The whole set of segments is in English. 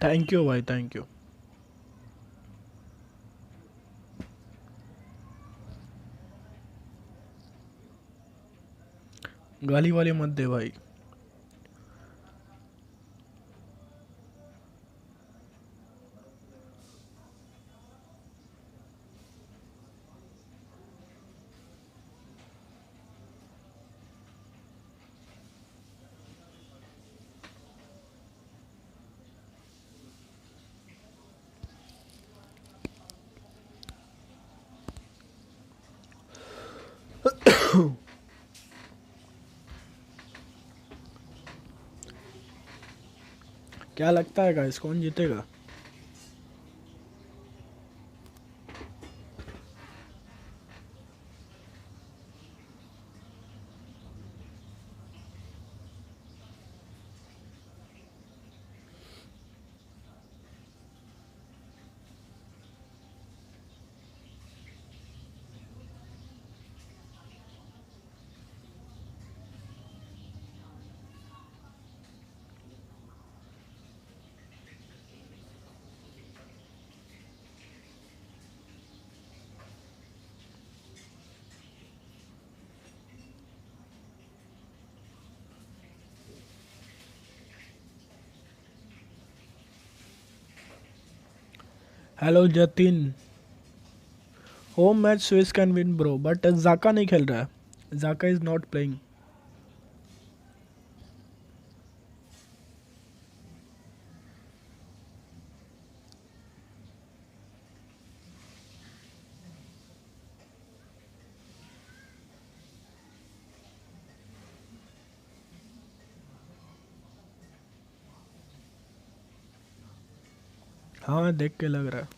Thank you भाई, thank you. गाली वाली मत दे भाई। क्या लगता है गाइस, कौन जीतेगा? Hello Jatin. Home match Swiss can win bro, but जाका नहीं खेल रहा है। जाका इज नॉट प्लेइंग। हाँ, देख के लग रहा है।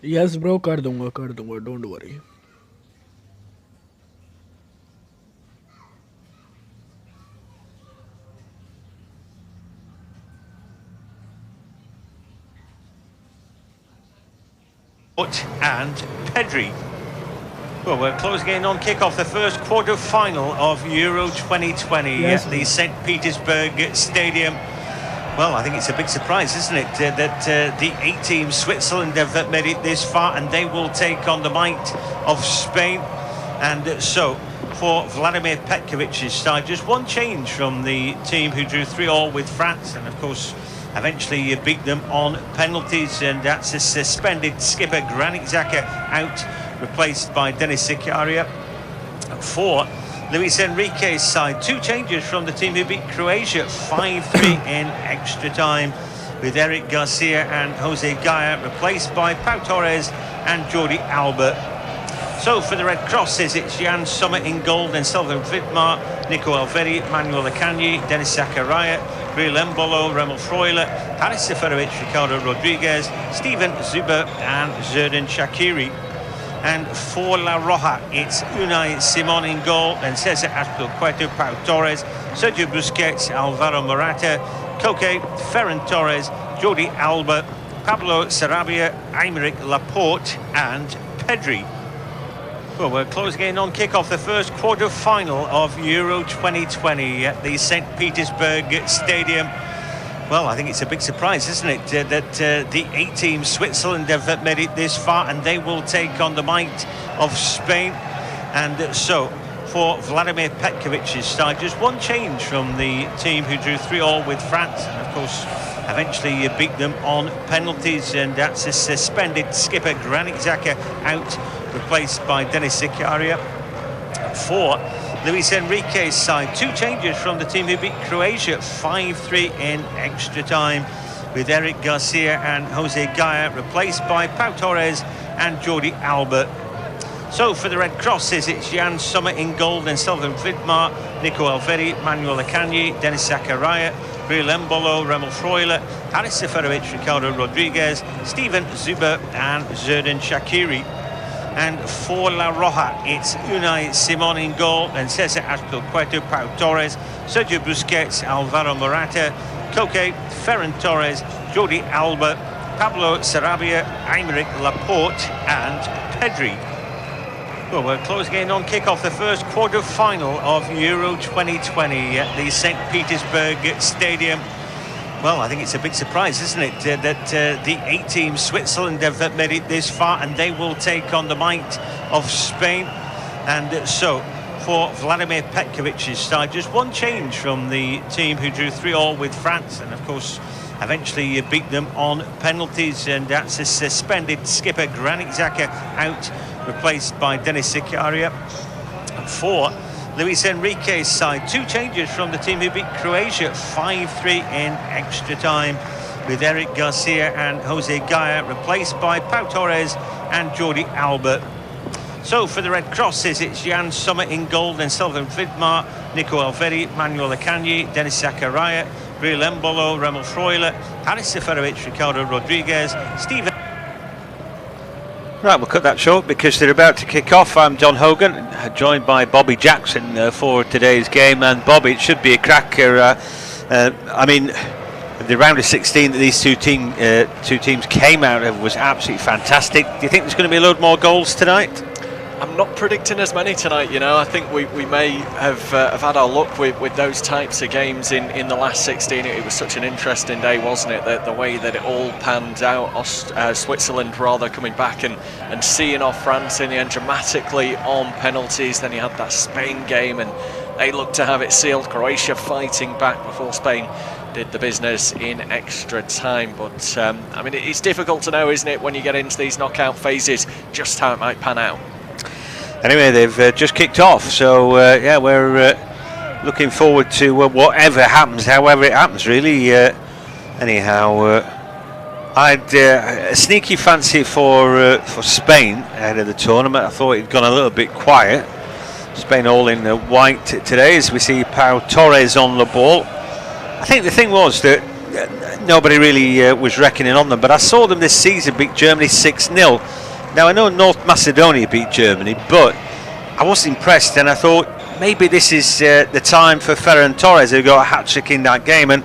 यस ब्रो, कर दूंगा, don't worry. And Pedri. Well, we're closing in on kick-off the first quarter-final of Euro 2020 Yes, at the bro. St. Petersburg Stadium. Well, I think it's a big surprise, isn't it, that the 8 teams, Switzerland, have made it this far, and they will take on the might of Spain. And so, for Vladimir Petkovic's side, just one change from the team who drew 3-3 with France, and of course, eventually beat them on penalties, and that's a suspended skipper, Granit Xhaka, out, replaced by Denis Zakaria. For Luis Enrique's side, two changes from the team who beat Croatia 5-3 in extra time, with Eric Garcia and Jose Gaya replaced by Pau Torres and Jordi Alba. So for the Red Crosses, it's Jan Sommer in goal, then Sylvain Vidmar, Nico Elvedi, Manuel Akanji, Denis Zakaria, Breel Embolo, Remel Freuler, Haris Seferovic, Ricardo Rodriguez, Steven Zuber and Xherdan Shaqiri. And for La Roja, it's Unai Simon in goal, then Cesar Azpilicueta, Pau Torres, Sergio Busquets, Alvaro Morata, Koke, Ferran Torres, Jordi Alba, Pablo Sarabia, Aymeric Laporte and Pedri. Well, we're closing in on kick-off the first quarter-final of Euro 2020 at the St. Petersburg Stadium. Well, I think it's a big surprise, isn't it, that the 8 teams, Switzerland, have made it this far, and they will take on the might of Spain. And so, for Vladimir Petkovic's side, just one change from the team who drew 3-3 with France, and of course, eventually beat them on penalties, and that's a suspended skipper, Granit Xhaka, out, replaced by Denis Zakaria. For Luis Enrique's side, two changes from the team who beat Croatia 5-3 in extra time, with Eric Garcia and Jose Gaya replaced by Pau Torres and Jordi Alba. So for the Red Crosses, it's Jan Sommer in goal, then Sylvain Vidmar, Nico Elvedi, Manuel Akanji, Denis Zakaria, Breel Embolo, Remel Freuler, Haris Seferovic, Ricardo Rodriguez, Steven Zuber and Xherdan Shaqiri. And for La Roja, it's Unai Simon in goal, and Cesar Azpilicueta, Pau Torres, Sergio Busquets, Alvaro Morata, Koke, Ferran Torres, Jordi Alba, Pablo Sarabia, Aymeric Laporte and Pedri. Well, we're closing in on kick-off the first quarter-final of Euro 2020 at the St. Petersburg Stadium. Well, I think it's a big surprise, isn't it, that the 8 teams, Switzerland, have made it this far, and they will take on the might of Spain. And so, for Vladimir Petkovic's side, just one change from the team who drew 3-3 with France, and of course, eventually beat them on penalties, and that's a suspended skipper, Granit Xhaka, out, replaced by Denis Zakaria. For Luis Enrique's side, 2 changes from the team who beat Croatia 5-3 in extra time, with Eric Garcia and Jose Gaya replaced by Pau Torres and Jordi Alba. So for the Red Crosses, it's Jan Sommer in goal, then Sylvain Vidmar, Nico Alveri, Manuel Akanji, Denis Zakaria, Breel Embolo, Remel Freuler, Haris Seferovic, Ricardo Rodriguez, Steven. Right, we'll cut that short because they're about to kick off. I'm John Hogan, joined by Bobby Jackson for today's game. And Bobby, it should be a cracker. I mean, the round of 16 that these two teams came out of was absolutely fantastic. Do you think there's going to be a load more goals tonight? I'm not predicting as many tonight, you know. I think we may have had our luck with those types of games in the last 16. It was such an interesting day, wasn't it? The way that it all panned out. Switzerland rather coming back and seeing off France in the end dramatically on penalties. Then you had that Spain game and they looked to have it sealed. Croatia fighting back before Spain did the business in extra time. But I mean, it's difficult to know, isn't it, when you get into these knockout phases, just how it might pan out. Anyway, they've just kicked off, so yeah, we're looking forward to whatever happens, however it happens, really. Anyhow, I'd a sneaky fancy for Spain ahead of the tournament. I thought it'd gone a little bit quiet. Spain all in white today, as we see Pau Torres on the ball. I think the thing was that nobody really was reckoning on them, but I saw them this season beat Germany 6-0. Now, I know North Macedonia beat Germany, but I was impressed, and I thought maybe this is the time for Ferran Torres, who got a hat-trick in that game. And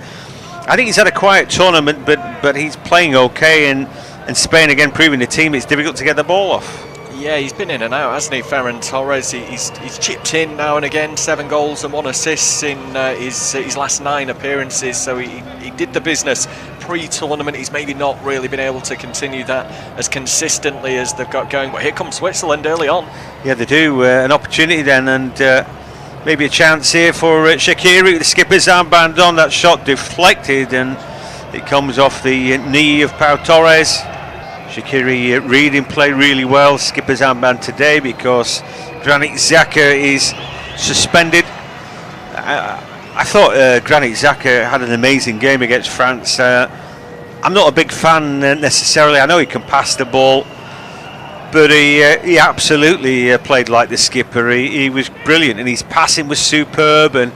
I think he's had a quiet tournament, but he's playing okay, and Spain again proving the team it's difficult to get the ball off. Yeah, he's been in and out, hasn't he, Ferran Torres? He's chipped in now and again, 7 goals and 1 assist in his last 9 appearances, so he did the business pre-tournament. He's maybe not really been able to continue that as consistently as they've got going, but here comes Switzerland early on. Yeah, they do, an opportunity then, and maybe a chance here for Shaqiri, the skipper's armband on. That shot deflected, and it comes off the knee of Pau Torres. Shaqiri reading play really well. Skipper's armband today because Granit Xhaka is suspended. I thought Granit Xhaka had an amazing game against France. I'm not a big fan necessarily. I know he can pass the ball, but he absolutely played like the skipper. He was brilliant, and his passing was superb, and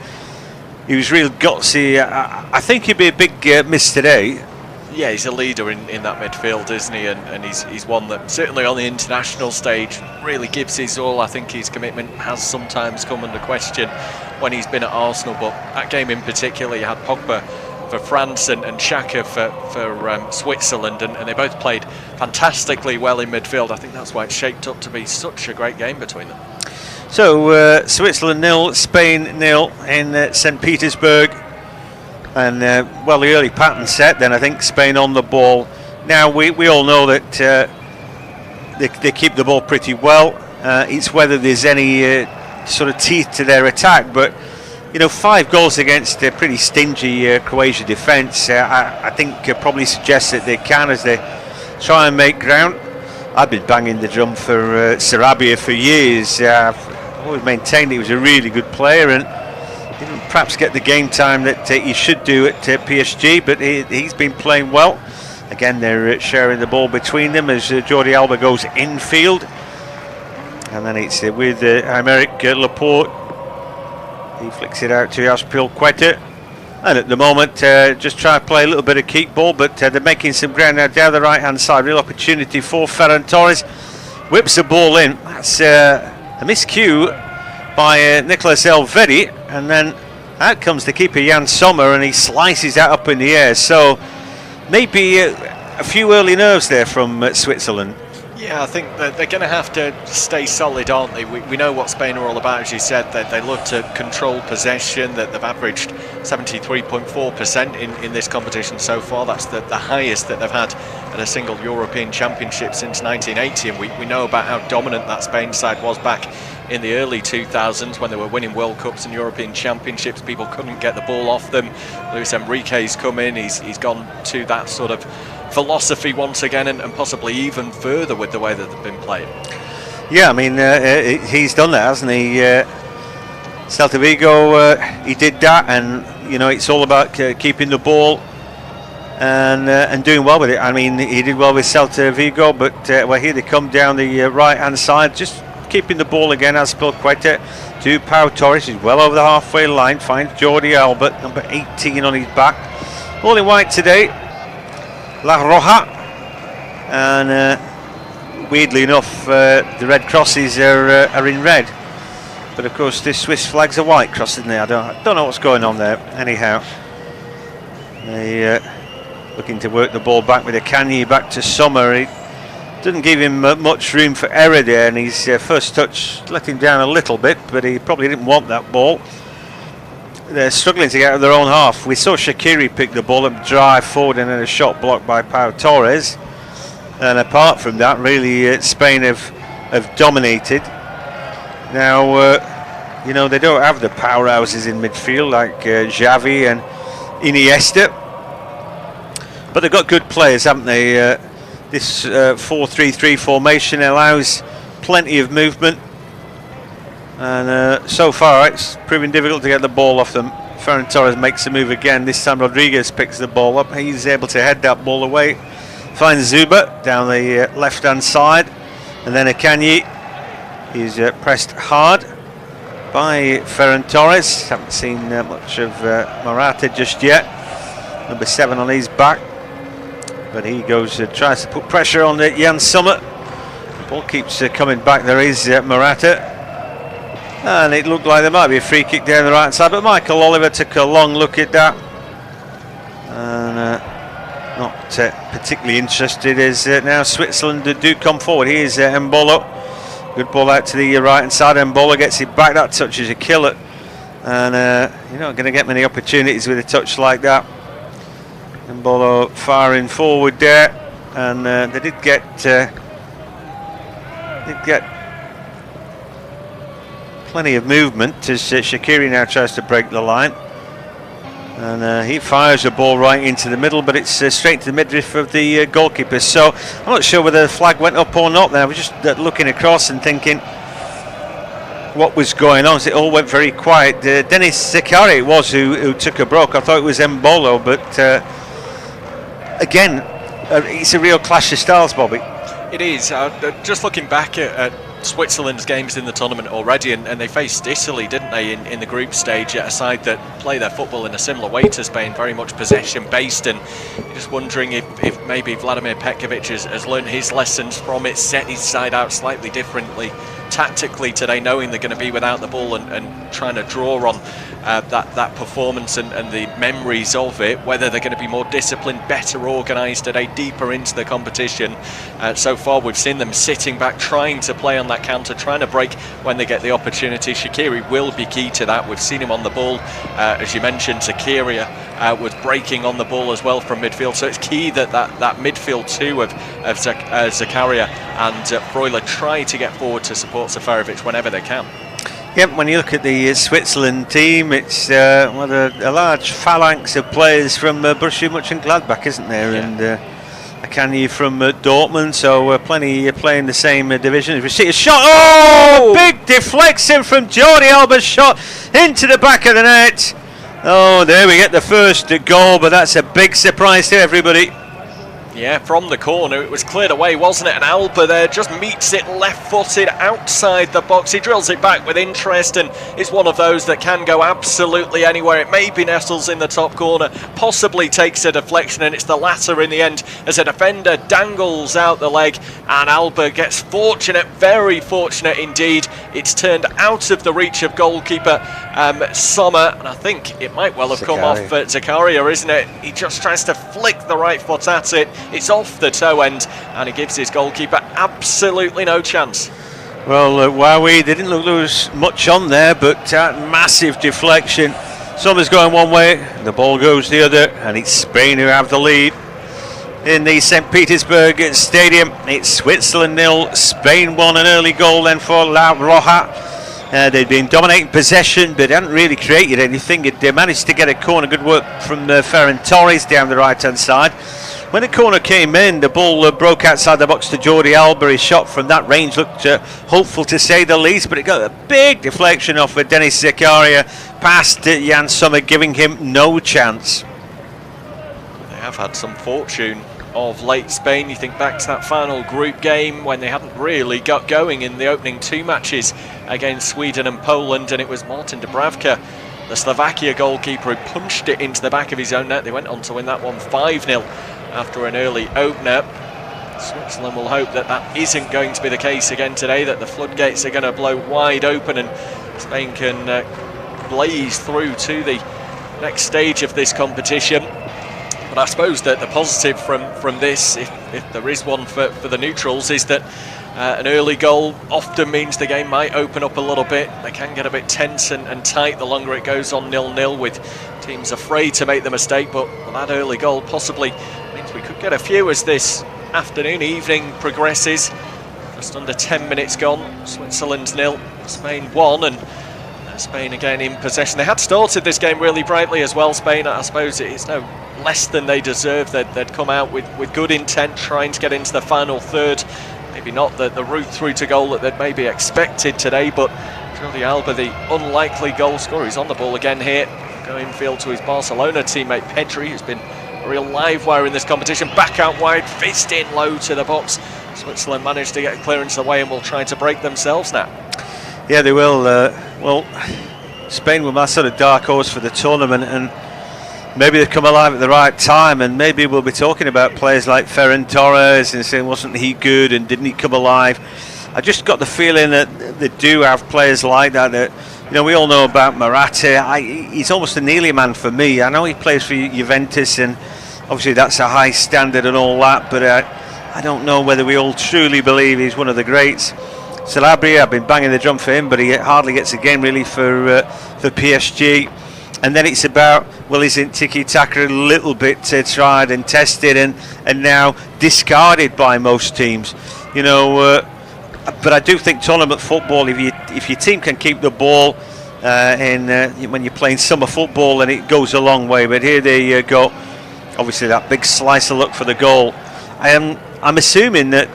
he was real gutsy. I think he'd be a big miss today. Yeah, he's a leader in that midfield, isn't he? And he's one that certainly on the international stage really gives his all. I think his commitment has sometimes come under question when he's been at Arsenal, but that game in particular, you had Pogba for France and Xhaka for Switzerland, and they both played fantastically well in midfield. I think that's why it's shaped up to be such a great game between them. So Switzerland 0, Spain 0 in St. Petersburg. And well, the early pattern set, then I think Spain on the ball. Now we all know that they keep the ball pretty well. It's whether there's any sort of teeth to their attack, but you know, 5 goals against a pretty stingy Croatia defence, I think probably suggests that they can, as they try and make ground. I've been banging the drum for Sarabia for years. I've always maintained he was a really good player, and didn't perhaps get the game time that he should do at PSG, but he's been playing well. Again, they're sharing the ball between them as Jordi Alba goes infield, and then it's with Aymeric Laporte. He flicks it out to Azpilicueta, and at the moment just try to play a little bit of keep ball, but they're making some ground now down the right hand side. Real opportunity for Ferran Torres. whips the ball in. That's a miscue by Nicolas Elvedi, and then out comes the keeper Jan Sommer, and he slices that up in the air. So maybe a few early nerves there from Switzerland. Yeah, I think that they're going to have to stay solid, aren't they? We know what Spain are all about, as you said. They love to control possession. That they've averaged 73.4% in this competition so far. That's the highest that they've had at a single European Championship since 1980. And we know about how dominant that Spain side was back in the early 2000s when they were winning World Cups and European Championships. People couldn't get the ball off them. Luis Enrique's come in. He's gone to that sort of philosophy once again, and possibly even further with the way that they've been playing. Yeah, I mean, he's done that, hasn't he? Celta Vigo, he did that, and you know, it's all about keeping the ball and doing well with it. I mean, he did well with Celta Vigo, but well, here they come down the right-hand side, just keeping the ball again. Azpilicueta to Pau Torres, he's well over the halfway line, finds Jordi Alba, number 18 on his back. All in white today, La Roja, and weirdly enough, the red crosses are in red, but of course this Swiss flag's a white cross, isn't it? I don't know what's going on there. Anyhow, they looking to work the ball back with Akanji back to Sommer. It didn't give him much room for error there, and his first touch let him down a little bit, but he probably didn't want that ball. They're struggling to get out of their own half. We saw Shaqiri pick the ball up, drive forward, and then a shot blocked by Pau Torres. And apart from that, really, Spain have dominated. Now, you know, they don't have the powerhouses in midfield like Xavi and Iniesta, but they've got good players, haven't they? This 4-3-3 formation allows plenty of movement. And so far it's proving difficult to get the ball off them. Ferran Torres makes a move again. This time Rodriguez picks the ball up. He's able to head that ball away. Finds Zuba down the left-hand side. And then Akanji is pressed hard by Ferran Torres. Haven't seen much of Morata just yet. Number 7 on his back. But he goes, tries to put pressure on Jan Sommer. The ball keeps coming back. There is Morata. And it looked like there might be a free kick down the right side, but Michael Oliver took a long look at that, and not particularly interested as now Switzerland do come forward. Here's Mbolo, good ball out to the right hand side. Mbolo gets it back. That touch is a killer, and you're not going to get many opportunities with a touch like that. Mbolo firing forward there, and they did get plenty of movement as Shaqiri now tries to break the line, and he fires the ball right into the middle, but it's straight to the midriff of the goalkeeper. So I'm not sure whether the flag went up or not there. I was just looking across and thinking what was going on. So it all went very quiet. Denis Zakaria it was who took a broke. I thought it was Mbolo, but again, it's a real clash of styles, Bobby. It is. Just looking back at Switzerland's games in the tournament already, and they faced Italy, didn't they, in the group stage, at a side that play their football in a similar way to Spain, very much possession based, and you're just wondering if maybe Vladimir Petkovic has learned his lessons from it, set his side out slightly differently tactically today, knowing they're going to be without the ball and trying to draw on that performance and the memories of it, whether they're going to be more disciplined, better organised today, deeper into the competition. So far we've seen them sitting back, trying to play on that counter, trying to break when they get the opportunity. Shaqiri will be key to that. We've seen him on the ball, as you mentioned. Zakaria was breaking on the ball as well from midfield, so it's key that midfield two of Zakaria and Freuler try to get forward to support Seferovic whenever they can. Yep, when you look at the Switzerland team, it's a large phalanx of players from Borussia Mönchengladbach, isn't there? Yeah. And Akanji from Dortmund, so plenty playing the same division. We see a shot, big deflection from Jordi Alba's shot into the back of the net. Oh, there we get the first goal, but that's a big surprise to everybody. Yeah, from the corner, it was cleared away, wasn't it? And Alba there just meets it left-footed outside the box. He drills it back with interest, and it's one of those that can go absolutely anywhere. It maybe nestles in the top corner, possibly takes a deflection, and it's the latter in the end as a defender dangles out the leg, and Alba gets fortunate, very fortunate indeed. It's turned out of the reach of goalkeeper Sommer, and I think it might well have come off Zakaria, isn't it? He just tries to flick the right foot at it. It's off the toe end, and he gives his goalkeeper absolutely no chance. Well, Wowie, they didn't look lose much on there, but massive deflection. Sommer's going one way, the ball goes the other, and it's Spain who have the lead. In the St. Petersburg Stadium, it's Switzerland 0, Spain 1, an early goal then for La Roja. They'd been dominating possession, but hadn't really created anything. They managed to get a corner, good work from Ferran Torres down the right-hand side. When the corner came in, the ball broke outside the box to Jordi Alba. His shot from that range looked hopeful to say the least, but it got a big deflection off of Denis Zakaria past Jan Sommer, giving him no chance. They have had some fortune of late, Spain. You think back to that final group game when they hadn't really got going in the opening two matches against Sweden and Poland, and it was Martin Dubravka, the Slovakia goalkeeper, who punched it into the back of his own net. They went on to win that one 5-0 after an early opener. Switzerland will hope that that isn't going to be the case again today, that the floodgates are going to blow wide open and Spain can blaze through to the next stage of this competition. But I suppose that the positive from this, if there is one for the neutrals, is that an early goal often means the game might open up a little bit. They can get a bit tense and tight the longer it goes on 0-0, with teams afraid to make the mistake. But that early goal possibly means we could get a few as this evening progresses. Just under 10 minutes gone. Switzerland 0, Spain 1, and Spain again in possession. They had started this game really brightly as well, Spain. I suppose it's no less than they deserve. They'd come out with good intent, trying to get into the final third. Maybe not the route through to goal that they'd maybe expected today, but Jordi Alba, the unlikely goal scorer, he's on the ball again here. Going field to his Barcelona teammate Pedri, who's been a real live wire in this competition. Back out wide, fist in low to the box. Switzerland managed to get clearance away and will try to break themselves now. Yeah, they will. Well, Spain were my sort of dark horse for the tournament, and maybe they've come alive at the right time, and maybe we'll be talking about players like Ferran Torres and saying, wasn't he good and didn't he come alive? I just got the feeling that they do have players like that. You know, we all know about Morata. He's almost a Neely man for me. I know he plays for Juventus, and obviously that's a high standard and all that, but I don't know whether we all truly believe he's one of the greats. Sanabria, I've been banging the drum for him, but he hardly gets a game really for PSG. And then it's about, well, isn't tiki-taka a little bit tried and tested and now discarded by most teams? You know, but I do think tournament football, if your team can keep the ball when you're playing summer football, and it goes a long way. But here they go. Obviously, that big slice of luck for the goal. I'm assuming that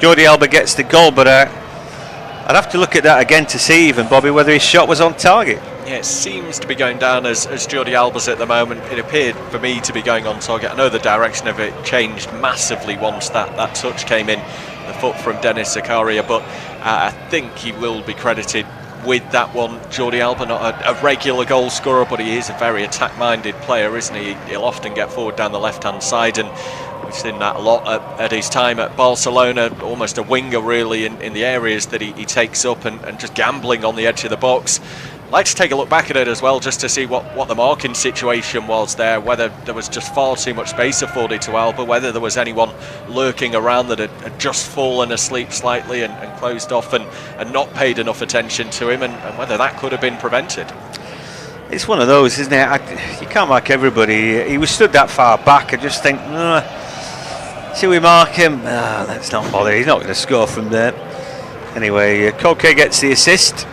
Jordi Alba gets the goal, but I'd have to look at that again to see, even, Bobby, whether his shot was on target. Yeah, it seems to be going down as Jordi Alba's at the moment. It appeared for me to be going on target. I know the direction of it changed massively once that touch came in, the foot from Denis Zakaria, but I think he will be credited with that one. Jordi Alba, not a regular goal scorer, but he is a very attack-minded player, isn't he? He'll often get forward down the left-hand side, and we've seen that a lot at his time at Barcelona, almost a winger really in the areas that he takes up and just gambling on the edge of the box. I'd like to take a look back at it as well, just to see what the marking situation was there, whether there was just far too much space afforded to Alba, whether there was anyone lurking around that had just fallen asleep slightly and closed off and not paid enough attention to him, and whether that could have been prevented. It's one of those, isn't it? You can't mark everybody. He was stood that far back. I just think, should we mark him? Let's not bother. He's not going to score from there. Anyway, Koke gets the assist.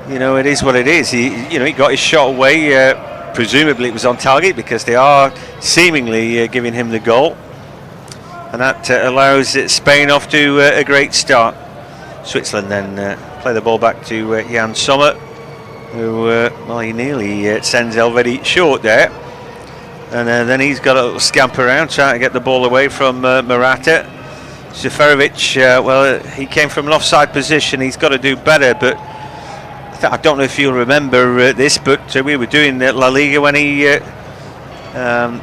You know, it is what it is. He got his shot away. Presumably it was on target, because they are seemingly giving him the goal, and that allows Spain off to a great start. Switzerland then play the ball back to Jan Sommer, who he nearly sends Elvedi short there. and then he's got to scamper around trying to get the ball away from Morata. Seferovic, well, he came from an offside position. He's got to do better, but I don't know if you'll remember this, but we were doing La Liga when he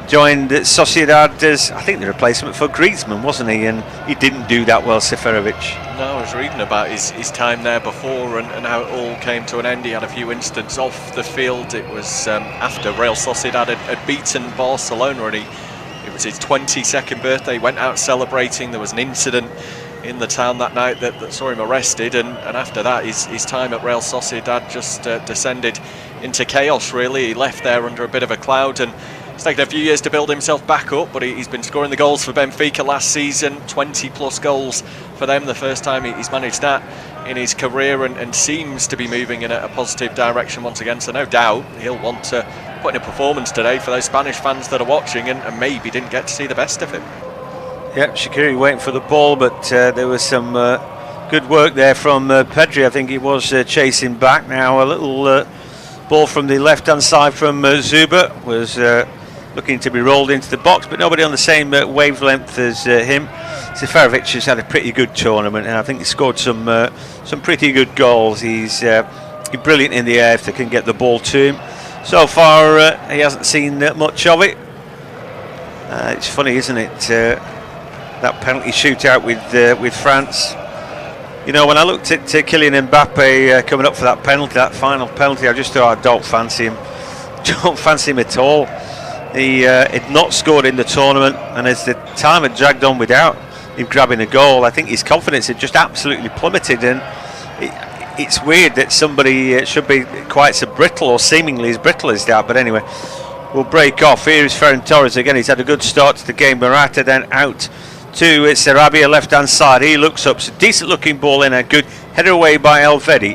joined Sociedad as, I think, the replacement for Griezmann, wasn't he? And he didn't do that well, Seferovic. No, I was reading about his time there before and how it all came to an end. He had a few incidents off the field. It was after Real Sociedad had beaten Barcelona, and it was his 22nd birthday. He went out celebrating. There was an incident in the town that night that saw him arrested, and after that his time at Real Sociedad just descended into chaos, really. He left there under a bit of a cloud, and it's taken a few years to build himself back up, but he's been scoring the goals for Benfica last season, 20 plus goals for them, the first time he's managed that in his career, and seems to be moving in a positive direction once again. So no doubt he'll want to put in a performance today for those Spanish fans that are watching, and maybe didn't get to see the best of him. Yep, Shaqiri waiting for the ball, but there was some good work there from Pedri. I think he was chasing back. Now a little ball from the left-hand side from Zuber was looking to be rolled into the box, but nobody on the same wavelength as him. Seferovic has had a pretty good tournament, and I think he scored some pretty good goals. He's brilliant in the air if they can get the ball to him. So far, he hasn't seen much of it. It's funny, isn't it? That penalty shootout with France. You know, when I looked at Kylian Mbappe coming up for that penalty, that final penalty, I just thought, I don't fancy him. Don't fancy him at all. He had not scored in the tournament, and as the time had dragged on without him grabbing a goal, I think his confidence had just absolutely plummeted. And it's weird that somebody should be quite so brittle, or seemingly as brittle as that. But anyway, we'll break off. Here is Ferran Torres again. He's had a good start to the game. Morata then out to Sarabia, left hand side. He looks up, it's a decent looking ball in, a good header away by Elvedi.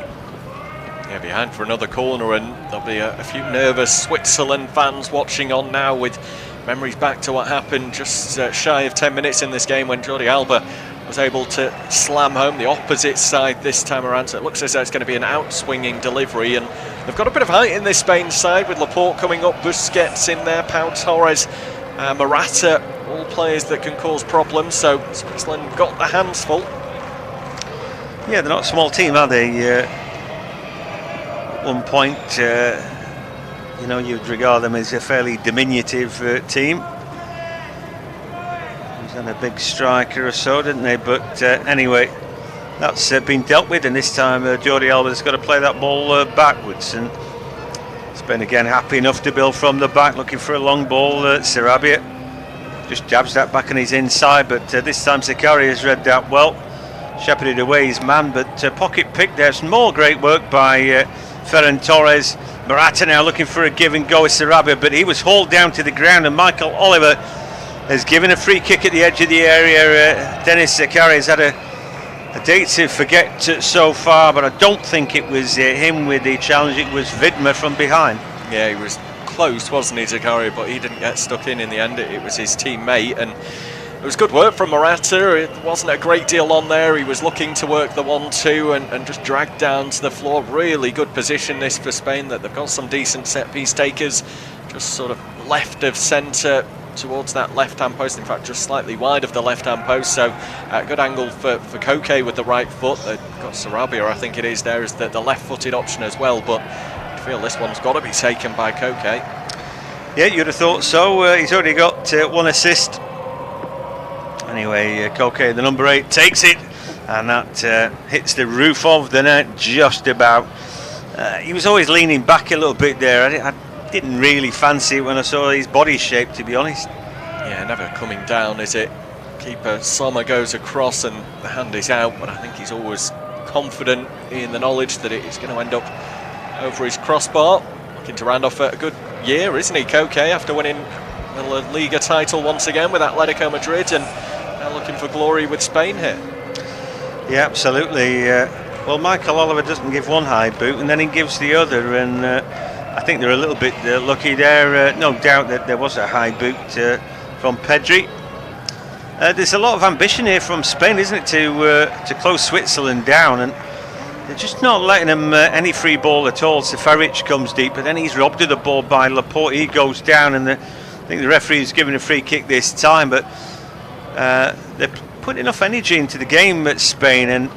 Yeah, behind for another corner, and there'll be a few nervous Switzerland fans watching on now, with memories back to what happened just shy of 10 minutes in this game when Jordi Alba was able to slam home the opposite side this time around. So it looks as though it's going to be an out-swinging delivery, and they've got a bit of height in this Spain side, with Laporte coming up, Busquets in there, Pau Torres, Morata, all players that can cause problems. So Switzerland got the hands full. Yeah, they're not a small team, are they? At one point, you know, you'd regard them as a fairly diminutive team. He's on a big striker or so, didn't they? But anyway, that's been dealt with, and this time Jordi Alba's got to play that ball backwards, and Spain again happy enough to build from the back, looking for a long ball. Sarabia just jabs that back on his inside, but this time Zakari has read that well, shepherded away his man, but pocket pick there. Some more great work by Ferran Torres. Morata now looking for a give and go with Sarabia, but he was hauled down to the ground, and Michael Oliver has given a free kick at the edge of the area. Denis Zakari has had a day to forget so far, but I don't think it was him with the challenge. It was Vidma from behind. Yeah, he was close, wasn't he, Zakari, but he didn't get stuck in the end. It was his teammate, and it was good work from Morata. It wasn't a great deal on there. He was looking to work the 1-2 and just dragged down to the floor. Really good position this for Spain, that they've got some decent set piece takers, just sort of left of centre towards that left-hand post, in fact just slightly wide of the left-hand post. So good angle for Koke with the right foot. They've got Sarabia, I think it is, there is the left-footed option as well, but I feel this one's got to be taken by Koke. Yeah, you'd have thought so. He's already got one assist. Anyway, Koke, the number 8, takes it, and that hits the roof of the net just about. He was always leaning back a little bit there. I didn't really fancy it when I saw his body shape, to be honest. Yeah, never coming down, is it? Keeper Sommer goes across and the hand is out, but I think he's always confident in the knowledge that it's going to end up over his crossbar. Looking to round off a good year, isn't he, Koke, after winning the La Liga title once again with Atletico Madrid, and now looking for glory with Spain here. Yeah, absolutely. Well, Michael Oliver doesn't give one high boot and then he gives the other, and I think they're a little bit lucky there. No doubt that there was a high boot from Pedri. There's a lot of ambition here from Spain, isn't it, to close Switzerland down, and they're just not letting them any free ball at all. Seferovic comes deep, but then he's robbed of the ball by Laporte. He goes down, and the I think the referee's given a free kick this time, but they're putting enough energy into the game at Spain and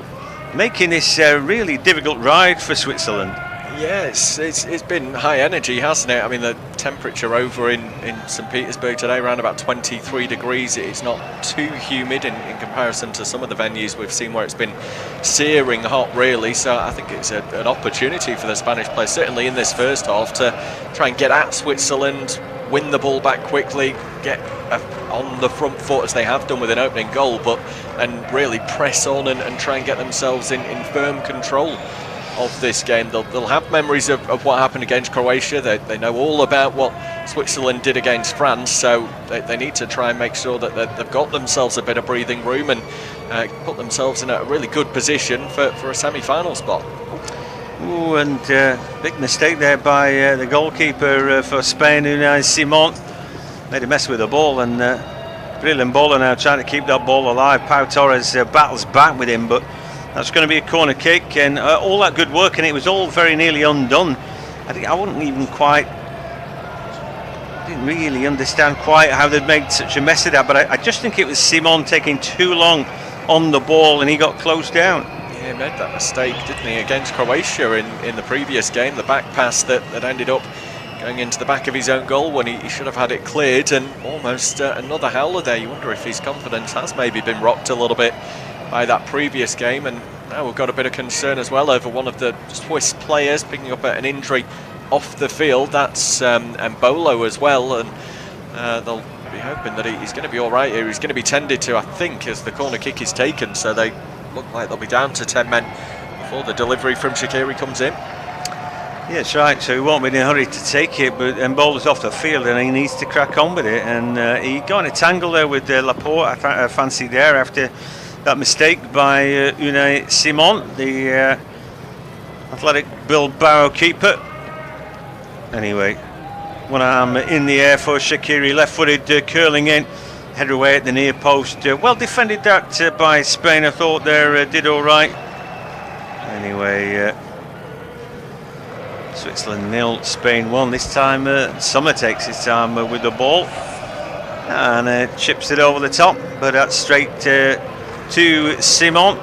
making this a really difficult ride for Switzerland. Yes, it's been high energy, hasn't it? I mean, the temperature over in St. Petersburg today, around about 23 degrees. It's not too humid in comparison to some of the venues we've seen where it's been searing hot, really. So I think it's an opportunity for the Spanish players, certainly in this first half, to try and get at Switzerland, win the ball back quickly, get on the front foot as they have done with an opening goal, and really press on and try and get themselves in firm control of this game. They'll have memories of what happened against Croatia. They know all about what Switzerland did against France, so they need to try and make sure that they've got themselves a bit of breathing room and put themselves in a really good position for a semi-final spot. Ooh, and big mistake there by the goalkeeper for Spain, Unai Simon. Made a mess with the ball, and Bril Embolo now trying to keep that ball alive. Pau Torres battles back with him, but that's going to be a corner kick, and all that good work, and it was all very nearly undone. I think I didn't really understand quite how they'd made such a mess of that, but I just think it was Simon taking too long on the ball, and he got closed down. Yeah, he made that mistake, didn't he, against Croatia in the previous game, the back pass that ended up going into the back of his own goal when he should have had it cleared, and almost another howler there. You wonder if his confidence has maybe been rocked a little bit by that previous game, and now we've got a bit of concern as well over one of the Swiss players picking up an injury off the field. That's Embolo as well, and they'll be hoping that he's going to be all right here. He's going to be tended to, I think, as the corner kick is taken, so they look like they'll be down to 10 men before the delivery from Shaqiri comes in. Yeah, that's right, so he won't be in a hurry to take it, but Mbolo's off the field and he needs to crack on with it, and he got in a tangle there with Laporte, I fancied there, after that mistake by Unai Simon, the Athletic Bilbao keeper. Anyway, one arm in the air for Shaqiri, left-footed, curling in, header away at the near post. Well defended that by Spain, I thought there, did all right. Anyway, Switzerland 0, Spain 1. This time Sommer takes his time with the ball and chips it over the top, but that's straight to Simon,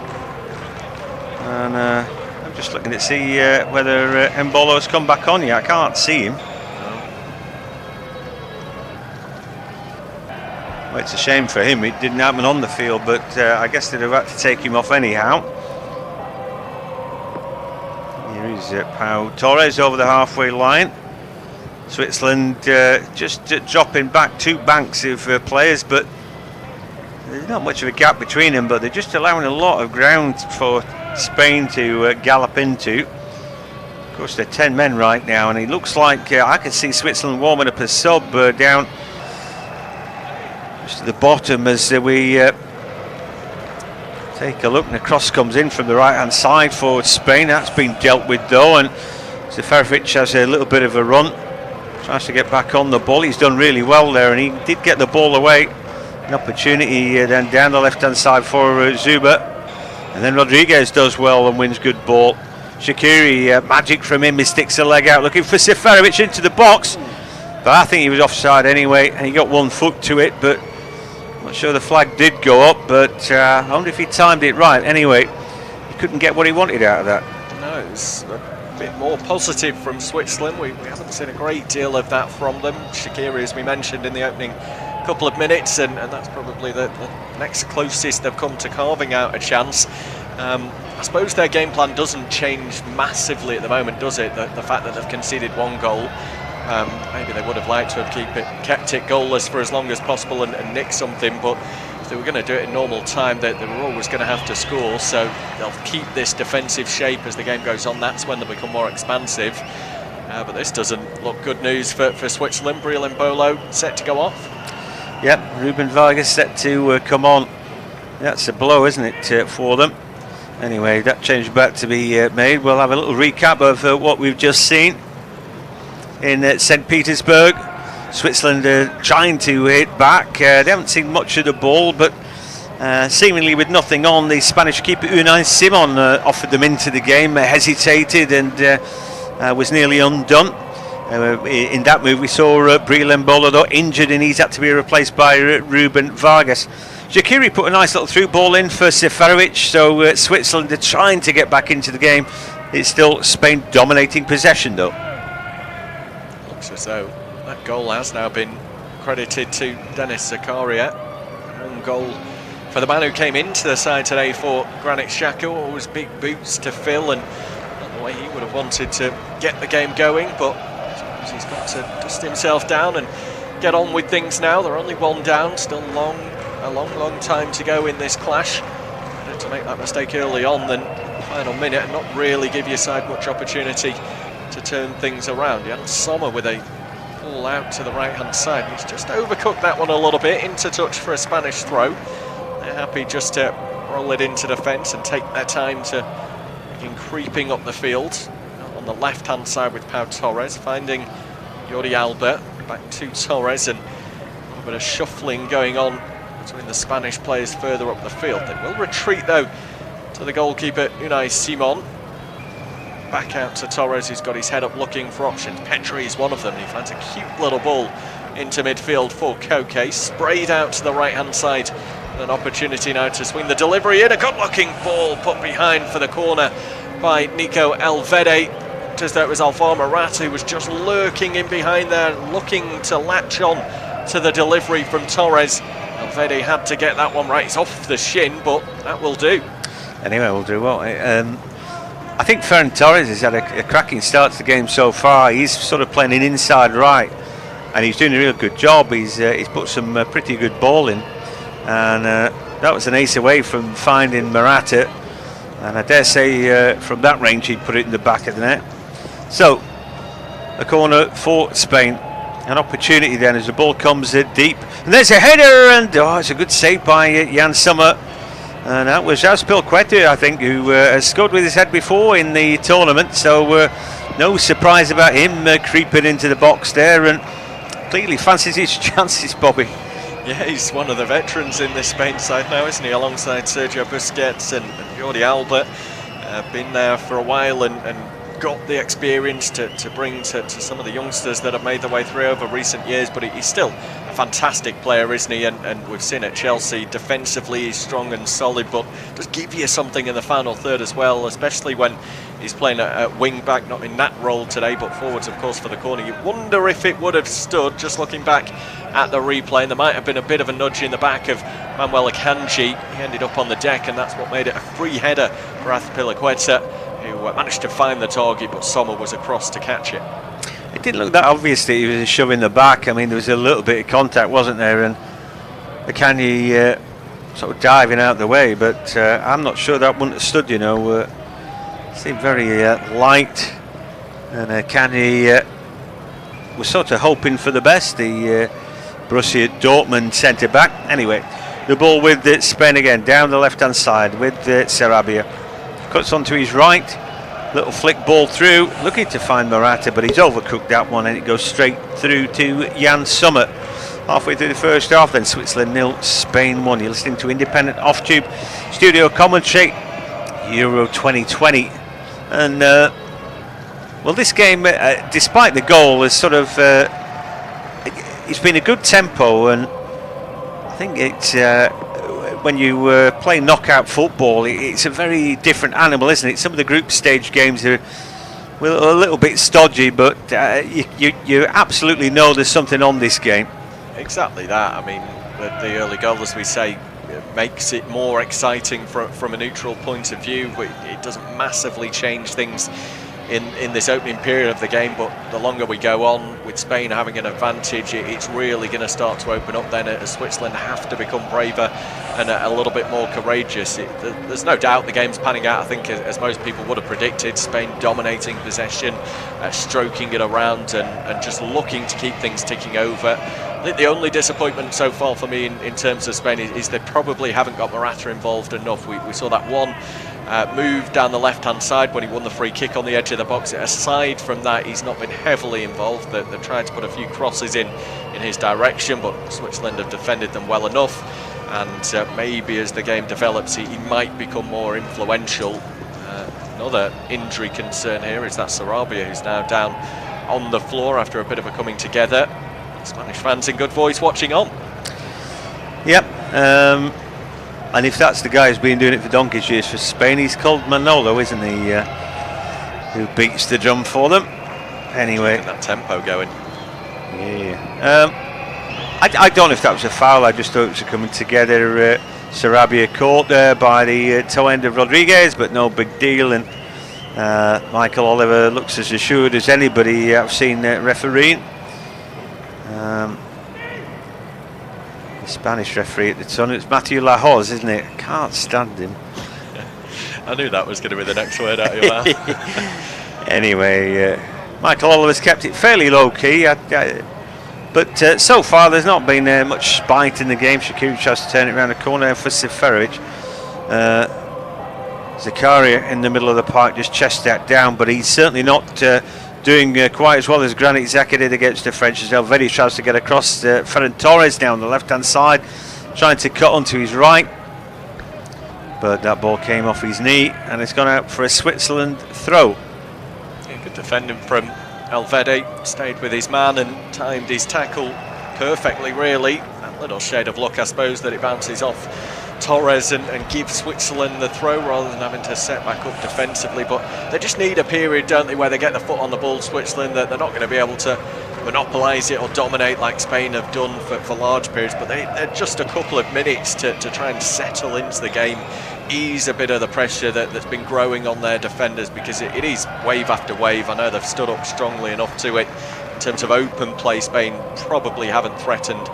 and I'm just looking to see whether Embolo's come back on yet. I can't see him. Well, it's a shame for him, it didn't happen on the field, but I guess they'd have had to take him off anyhow. Here is Pau Torres over the halfway line. Switzerland just dropping back two banks of players, but there's not much of a gap between them, but they're just allowing a lot of ground for Spain to gallop into. Of course, they're 10 men right now, and it looks like I can see Switzerland warming up a sub down just at the bottom as we take a look, and the cross comes in from the right-hand side for Spain. That's been dealt with though, and Seferovic has a little bit of a run, tries to get back on the ball. He's done really well there, and he did get the ball away. An opportunity then down the left-hand side for Zuba, and then Rodriguez does well and wins good ball. Shaqiri, magic from him, he sticks a leg out looking for Seferovic into the box, but I think he was offside anyway, and he got one foot to it, but I'm not sure the flag did go up, but I wonder if he timed it right. Anyway, he couldn't get what he wanted out of that. No, it's a bit more positive from Switzerland. We haven't seen a great deal of that from them. Shaqiri, as we mentioned in the opening couple of minutes, and that's probably the next closest they've come to carving out a chance. I suppose their game plan doesn't change massively at the moment, does it? The fact that they've conceded one goal, maybe they would have liked to have kept it goalless for as long as possible and nick something, but if they were going to do it in normal time, they were always going to have to score, so they'll keep this defensive shape as the game goes on. That's when they'll become more expansive. But this doesn't look good news for Switzerland. Bril Embolo set to go off. Yep, Ruben Vargas set to come on. That's a blow, isn't it, for them? Anyway, that change back to be made. We'll have a little recap of what we've just seen in St. Petersburg. Switzerland trying to hit back. They haven't seen much of the ball, but seemingly with nothing on, the Spanish keeper Unai Simon offered them into the game, hesitated and was nearly undone. In that move, we saw Breland Bolado injured, and he's had to be replaced by Ruben Vargas. Shaqiri put a nice little through ball in for Seferovic, so Switzerland are trying to get back into the game. It's still Spain dominating possession, though. Looks as though that goal has now been credited to Denis Zakaria. One goal for the man who came into the side today for Granit Xhaka. Always big boots to fill, and not the way he would have wanted to get the game going, but I suppose he's got to dust himself down and get on with things now. They're only one down, still a long time to go in this clash. Better to make that mistake early on than the final minute and not really give your side much opportunity to turn things around. Jan Sommer with a ball out to the right-hand side. He's just overcooked that one a little bit, into touch for a Spanish throw. They're happy just to roll it into defence and take their time to begin creeping up the field. On the left-hand side with Pau Torres, finding Jordi Alba, back to Torres, and a little bit of shuffling going on between the Spanish players further up the field. They will retreat though to the goalkeeper Unai Simon. Back out to Torres, who's got his head up looking for options. Petri is one of them. He finds a cute little ball into midfield for Koke. Sprayed out to the right-hand side. An opportunity now to swing the delivery in. A good-looking ball put behind for the corner by Nico Elvede. As though it was Alvaro Morata who was just lurking in behind there, looking to latch on to the delivery from Torres. Elvede had to get that one right. It's off the shin, but that will do. Anyway, we'll do well. I think Ferran Torres has had a cracking start to the game so far. He's sort of playing an inside right, and he's doing a real good job. He's put some pretty good ball in, and that was an ace away from finding Morata, and I dare say from that range he'd put it in the back of the net. So a corner for Spain, an opportunity then as the ball comes deep, and there's a header, and it's a good save by Jan Sommer. And that was Azpilicueta, I think, who has scored with his head before in the tournament, so no surprise about him creeping into the box there, and clearly fancies his chances, Bobby. Yeah, he's one of the veterans in this Spain side now, isn't he, alongside Sergio Busquets and Jordi Alba. Been there for a while and got the experience to bring to some of the youngsters that have made their way through over recent years, but he's still a fantastic player, isn't he? And we've seen at Chelsea, defensively he's strong and solid, but does give you something in the final third as well, especially when he's playing at wing back, not in that role today, but forwards of course for the corner. You wonder if it would have stood, just looking back at the replay, and there might have been a bit of a nudge in the back of Manuel Akanji. He ended up on the deck, and that's what made it a free header for Azpilicueta, who managed to find the target, but Sommer was across to catch it. It didn't look that obvious that he was shoving the back. I mean, there was a little bit of contact, wasn't there? And Akanji sort of diving out the way, but I'm not sure that wouldn't have stood, you know. Seemed very light, and Akanji was sort of hoping for the best, the Borussia Dortmund centre-back. Anyway, the ball with Spain again, down the left-hand side with Sarabia. Cuts onto his right, little flick ball through, looking to find Morata, but he's overcooked that one, and it goes straight through to Jan Sommer. Halfway through the first half, then Switzerland 0, Spain 1. You're listening to Independent Off-Tube Studio Commentary, Euro 2020. And, well, this game, despite the goal, is sort of, it's been a good tempo, and I think it's, when you play knockout football, it's a very different animal, isn't it? Some of the group stage games are a little bit stodgy, but you absolutely know there's something on this game. Exactly that. I mean, the early goal, as we say, makes it more exciting from a neutral point of view, but it doesn't massively change things in this opening period of the game. But the longer we go on with Spain having an advantage, it's really going to start to open up then, as Switzerland have to become braver and a little bit more courageous. There's no doubt the game's panning out, I think, as most people would have predicted. Spain dominating possession, stroking it around and just looking to keep things ticking over. I think the only disappointment so far for me in terms of Spain is they probably haven't got Morata involved enough. We saw that one move down the left-hand side when he won the free kick on the edge of the box. Aside from that, he's not been heavily involved. They've tried to put a few crosses in his direction, but Switzerland have defended them well enough. And maybe as the game develops, he might become more influential. Another injury concern here is that Sarabia, who's now down on the floor after a bit of a coming together. Spanish fans in good voice watching on. Yep. And if that's the guy who's been doing it for donkey's years for Spain, he's called Manolo, isn't he? Who beats the drum for them. Anyway. Getting that tempo going. Yeah. I don't know if that was a foul. I just thought it was coming together. Sarabia caught there by the toe end of Rodriguez, but no big deal. And Michael Oliver looks as assured as anybody I've seen refereeing. The Spanish referee at the ton, it's Matthew Lahoz, isn't it? I can't stand him. I knew that was going to be the next word out of your mouth. Anyway, Michael Oliver's kept it fairly low key. But so far there's not been much spite in the game. Shaqiri tries to turn it around the corner for Seferovic. Zakaria in the middle of the park just chest that down, but he's certainly not doing quite as well as Granit Xhaka did against the French. As Elvedi tries to get across Ferran Torres down the left hand side, trying to cut onto his right, but that ball came off his knee and it's gone out for a Switzerland throw. Yeah, good defending from Elvedi, stayed with his man and timed his tackle perfectly, really. That little shade of luck, I suppose, that it bounces off Torres and gives Switzerland the throw rather than having to set back up defensively. But they just need a period, don't they, where they get the foot on the ball, Switzerland, that they're not going to be able to monopolise it or dominate like Spain have done for large periods, but they're just a couple of minutes to try and settle into the game, ease a bit of the pressure that's been growing on their defenders, because it is wave after wave. I know they've stood up strongly enough to it. In terms of open play, Spain probably haven't threatened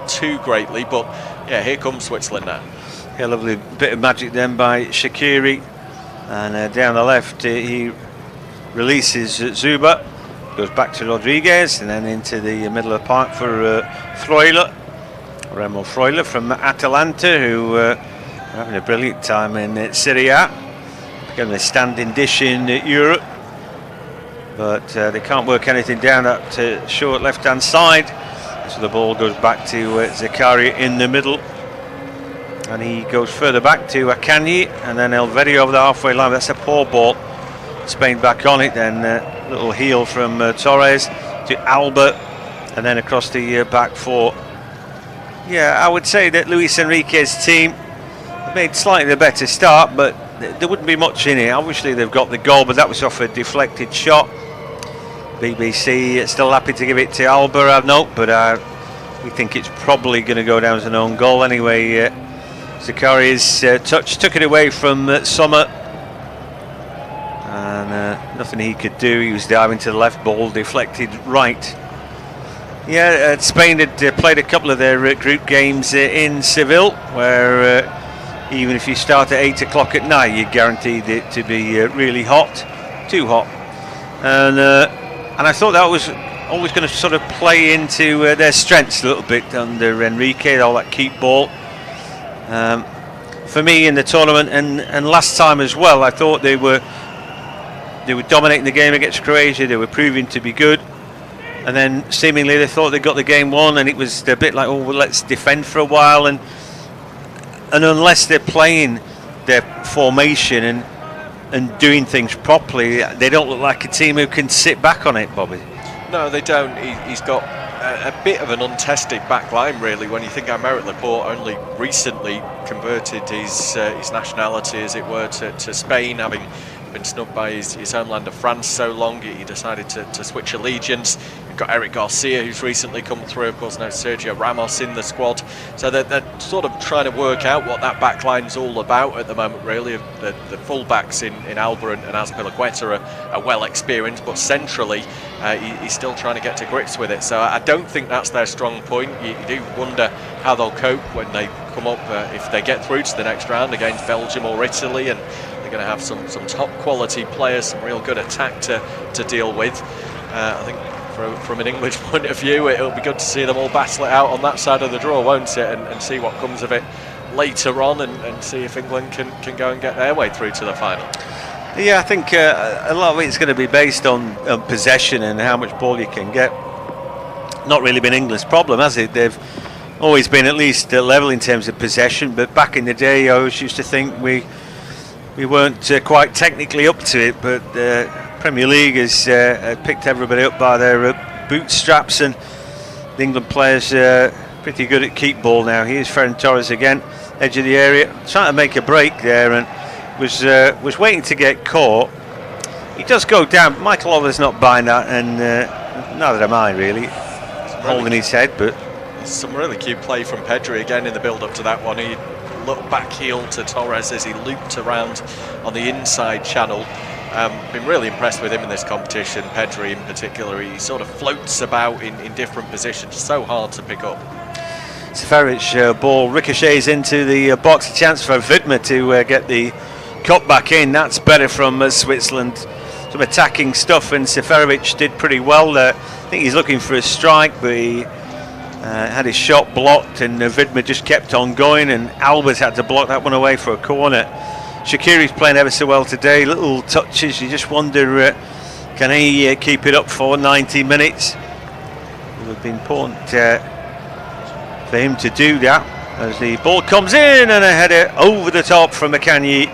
too greatly, but yeah, here comes Switzerland now. Yeah, lovely bit of magic then by Shaqiri, and down the left he releases Zuba, goes back to Rodriguez, and then into the middle of the park for Freuler, Remo Freuler from Atalanta, who are having a brilliant time in Serie A, getting a standing dish in Europe, but they can't work anything down that short left hand side, so the ball goes back to Zakaria in the middle. And he goes further back to Akanji, and then Elvedi over the halfway line. That's a poor ball. Spain back on it, then little heel from Torres to Alba, and then across the back four. Yeah, I would say that Luis Enrique's team made slightly the better start, but there wouldn't be much in it. Obviously they've got the goal, but that was off a deflected shot. BBC still happy to give it to Alba, I note, but we think it's probably going to go down as an own goal anyway. Zakaria's touch took it away from Sommer, and nothing he could do. He was diving to the left, ball deflected right. Yeah, Spain had played a couple of their group games in Seville, where even if you start at 8 o'clock at night, you're guaranteed it to be really hot, too hot. And I thought that was always going to sort of play into their strengths a little bit under Enrique, all that keep ball. For me in the tournament and last time as well, I thought they were dominating the game against Croatia. They were proving to be good, and then seemingly they thought they got the game won, and it was a bit like, oh well, let's defend for a while, and unless they're playing their formation and doing things properly, they don't look like a team who can sit back on it, Bobby. No, they don't. He's got a bit of an untested back line, really, when you think Aymeric Laporte only recently converted his nationality, as it were, to Spain, having been snubbed by his homeland of France so long. He decided to switch allegiance. You've got Eric Garcia, who's recently come through, of course now Sergio Ramos in the squad, so they're sort of trying to work out what that back line's all about at the moment, really. The full-backs in Alba and Azpilicueta are well experienced, but centrally he's still trying to get to grips with it, so I don't think that's their strong point. You do wonder how they'll cope when they come up, if they get through to the next round against Belgium or Italy, and they're going to have some top quality players, some real good attack to deal with. I think from an English point of view, it'll be good to see them all battle it out on that side of the draw, won't it, and see what comes of it later on, and see if England can go and get their way through to the final. Yeah, I think a lot of it's going to be based on possession and how much ball you can get. Not really been England's problem, has it? They've always been at least level in terms of possession, but back in the day I always used to think we weren't quite technically up to it, but Premier League has picked everybody up by their bootstraps, and the England players pretty good at keep ball now. Here's Ferran Torres again, edge of the area, trying to make a break there, and was waiting to get caught. He does go down. Michael Oliver's not buying that, and neither am I really. Holding his head, but some really cute play from Pedri again in the build-up to that one. He looked back heel to Torres as he looped around on the inside channel. Been really impressed with him in this competition, Pedri in particular. He sort of floats about in different positions, so hard to pick up. Seferovic ball ricochets into the box. A chance for Widmer to get the cut back in. That's better from Switzerland. Some attacking stuff, and Seferovic did pretty well there. I think he's looking for a strike, but he had his shot blocked, and Widmer just kept on going, and Albers had to block that one away for a corner. Shaqiri's playing ever so well today. Little touches, you just wonder, can he keep it up for 90 minutes? It would be important for him to do that, as the ball comes in, and a header over the top from Akanji.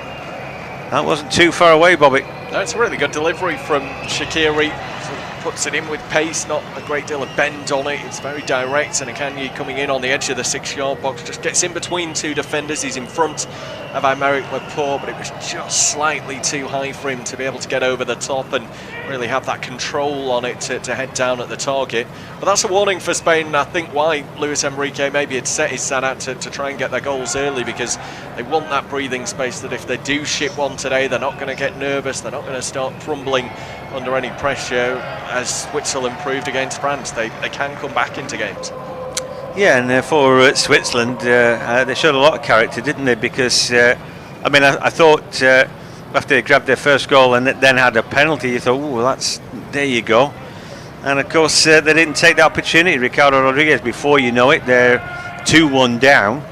That wasn't too far away, Bobby. That's a really good delivery from Shaqiri. Sort of puts it in with pace, not a great deal of bend on it. It's very direct, and Akanji coming in on the edge of the 6-yard box just gets in between two defenders. He's in front of Aymeric Laporte, but it was just slightly too high for him to be able to get over the top and really have that control on it to head down at the target. But that's a warning for Spain, and I think why Luis Enrique maybe had set his side out to try and get their goals early, because they want that breathing space, that if they do ship one today, they're not going to get nervous, they're not going to start crumbling under any pressure. As Switzerland proved against France, they can come back into games. Yeah, and for Switzerland, they showed a lot of character, didn't they? Because, I mean, I thought after they grabbed their first goal and then had a penalty, you thought, oh, well, there you go. And, of course, they didn't take the opportunity. Ricardo Rodriguez, before you know it, they're 2-1 down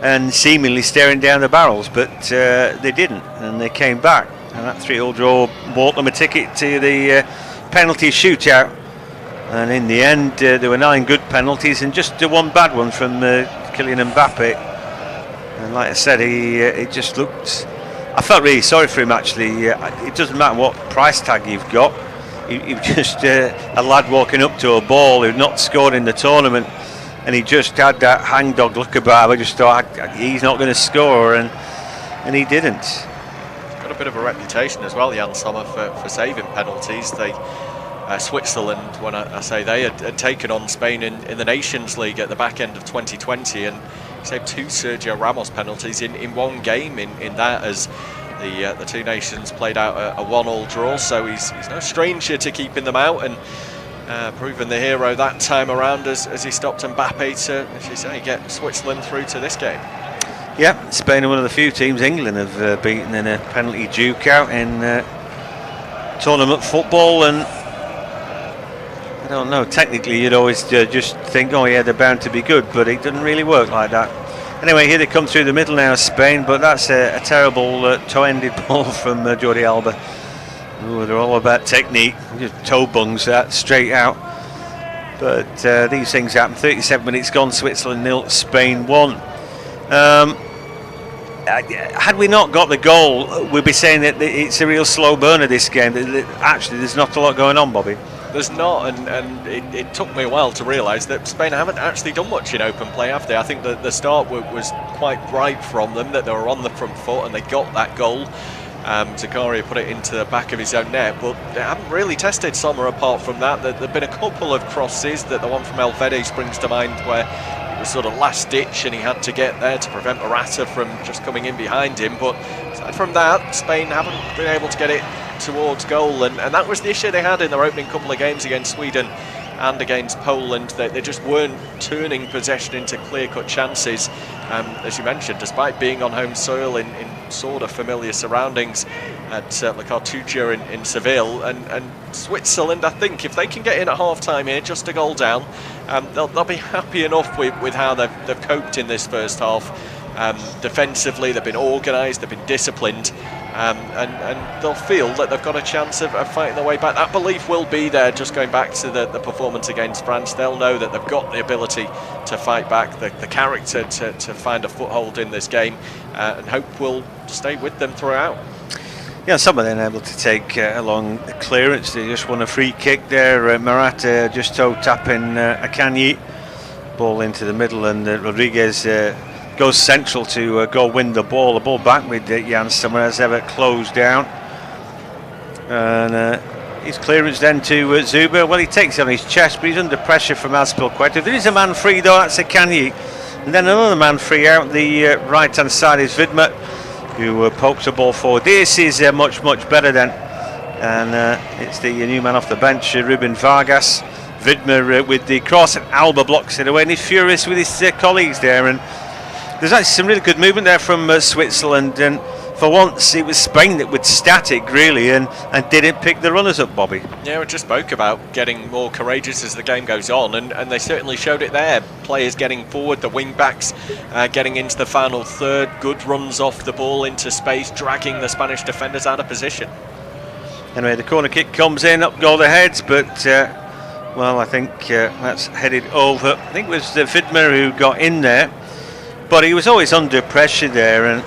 and seemingly staring down the barrels. But they didn't, and they came back. And that 3-3 draw bought them a ticket to the penalty shootout. And in the end, there were 9 good penalties and just one bad one from Kylian Mbappe. And like I said, he just looked... I felt really sorry for him, actually. It doesn't matter what price tag you've got. He was just a lad walking up to a ball who'd not scored in the tournament, and he just had that hangdog look about him. I just thought, he's not going to score, and he didn't. Got a bit of a reputation as well, Jan Sommer, for saving penalties. Switzerland, when I say they, had taken on Spain in the Nations League at the back end of 2020 and saved 2 Sergio Ramos penalties in one game in that, as the two nations played out a 1-1 draw. So he's no stranger to keeping them out, and proven the hero that time around as he stopped Mbappe to, as you say, get Switzerland through to this game. Yeah, Spain are one of the few teams England have beaten in a penalty duke out in tournament football, and I don't know, technically you'd always just think, oh yeah, they're bound to be good, but it doesn't really work like that. Anyway, here they come through the middle now, Spain, but that's a terrible toe-ended ball from Jordi Alba. Ooh, they're all about technique, just toe bungs that straight out. But these things happen. 37 minutes gone, Switzerland 0, Spain 1. Had we not got the goal, we'd be saying that it's a real slow burner, this game. Actually, there's not a lot going on, Bobby. There's not, and it took me a while to realise that Spain haven't actually done much in open play, have they? I think that the start was quite bright from them, that they were on the front foot and they got that goal. Zakaria put it into the back of his own net, but they haven't really tested Sommer apart from that. There have been a couple of crosses, that the one from Elvedi springs to mind, where it was sort of last ditch and he had to get there to prevent Morata from just coming in behind him. But aside from that, Spain haven't been able to get it towards goal, and that was the issue they had in their opening couple of games against Sweden and against Poland. They just weren't turning possession into clear-cut chances, as you mentioned, despite being on home soil in sort of familiar surroundings at La Cartuja in Seville. And Switzerland, I think, if they can get in at half-time here, just a goal down, they'll be happy enough with how they've coped in this first half. Defensively, they've been organised, they've been disciplined, and they'll feel that they've got a chance of fighting their way back. That belief will be there. Just going back to the performance against France, they'll know that they've got the ability to fight back, the character to find a foothold in this game, and hope will stay with them throughout. Yeah, some of them able to take a long clearance. They just won a free kick there. Morata just toe tapping Akanji. Ball into the middle, and Rodriguez goes central to go win the ball. The ball back with Jan Sommer as ever closed down. And his clearance then to Zuber. Well, he takes it on his chest, but he's under pressure from Azpilicueta. There is a man free though, that's Akanji. And then another man free out the right hand side is Vidmer, who pokes the ball forward. This is much better then, and it's the new man off the bench, Ruben Vargas. Vidmer with the cross, and Alba blocks it away, and he's furious with his colleagues there. And there's actually some really good movement there from Switzerland, and for once it was Spain that was static really and didn't pick the runners up, Bobby. Yeah, we just spoke about getting more courageous as the game goes on, and they certainly showed it there. Players getting forward, the wing backs getting into the final third, good runs off the ball into space, dragging the Spanish defenders out of position. Anyway, the corner kick comes in, up go the heads, but well, I think that's headed over. I think it was Vidmer who got in there, but he was always under pressure there, and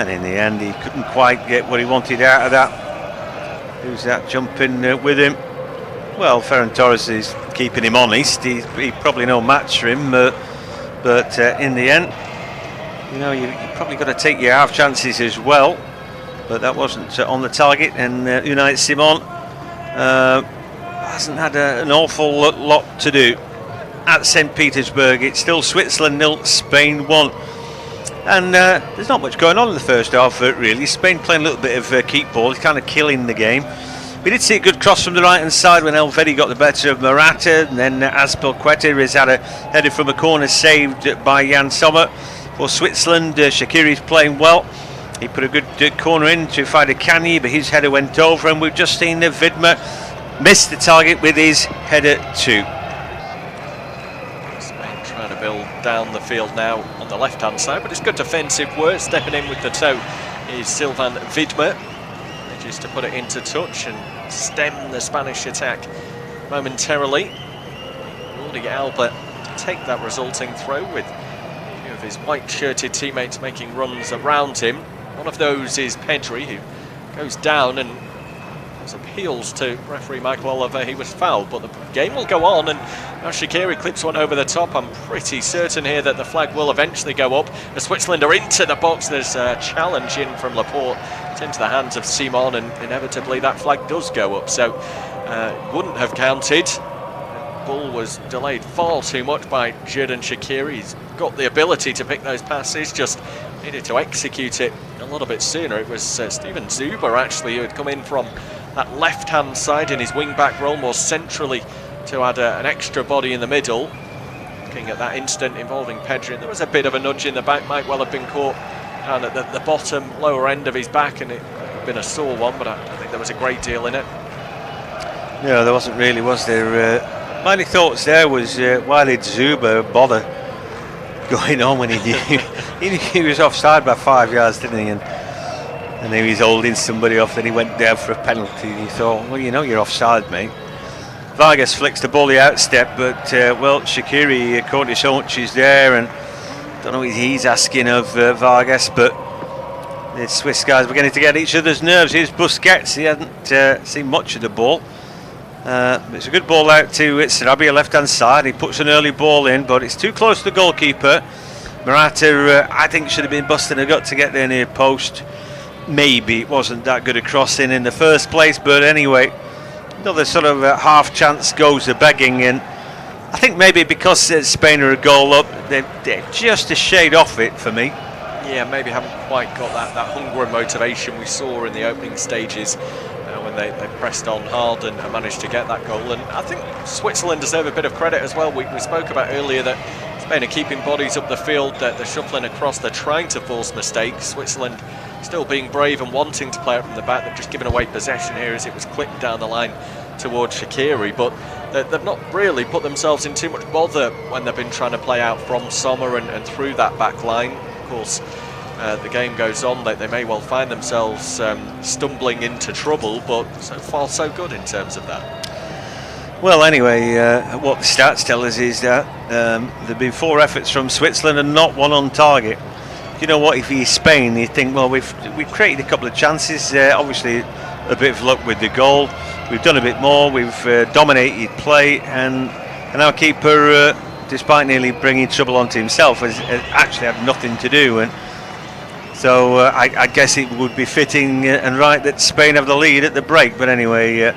in the end he couldn't quite get what he wanted out of that. Who's that jumping with him? Well, Ferran Torres is keeping him honest. He's probably no match for him, but in the end, you know, you probably got to take your half chances as well. But that wasn't on the target, and Unai Simon hasn't had an awful lot to do at St. Petersburg. It's still Switzerland 0, Spain 1. And there's not much going on in the first half, really. Spain playing a little bit of keep ball, kind of killing the game. We did see a good cross from the right hand side when Elvedi got the better of Morata, and then Azpilicueta has had a header from a corner saved by Jan Sommer. For Switzerland, Shaqiri's playing well. He put a good corner in to find Akanji, but his header went over, and we've just seen Vidmer miss the target with his header too. Spain trying to build down the field now on the left hand side, but it's good defensive work. Stepping in with the toe is Sylvain Vidmer. Manages to put it into touch and stem the Spanish attack momentarily. Jordi Alba take that resulting throw with a few of his white shirted teammates making runs around him. One of those is Pedri, who goes down and appeals to referee Michael Oliver. He was fouled, but the game will go on, and now Shaqiri clips one over the top. I'm pretty certain here that the flag will eventually go up. The Switzerland are into the box. There's a challenge in from Laporte. It's into the hands of Simon, and inevitably that flag does go up, so wouldn't have counted. The ball was delayed far too much by Xherdan Shaqiri. He's got the ability to pick those passes, just needed to execute it a little bit sooner. It was Steven Zuber actually who had come in from that left-hand side in his wing-back role more centrally to add an extra body in the middle. Looking at that instant involving Pedri, and there was a bit of a nudge in the back. Might well have been caught down at the bottom, lower end of his back, and it would have been a sore one, but I think there was a great deal in it. No, there wasn't really, was there? My only thoughts there was, why did Zuber bother going on when he knew he was offside by 5 yards, didn't he? And he was holding somebody off, then he went down for a penalty, and he thought, well, you know you're offside, mate. Vargas flicks the ball the outstep, but well, Shaqiri caught his hunches there, and don't know what he's asking of Vargas, but the Swiss guys were beginning to get each other's nerves. Here's Busquets, he hadn't seen much of the ball. It's a good ball out to Sarabia, left hand side. He puts an early ball in, but it's too close to the goalkeeper. Morata, I think, should have been busting a gut to get there near post. Maybe it wasn't that good a crossing in the first place, but anyway, another sort of half chance goes a begging, and I think maybe because Spain are a goal up, they're just a shade off it for me. Yeah, maybe haven't quite got that hunger and motivation we saw in the opening stages when they pressed on hard and managed to get that goal. And I think Switzerland deserve a bit of credit as well. We spoke about earlier that Spain are keeping bodies up the field, that they're shuffling across, they're trying to force mistakes. Switzerland still being brave and wanting to play out from the back. They've just given away possession here as it was clipped down the line towards Shaqiri, but they've not really put themselves in too much bother when they've been trying to play out from Sommer and through that back line. Of course, the game goes on, they may well find themselves stumbling into trouble, but so far so good in terms of that. Well, anyway, what the stats tell us is that there have been 4 efforts from Switzerland and not one on target. you know what, if you're Spain, you think, well, we've created a couple of chances. Obviously, a bit of luck with the goal. We've done a bit more. We've dominated play, and our keeper, despite nearly bringing trouble onto himself, has actually had nothing to do. And so I guess it would be fitting and right that Spain have the lead at the break. But anyway,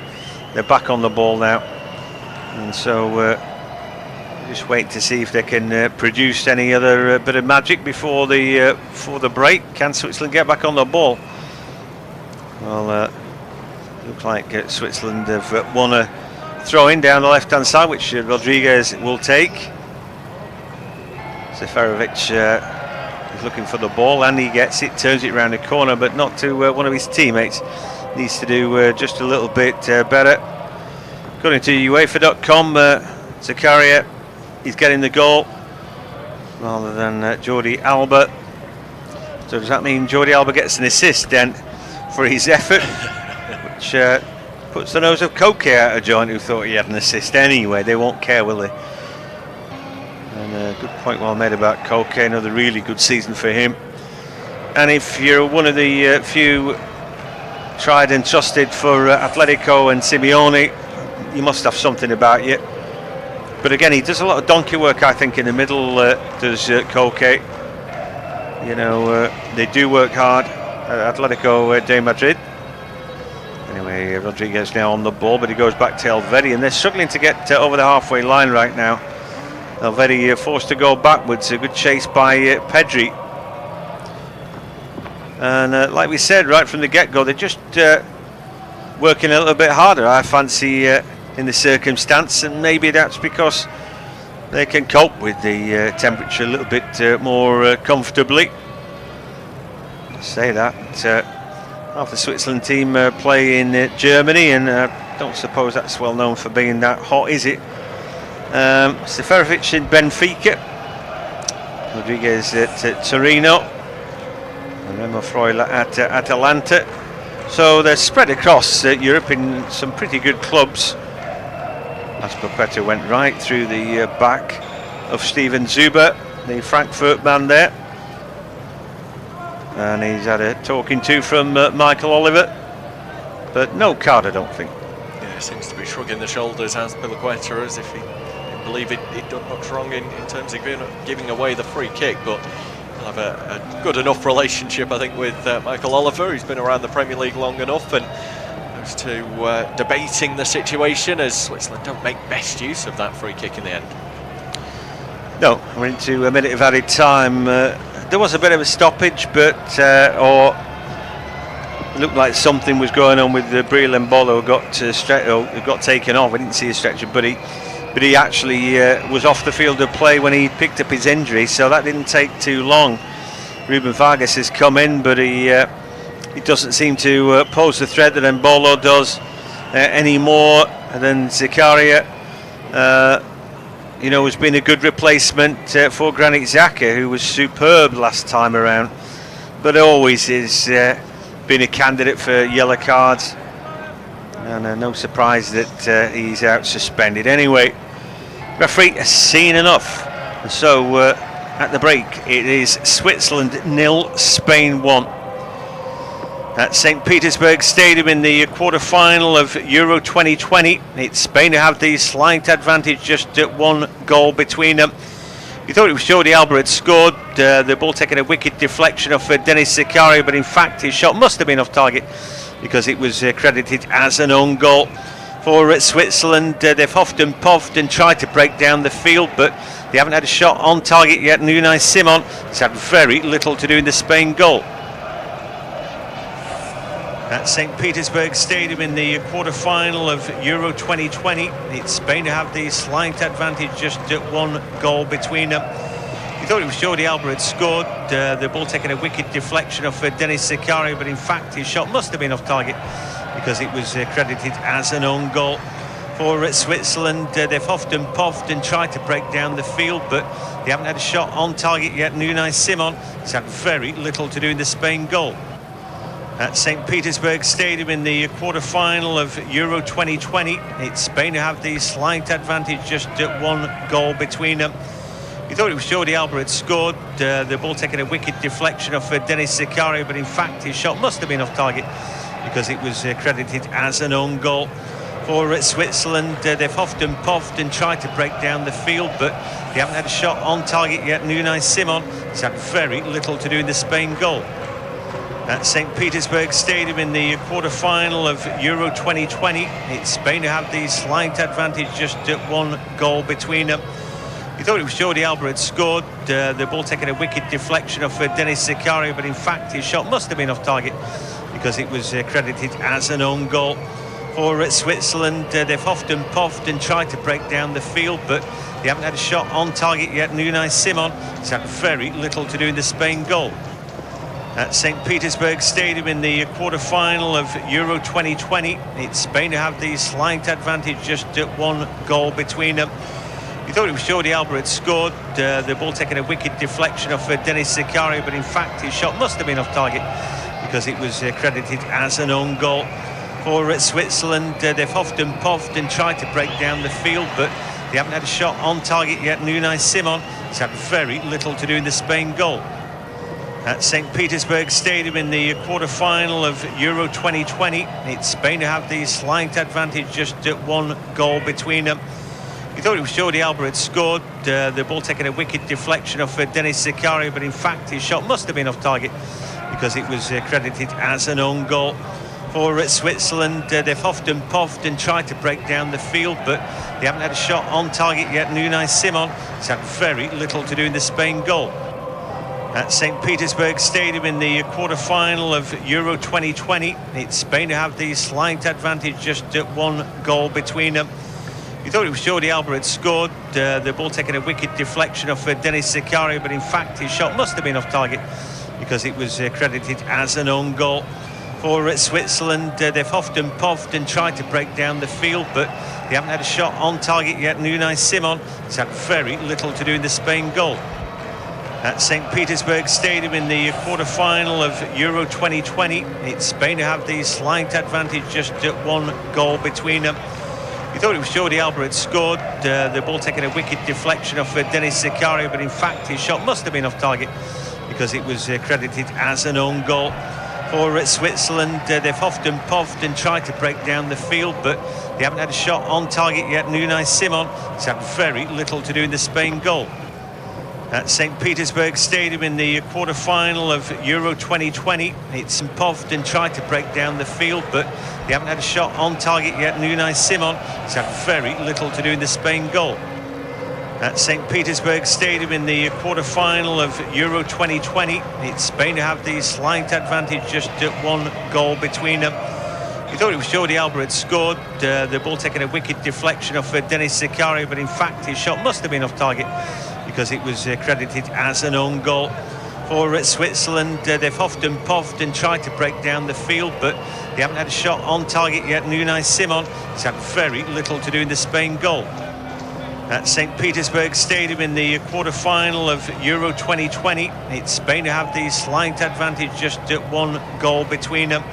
they're back on the ball now, and so just wait to see if they can produce any other bit of magic before the break. Can Switzerland get back on the ball? Well, looks like Switzerland have won a throw-in down the left-hand side, which Rodriguez will take. Seferovic is looking for the ball, and he gets it, turns it around the corner, but not to one of his teammates. Needs to do just a little bit better. According to UEFA.com, Zakaria is getting the goal rather than Jordi Alba. So does that mean Jordi Alba gets an assist then for his effort? Which puts the nose of Koke out of joint, who thought he had an assist anyway. They won't care, will they? And a good point well made about Koke. Another really good season for him. And if you're one of the few tried and trusted for Atletico and Simeone, you must have something about you. But again, he does a lot of donkey work, I think, in the middle, does Koke. You know, they do work hard at Atletico de Madrid. Anyway, Rodriguez now on the ball, but he goes back to Elvedi, and they're struggling to get over the halfway line right now. Elvedi forced to go backwards. A good chase by Pedri. And like we said right from the get-go, they're just working a little bit harder, I fancy, in the circumstance, and maybe that's because they can cope with the temperature a little bit more comfortably. I say that. Half the Switzerland team play in Germany, and I don't suppose that's well known for being that hot, is it? Seferovic in Benfica, Rodriguez at Torino, and Remo Freuler at Atalanta. So they're spread across Europe in some pretty good clubs. Azpilicueta went right through the back of Steven Zuber, the Frankfurt man there. And he's had a talking to from Michael Oliver, but no card, I don't think. Yeah, seems to be shrugging the shoulders, Azpilicueta, as if he didn't believe he'd done much wrong in terms of giving away the free kick. But he'll have a good enough relationship, I think, with Michael Oliver, who's been around the Premier League long enough, and goes to debating the situation as Switzerland don't make best use of that free kick in the end. No, we're into a minute of added time. There was a bit of a stoppage, but or it looked like something was going on with Breel Embolo, who got taken off. I didn't see a stretcher, but he actually was off the field of play when he picked up his injury, so that didn't take too long. Ruben Vargas has come in, but he doesn't seem to pose the threat that Embolo does anymore. And then Zakaria, you know, has been a good replacement for Granit Xhaka, who was superb last time around, but always has been a candidate for yellow cards. And no surprise that he's out suspended. Anyway, referee has seen enough. And so at the break, it is Switzerland 0, Spain 1. At St. Petersburg Stadium in the quarter-final of Euro 2020. It's Spain who have the slight advantage, just at 1 goal between them. You thought it was Jordi Alba had scored, the ball taking a wicked deflection off Denis Zakaria, but in fact his shot must have been off target because it was credited as an own goal for Switzerland. They've huffed and puffed and tried to break down the field, but they haven't had a shot on target yet. And Unai Simon has had very little to do in the Spain goal. At St. Petersburg Stadium in the quarter-final of Euro 2020, it's Spain who have the slight advantage, just at 1 goal between them. You thought it was Jordi Alba had scored, the ball taking a wicked deflection off Denis Zakaria, but in fact his shot must have been off target because it was credited as an own goal for Switzerland. They've huffed and puffed and tried to break down the field, but they haven't had a shot on target yet. And Unai Simon has had very little to do in the Spain goal. At St. Petersburg Stadium in the quarter-final of Euro 2020, it's Spain who have the slight advantage, just at 1 goal between them. You thought it was Jordi Alba had scored, the ball taking a wicked deflection off Denis Zakaria, but in fact his shot must have been off target because it was credited as an own goal for Switzerland. They've huffed and puffed and tried to break down the field, but they haven't had a shot on target yet. Unai Simon has had very little to do in the Spain goal. At St. Petersburg Stadium in the quarter-final of Euro 2020, it's Spain who have the slight advantage, just one goal between them. You thought it was Jordi Alba had scored, the ball taking a wicked deflection off Denis Zakaria, but in fact his shot must have been off target because it was credited as an own goal for Switzerland. They've huffed and puffed and tried to break down the field, but they haven't had a shot on target yet. Unai Simon has had very little to do in the Spain goal. At St. Petersburg Stadium in the quarter-final of Euro 2020, it's Spain who have the slight advantage, just one goal between them. You thought it was Jordi Alba had scored, the ball taking a wicked deflection off Denis Zakaria, but in fact his shot must have been off target because it was credited as an own goal for Switzerland. They've huffed and puffed and tried to break down the field, but they haven't had a shot on target yet. Unai Simon has had very little to do in the Spain goal. At St. Petersburg Stadium in the quarter-final of Euro 2020, it's Spain who have the slight advantage, just one goal between them. You thought it was Jordi Alba had scored, the ball taking a wicked deflection off Denis Zakaria, but in fact his shot must have been off target because it was credited as an own goal for Switzerland. They've huffed and puffed and tried to break down the field, but they haven't had a shot on target yet. Unai Simon has had very little to do in the Spain goal. At St. Petersburg Stadium in the quarter-final of Euro 2020, it's Spain who have the slight advantage, just one goal between them. You thought it was Jordi Alba had scored, the ball taking a wicked deflection off Denis Zakaria, but in fact his shot must have been off target because it was credited as an own goal for Switzerland. They've huffed and puffed and tried to break down the field, but they haven't had a shot on target yet. Unai Simon has had very little to do in the Spain goal. At St. Petersburg Stadium in the quarter-final of Euro 2020, it's Spain who have the slight advantage, just one goal between them. You thought it was Jordi Alba had scored, the ball taking a wicked deflection off Denis Zakaria, but in fact his shot must have been off target because it was credited as an own goal for Switzerland. They've huffed and puffed and tried to break down the field, but they haven't had a shot on target yet. Unai Simon has had very little to do in the Spain goal. At St. Petersburg Stadium in the quarter-final of Euro 2020, it's puffed and tried to break down the field, but they haven't had a shot on target yet. Unai Simon has had very little to do in the Spain goal. At St. Petersburg Stadium in the quarter-final of Euro 2020, it's Spain who have the slight advantage, just one goal between them. You thought it was Jordi Alba had scored, the ball taking a wicked deflection off Denis Zakaria, but in fact his shot must have been off target because it was credited as an own goal for Switzerland. They've huffed and puffed and tried to break down the field, but they haven't had a shot on target yet. Unai Simon has had very little to do in the Spain goal. At St. Petersburg Stadium in the quarter-final of Euro 2020, it's Spain who have the slight advantage, just one goal between them.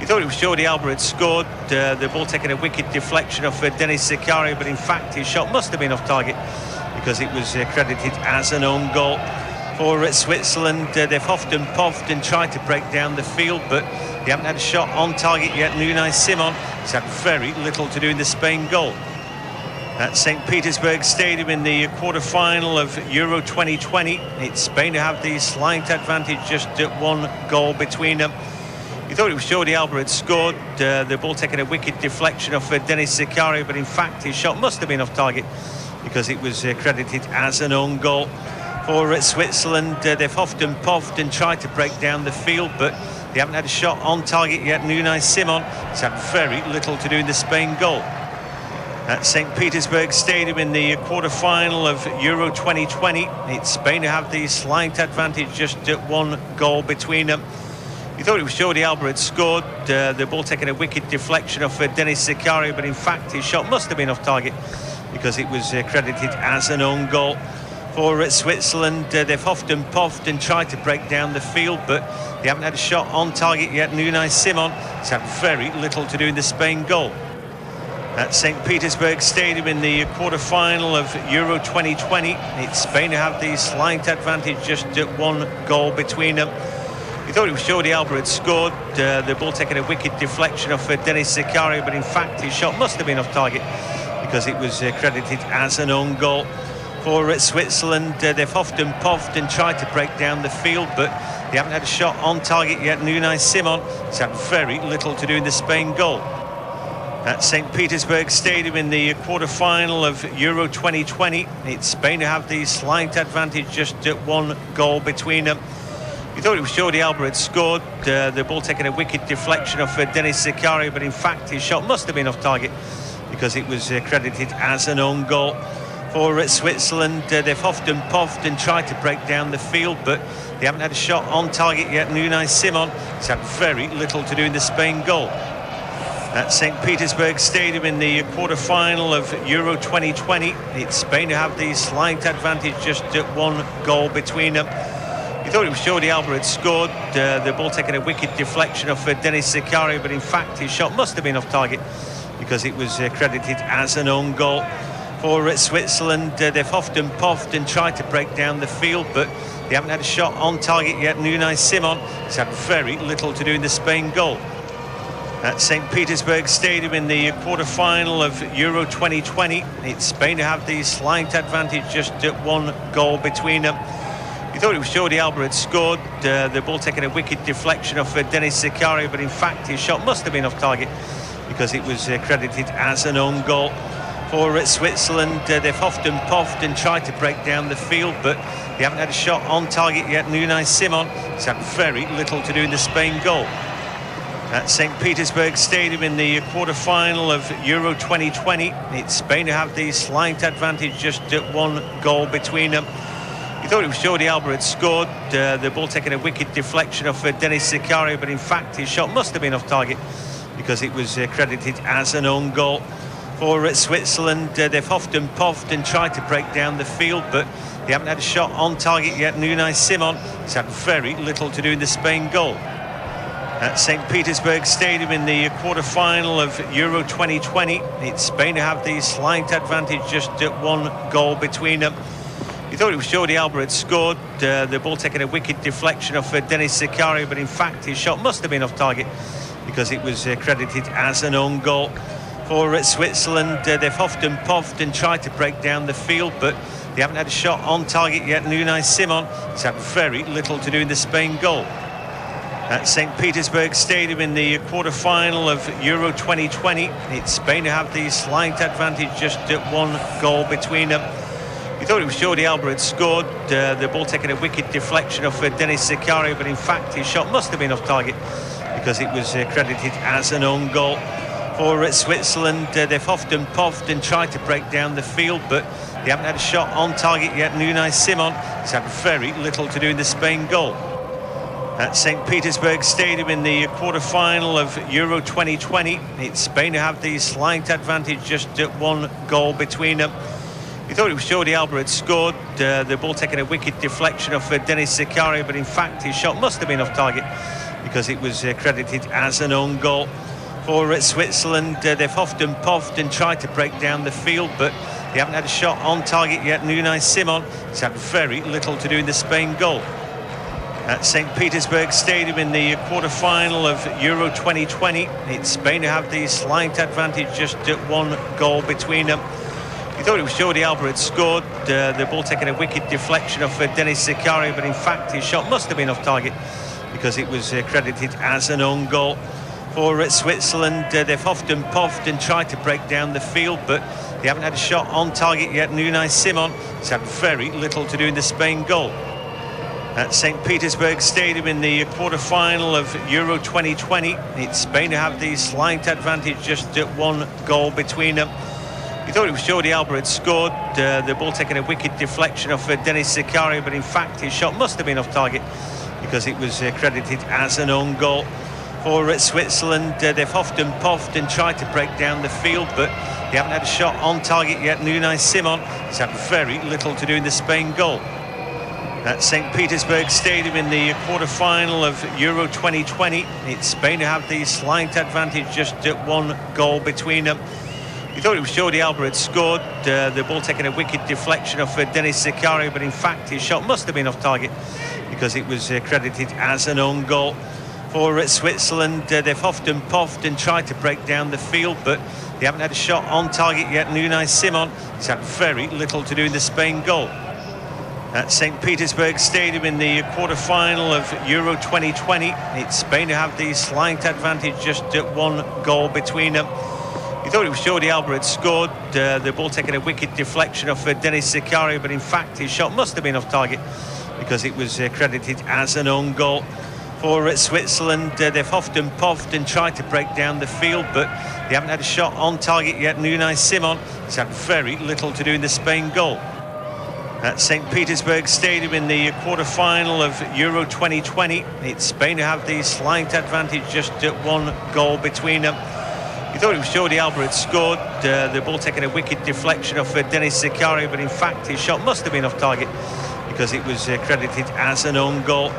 You thought it was Jordi Alba had scored, the ball taking a wicked deflection off Denis Zakaria, but in fact his shot must have been off target because it was credited as an own goal for Switzerland. They've huffed and puffed and tried to break down the field, but they haven't had a shot on target yet. Unai Simon has had very little to do in the Spain goal. At St. Petersburg Stadium in the quarter-final of Euro 2020, it's Spain who have the slight advantage, just one goal between them. You thought it was Jordi Alba had scored, the ball taking a wicked deflection off Denis Zakaria, but in fact his shot must have been off target because it was credited as an own goal for Switzerland. They've huffed and puffed and tried to break down the field, but they haven't had a shot on target yet. Unai Simon has had very little to do in the Spain goal. At St. Petersburg Stadium in the quarter-final of Euro 2020, it's Spain who have the slight advantage, just one goal between them. You thought it was Jordi Alba had scored, the ball taking a wicked deflection off Denis Zakaria, but in fact his shot must have been off target because it was credited as an own goal for Switzerland. They've huffed and puffed and tried to break down the field, but they haven't had a shot on target yet. Unai Simon has had very little to do in the Spain goal. At St. Petersburg Stadium in the quarter-final of Euro 2020. It's Spain who have the slight advantage, just one goal between them. We thought it was Jordi Alba had scored, the ball taking a wicked deflection off Denis Zakaria, but in fact his shot must have been off target because it was credited as an own goal. For Switzerland, they've often puffed and tried to break down the field, but they haven't had a shot on target yet. Unai Simon has had very little to do in the Spain goal. At St. Petersburg Stadium in the quarter-final of Euro 2020. It's Spain who have the slight advantage, just one goal between them. We thought it was Jordi Alba had scored, the ball taking a wicked deflection off Denis Zakaria, but in fact his shot must have been off target because it was credited as an own goal. For Switzerland, they've often puffed and tried to break down the field, but they haven't had a shot on target yet. Unai Simon has had very little to do in the Spain goal. At St. Petersburg Stadium in the quarter-final of Euro 2020. It's Spain who have the slight advantage, just one goal between them. We thought it was Jordi Alba had scored, the ball taking a wicked deflection off Denis Zakaria, but in fact his shot must have been off target because it was credited as an own goal. For Switzerland, they've often puffed and tried to break down the field, but they haven't had a shot on target yet. Unai Simon has had very little to do in the Spain goal. At St. Petersburg Stadium in the quarter-final of Euro 2020. It's Spain who have the slight advantage, just one goal between them. We thought it was Jordi Alba had scored, the ball taking a wicked deflection off Denis Zakaria, but in fact his shot must have been off target because it was credited as an own goal. For Switzerland, they've often puffed and tried to break down the field, but they haven't had a shot on target yet. Unai Simon has had very little to do in the Spain goal. At St. Petersburg Stadium in the quarter-final of Euro 2020. It's Spain who have the slight advantage, just one goal between them. We thought it was Jordi Alba had scored, the ball taking a wicked deflection off Denis Zakaria, but in fact his shot must have been off target because it was credited as an own goal. For Switzerland, they've often puffed and tried to break down the field, but they haven't had a shot on target yet. Unai Simon has had very little to do in the Spain goal. At St. Petersburg Stadium in the quarter-final of Euro 2020. It's Spain who have the slight advantage, just one goal between them. We thought it was Jordi Alba had scored, the ball taking a wicked deflection off Denis Zakaria, but in fact his shot must have been off target because it was credited as an own goal. For Switzerland, they've often puffed and tried to break down the field, but they haven't had a shot on target yet. Unai Simon has had very little to do in the Spain goal. At St. Petersburg Stadium in the quarter-final of Euro 2020. It's Spain who have the slight advantage, just one goal between them. We thought it was Jordi Alba had scored, the ball taking a wicked deflection off Denis Zakaria, but in fact his shot must have been off target because it was credited as an own goal. For Switzerland, they've often puffed and tried to break down the field, but they haven't had a shot on target yet. Unai Simon has had very little to do in the Spain goal. At St. Petersburg Stadium in the quarter-final of Euro 2020. It's Spain who have the slight advantage, just one goal between them. We thought it was Jordi Alba had scored, the ball taking a wicked deflection off Denis Zakaria, but in fact his shot must have been off target because it was credited as an own goal. For Switzerland, they've often puffed and tried to break down the field, but they haven't had a shot on target yet. Unai Simon has had very little to do in the Spain goal. At St. Petersburg Stadium in the quarter-final of Euro 2020. It's Spain who have the slight advantage, just one goal between them. We thought it was Jordi Alba had scored, the ball taking a wicked deflection off Denis Zakaria, but in fact his shot must have been off target because it was credited as an own goal. For Switzerland, they've often puffed and tried to break down the field, but they haven't had a shot on target yet. Unai Simon has had very little to do in the Spain goal. At St. Petersburg Stadium in the quarter-final of Euro 2020. It's Spain who have the slight advantage, just one goal between them. We thought it was Jordi Alba had scored, the ball taking a wicked deflection off Denis Zakaria, but in fact his shot must have been off target because it was credited as an own goal. For Switzerland, they've often puffed and tried to break down the field, but they haven't had a shot on target yet. Unai Simon has had very little to do in the Spain goal. At St. Petersburg Stadium in the quarter-final of Euro 2020. It's Spain who have the slight advantage, just one goal between them. You thought it was Jordi Alba had scored, the ball taking a wicked deflection off Denis Zakaria, but in fact his shot must have been off target because it was credited as an own goal for Switzerland. They've huffed and puffed and tried to break down the field, but they haven't had a shot on target yet. And Unai Simon has had very little to do in the Spain goal. At St. Petersburg Stadium in the quarter-final of Euro 2020, it's Spain who have the slight advantage, just at 1 goal between them. You thought it was Jordi Alba had scored, the ball taking a wicked deflection off Denis Zakaria, but in fact his shot must have been off target because it was credited as an own goal for Switzerland. They've huffed and puffed and tried to break down the field, but they haven't had a shot on target yet. And Unai Simon has had very little to do in the Spain goal. At St. Petersburg Stadium in the quarter-final of Euro 2020, it's Spain who have the slight advantage, just at 1 goal between them. You thought it was Jordi Alba had scored, the ball taking a wicked deflection off Denis Zakaria, but in fact his shot must have been off target because it was credited as an own goal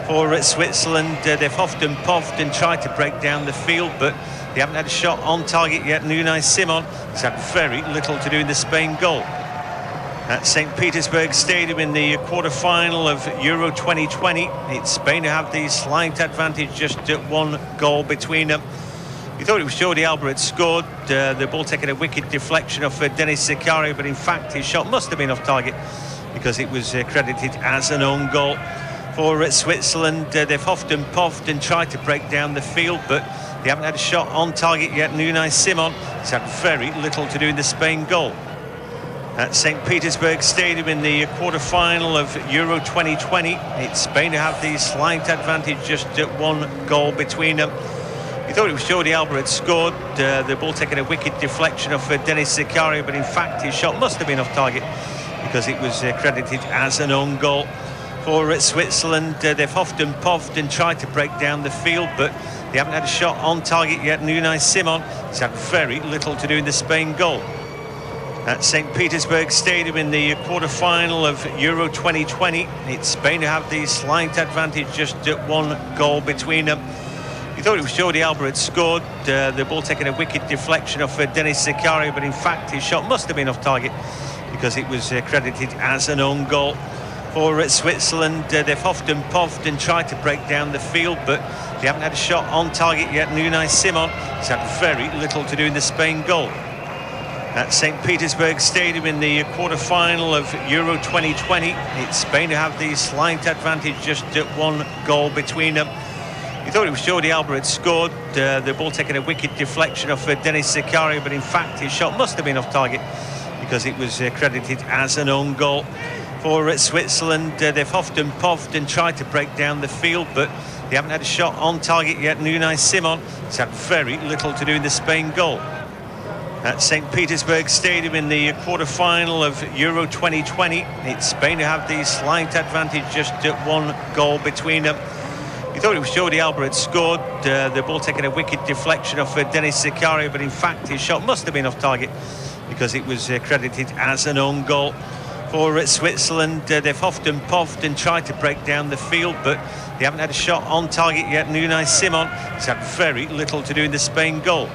for Switzerland. They've huffed and puffed and tried to break down the field, but they haven't had a shot on target yet. And Unai Simon has had very little to do in the Spain goal. At St. Petersburg Stadium in the quarter-final of Euro 2020, it's Spain who have the slight advantage, just at 1 goal between them. You thought it was Jordi Alba had scored, the ball taking a wicked deflection off Denis Zakaria, but in fact his shot must have been off target because it was credited as an own goal for Switzerland. They've huffed and puffed and tried to break down the field, but they haven't had a shot on target yet. And Unai Simon has had very little to do in the Spain goal. At St. Petersburg Stadium in the quarter-final of Euro 2020, it's Spain who have the slight advantage, just at 1 goal between them. You thought it was Jordi Alba had scored, the ball taking a wicked deflection off Denis Zakaria, but in fact his shot must have been off target because it was credited as an own goal for Switzerland. They've huffed and puffed and tried to break down the field, but they haven't had a shot on target yet. And Unai Simon has had very little to do in the Spain goal. At St. Petersburg Stadium in the quarter-final of Euro 2020, it's Spain who have the slight advantage, just at 1 goal between them. You thought it was Jordi Alba had scored, the ball taking a wicked deflection off Denis Zakaria, but in fact his shot must have been off target because it was credited as an own goal for Switzerland. They've huffed and puffed and tried to break down the field, but they haven't had a shot on target yet. And Unai Simon has had very little to do in the Spain goal. At St. Petersburg Stadium in the quarter-final of Euro 2020, it's Spain who have the slight advantage, just at 1 goal between them. You thought it was Jordi Alba had scored, the ball taking a wicked deflection off Denis Zakaria, but in fact his shot must have been off target because it was credited as an own goal for Switzerland. They've huffed and puffed and tried to break down the field, but they haven't had a shot on target yet. And Unai Simon has had very little to do in the Spain goal. At St. Petersburg Stadium in the quarter-final of Euro 2020, it's Spain who have the slight advantage, just at 1 goal between them. You thought it was Jordi Alba had scored, the ball taking a wicked deflection off Denis Zakaria, but in fact his shot must have been off target because it was credited as an own goal for Switzerland. They've huffed and puffed and tried to break down the field, but they haven't had a shot on target yet. And Unai Simon has had very little to do in the Spain goal.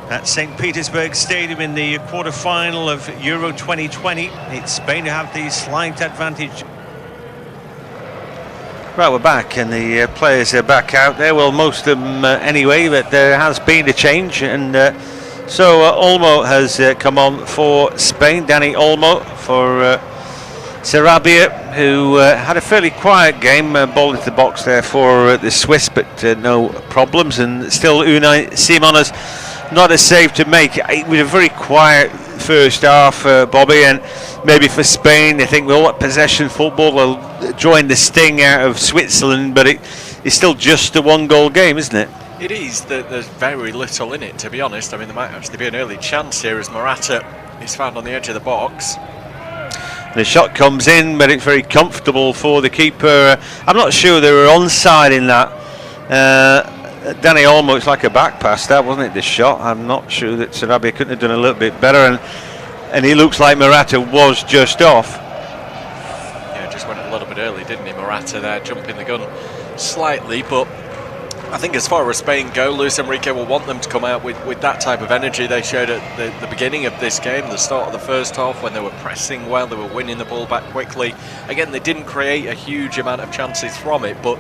At St. Petersburg Stadium in the quarter-final of Euro 2020, it's Spain who have the slight advantage. Right, we're back, and the players are back out there. Well, most of them anyway, but there has been a change, and so Olmo has come on for Spain. Dani Olmo for Sarabia, who had a fairly quiet game, ball into the box there for the Swiss, but no problems. And still Unai Simon has not a save to make. It was a very quiet first half, Bobby, and maybe for Spain, I think we'll let possession football will join the sting out of Switzerland, but it's still just a 1-goal game, isn't it? It is. There's very little in it, to be honest. I mean, there might actually be an early chance here as Morata is found on the edge of the box. The shot comes in, but it's very comfortable for the keeper. I'm not sure they were onside in that. Dani Olmo, it's like a back pass, that wasn't it, this shot? I'm not sure that Sarabia couldn't have done a little bit better, and he looks like Morata was just off. Yeah, just went a little bit early, didn't he, Morata there, jumping the gun slightly, but I think as far as Spain go, Luis Enrique will want them to come out with that type of energy they showed at the beginning of this game, the start of the first half, when they were pressing well, they were winning the ball back quickly. Again, they didn't create a huge amount of chances from it, but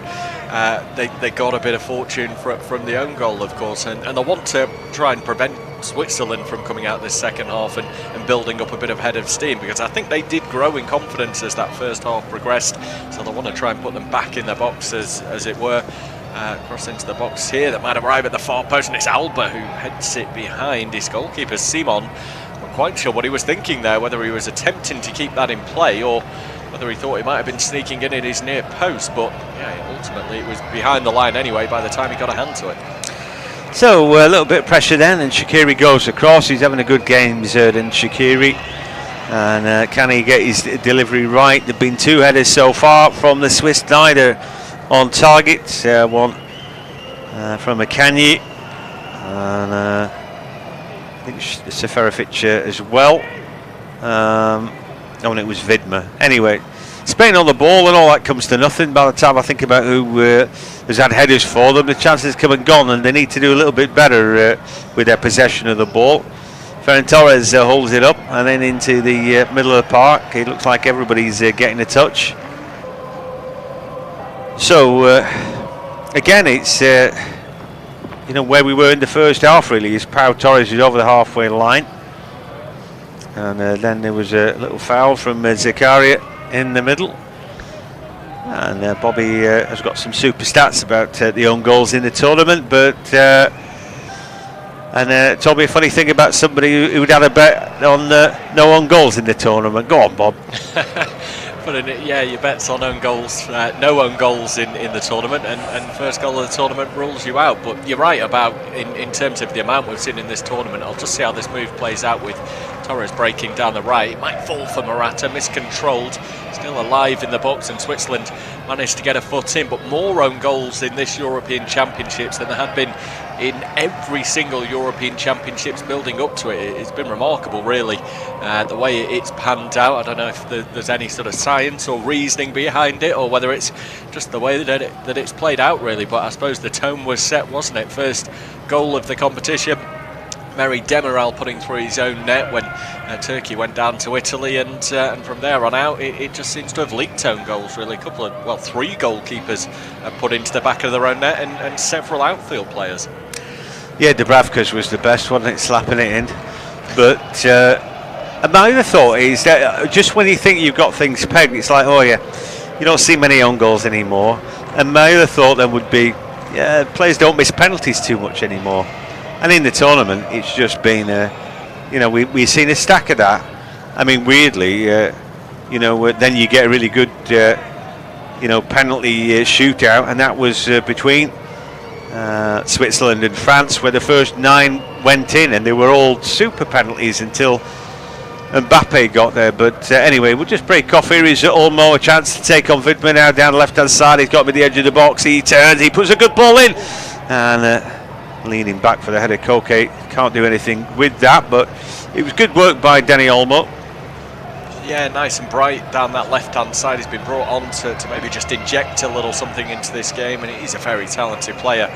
they got a bit of fortune from the own goal, of course, and they want to try and prevent Switzerland from coming out this second half and building up a bit of head of steam, because I think they did grow in confidence as that first half progressed, so they want to try and put them back in their box as it were. Cross into the box here that might arrive at the far post, and it's Alba who heads it behind his goalkeeper Simon. Not quite sure what he was thinking there, whether he was attempting to keep that in play or whether he thought he might have been sneaking in at his near post, but yeah, ultimately it was behind the line anyway by the time he got a hand to it. So a little bit of pressure then, and Shaqiri goes across. He's having a good game, Xherdan Shaqiri, and can he get his delivery right? There've been 2 headers so far from the Swiss, neither on target. One from Akanji, and I think Seferovic as well. And it was Vidma. Anyway, Spain on the ball, and all that comes to nothing by the time I think about who has had headers for them. The chances come and gone, and they need to do a little bit better with their possession of the ball. Ferran Torres holds it up and then into the middle of the park. It looks like everybody's getting a touch. So again, it's where we were in the first half really. Is Pau Torres is over the halfway line, and then there was a little foul from Zakaria in the middle, and Bobby has got some super stats about the own goals in the tournament. But told me a funny thing about somebody who'd had a bet on no own goals in the tournament. Go on, Bob. Yeah, your bets on own goals, no own goals in the tournament, and first goal of the tournament rules you out. But you're right about in terms of the amount we've seen in this tournament. I'll just see how this move plays out with Torres breaking down the right. It might fall for Morata, miscontrolled, still alive in the box, and Switzerland managed to get a foot in. But more own goals in this European Championships than there had been in every single European Championships building up to it. It's been remarkable, really, the way it's panned out. I don't know if there's any sort of science or reasoning behind it, or whether it's just the way that it's played out, really. But I suppose the tone was set, wasn't it? First goal of the competition, Merih Demiral putting through his own net when Turkey went down to Italy, and from there on out it just seems to have leaked own goals, really. Three goalkeepers have put into the back of their own net, and several outfield players. Yeah, Dubravka's was the best, wasn't it, slapping it in. But my other thought is that just when you think you've got things pegged, it's like, oh yeah, you don't see many own goals anymore. And my other thought then would be, yeah, players don't miss penalties too much anymore. And in the tournament, it's just been, we've seen a stack of that. I mean, weirdly, then you get a really good, penalty shootout, and that was between Switzerland and France, where the first 9 went in, and they were all super penalties until Mbappe got there. But anyway, we'll just break off here. Is Olmo a chance to take on Vidma now down the left-hand side? He's got him at the edge of the box. He turns, he puts a good ball in, and leaning back for the header. Koke can't do anything with that, but it was good work by Dani Olmo. Yeah, nice and bright down that left-hand side. He's been brought on to maybe just inject a little something into this game, and he's a very talented player.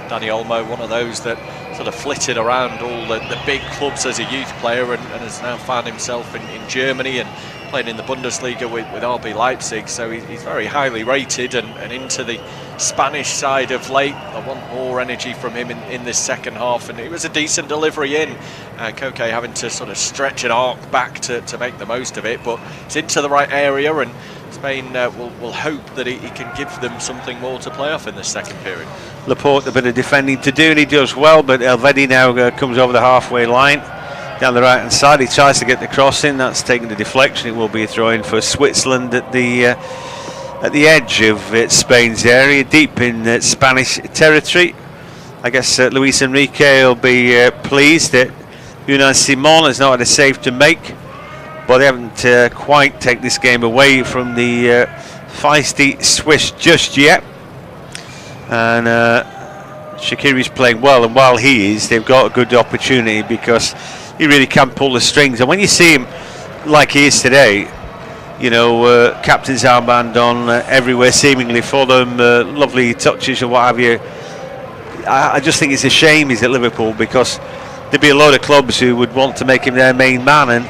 Dani Olmo, one of those that sort of flitted around all the big clubs as a youth player, and has now found himself in Germany and playing in the Bundesliga with RB Leipzig. So he's very highly rated, and into the Spanish side of late. I want more energy from him in this second half, and it was a decent delivery in. Koke having to sort of stretch an arc back to make the most of it, but it's into the right area, and Spain will hope that he can give them something more to play off in this second period. Laporte, a bit of defending to do, and he does well, but Elvedi now comes over the halfway line down the right hand side. He tries to get the cross in, that's taking the deflection. It will be a throw in for Switzerland at the edge of Spain's area, deep in Spanish territory. I guess Luis Enrique will be pleased that Unai Simon has not had a save to make, but they haven't quite taken this game away from the feisty Swiss just yet. And Shaqiri's playing well, and while he is, they've got a good opportunity because he really can pull the strings. And when you see him like he is today, captain's armband on everywhere seemingly for them, lovely touches and what have you, I just think it's a shame he's at Liverpool, because there'd be a load of clubs who would want to make him their main man and,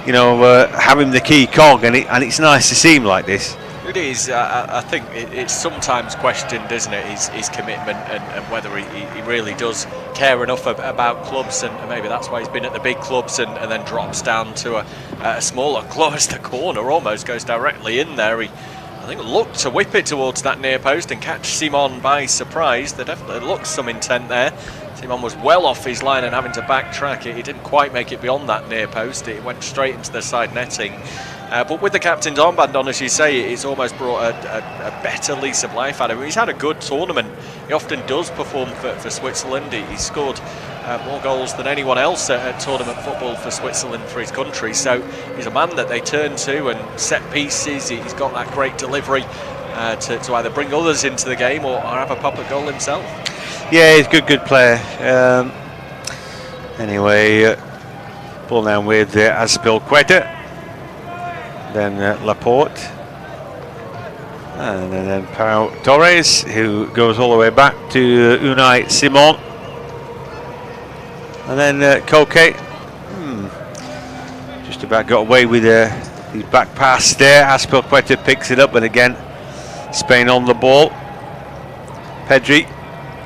have him the key cog, and it's nice to see him like this. It is. I think it's sometimes questioned, isn't it, his commitment and whether he really does care enough about clubs, and maybe that's why he's been at the big clubs and then drops down to a smaller club as the corner almost goes directly in there. He, I think, looked to whip it towards that near post and catch Simon by surprise. There definitely looks some intent there. Simon was well off his line and having to backtrack it. He didn't quite make it beyond that near post. It went straight into the side netting. But with the captain's armband on, as you say, it's almost brought a better lease of life out of him. He's had a good tournament. He often does perform for Switzerland. He scored more goals than anyone else at tournament football for Switzerland for his country. So he's a man that they turn to, and set pieces. He's got that great delivery to either bring others into the game or have a pop at goal himself. Yeah, he's a good player. Anyway, ball now with Azpilicueta, then Laporte, and then Pau Torres, who goes all the way back to Unai Simon, and then Koke. Just about got away with his back pass there. Azpilicueta picks it up, and again Spain on the ball. Pedri,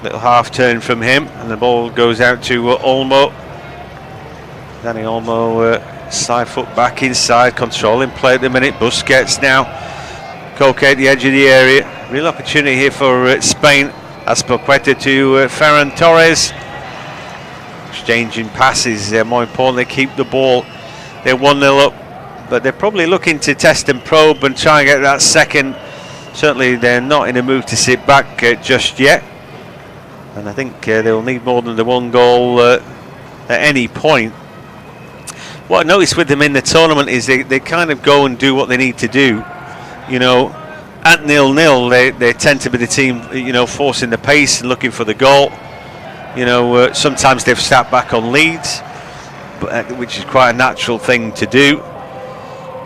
little half turn from him, and the ball goes out to Olmo. Dani Olmo, side foot back inside, controlling play at the minute. Busquets now, Koke at the edge of the area. Real opportunity here for Spain. Azpilicueta to Ferran Torres. Exchanging passes, more importantly, keep the ball. They're 1-0 up, but they're probably looking to test and probe and try and get that second. Certainly they're not in a move to sit back just yet, and I think they'll need more than the one goal at any point. What I noticed with them in the tournament is they kind of go and do what they need to do. At 0-0 they tend to be the team, forcing the pace and looking for the goal. Sometimes they've sat back on leads, which is quite a natural thing to do.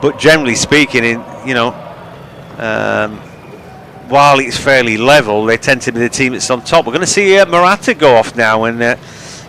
But generally speaking, while it's fairly level, they tend to be the team that's on top. We're going to see Morata go off now and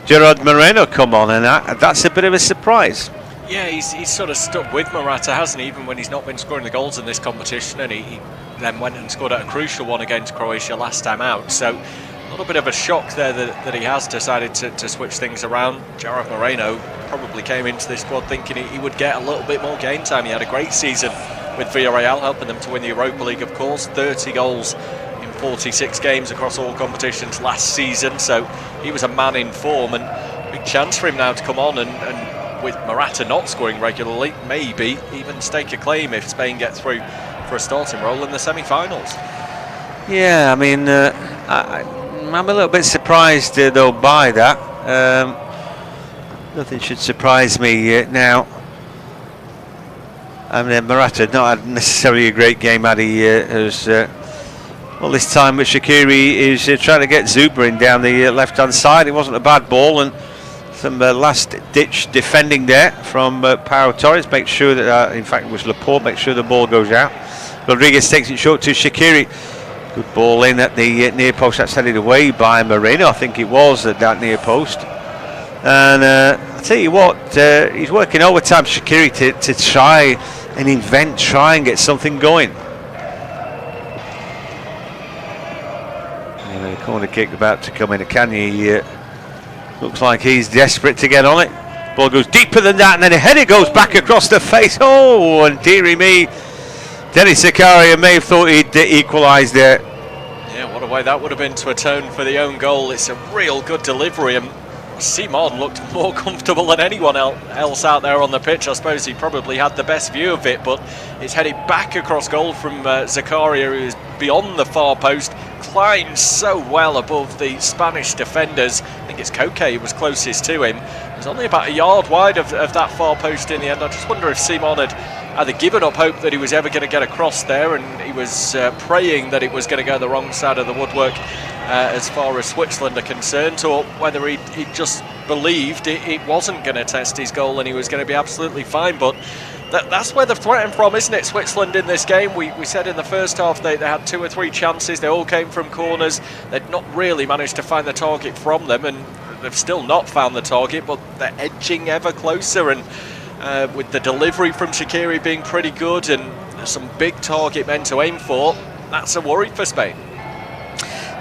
Gerard Moreno come on, and that's a bit of a surprise. Yeah, he's sort of stuck with Morata, hasn't he, even when he's not been scoring the goals in this competition, and he then went and scored a crucial one against Croatia last time out. So a little bit of a shock there that he has decided to switch things around. Gerard Moreno probably came into this squad thinking he would get a little bit more game time. He had a great season with Villarreal, helping them to win the Europa League, of course. 30 goals in 46 games across all competitions last season, so he was a man in form, and big chance for him now to come on and with Morata not scoring regularly, maybe even stake a claim if Spain get through for a starting role in the semi-finals. Yeah, I mean, I'm a little bit surprised though by that. Nothing should surprise me now. I mean, Morata not had necessarily a great game, had he? This time, but Shaqiri is trying to get Zuber in down the left-hand side. It wasn't a bad ball, and some last-ditch defending there from Pau Torres. Make sure that, in fact, it was Laporte. Make sure the ball goes out. Rodriguez takes it short to Shaqiri. Good ball in at the near post. That's headed away by Moreno, I think it was, at that near post. And I'll tell you what, he's working overtime, Shaqiri, to try and try and get something going. And the corner kick about to come in. Akanji looks like he's desperate to get on it. Ball goes deeper than that, and then a header goes back across the face. Oh, and dearie me, Denis Zakaria may have thought he'd equalised there. Yeah, what a way that would have been to atone for the own goal. It's a real good delivery, and Simon looked more comfortable than anyone else out there on the pitch. I suppose he probably had the best view of it, but it's headed back across goal from Zakaria, who is beyond the far post, climbs so well above the Spanish defenders. I think it's Koke who was closest to him. It was only about a yard wide of that far post in the end. I just wonder if Simon had either given up hope that he was ever going to get across there, and he was praying that it was going to go the wrong side of the woodwork as far as Switzerland are concerned, or whether he just believed it wasn't going to test his goal and he was going to be absolutely fine. But that's where they're threatened from, isn't it, Switzerland in this game? We said in the first half they had 2 or 3 chances. They all came from corners. They'd not really managed to find the target from them, and they've still not found the target, but they're edging ever closer. And with the delivery from Shaqiri being pretty good and some big target men to aim for, that's a worry for Spain.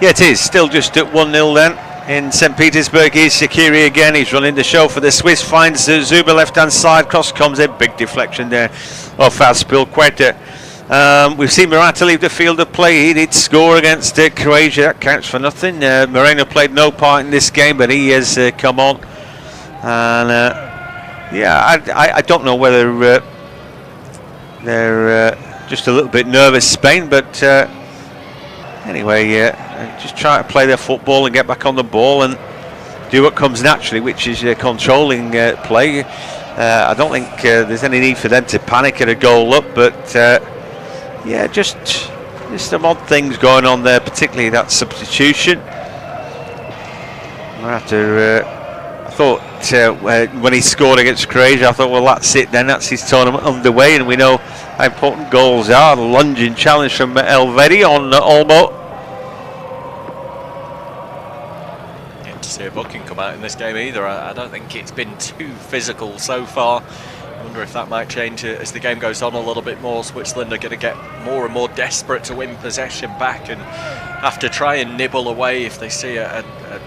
Yeah, it is. Still just at 1-0 then. In St. Petersburg is Shaqiri again. He's running the show for the Swiss. Finds Zuba left-hand side. Cross comes in. Big deflection there of Azpilicueta. We've seen Morata leave the field of play. He did score against Croatia. That counts for nothing. Moreno played no part in this game, but he has come on. And I don't know whether they're just a little bit nervous, Spain, but anyway, just try to play their football and get back on the ball and do what comes naturally, which is controlling play. I don't think there's any need for them to panic at a goal up, but yeah, just some odd things going on there, particularly that substitution. I thought when he scored against Croatia, I thought, well, that's it then, that's his tournament underway, and we know how important goals are. The lunging challenge from Elvedi on Olmo. To see a booking come out in this game either. I don't think it's been too physical so far. I wonder if that might change as the game goes on a little bit more. Switzerland are going to get more and more desperate to win possession back and have to try and nibble away. If they see a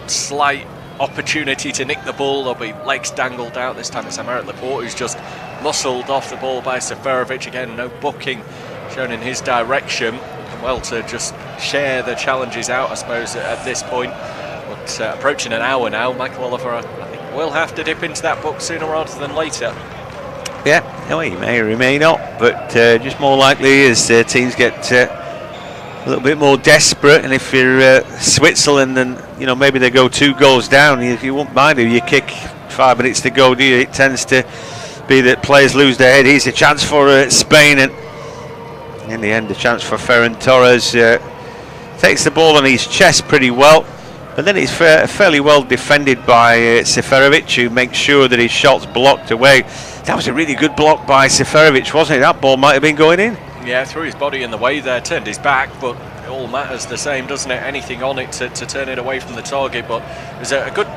slight opportunity to nick the ball, there'll be legs dangled out. This time it's Aymeric Laporte who's just muscled off the ball by Seferovic. Again, no booking shown in his direction. And well, to just share the challenges out, I suppose, at this point. But approaching an hour now, Michael Oliver, I think, will have to dip into that book sooner rather than later. Yeah, no, he may or he may not, but just more likely as teams get a little bit more desperate. And if you're Switzerland, and you know, maybe they go 2 goals down, you won't mind if you kick 5 minutes to go, do you? It tends to be that players lose their head. Here's a chance for Spain, and in the end, a chance for Ferran Torres. Takes the ball on his chest pretty well. But then it's fairly well defended by Seferovic, who makes sure that his shot's blocked away. That was a really good block by Seferovic, wasn't it? That ball might have been going in. Yeah, threw his body in the way there, turned his back, but it all matters the same, doesn't it? Anything on it to turn it away from the target. But it was a good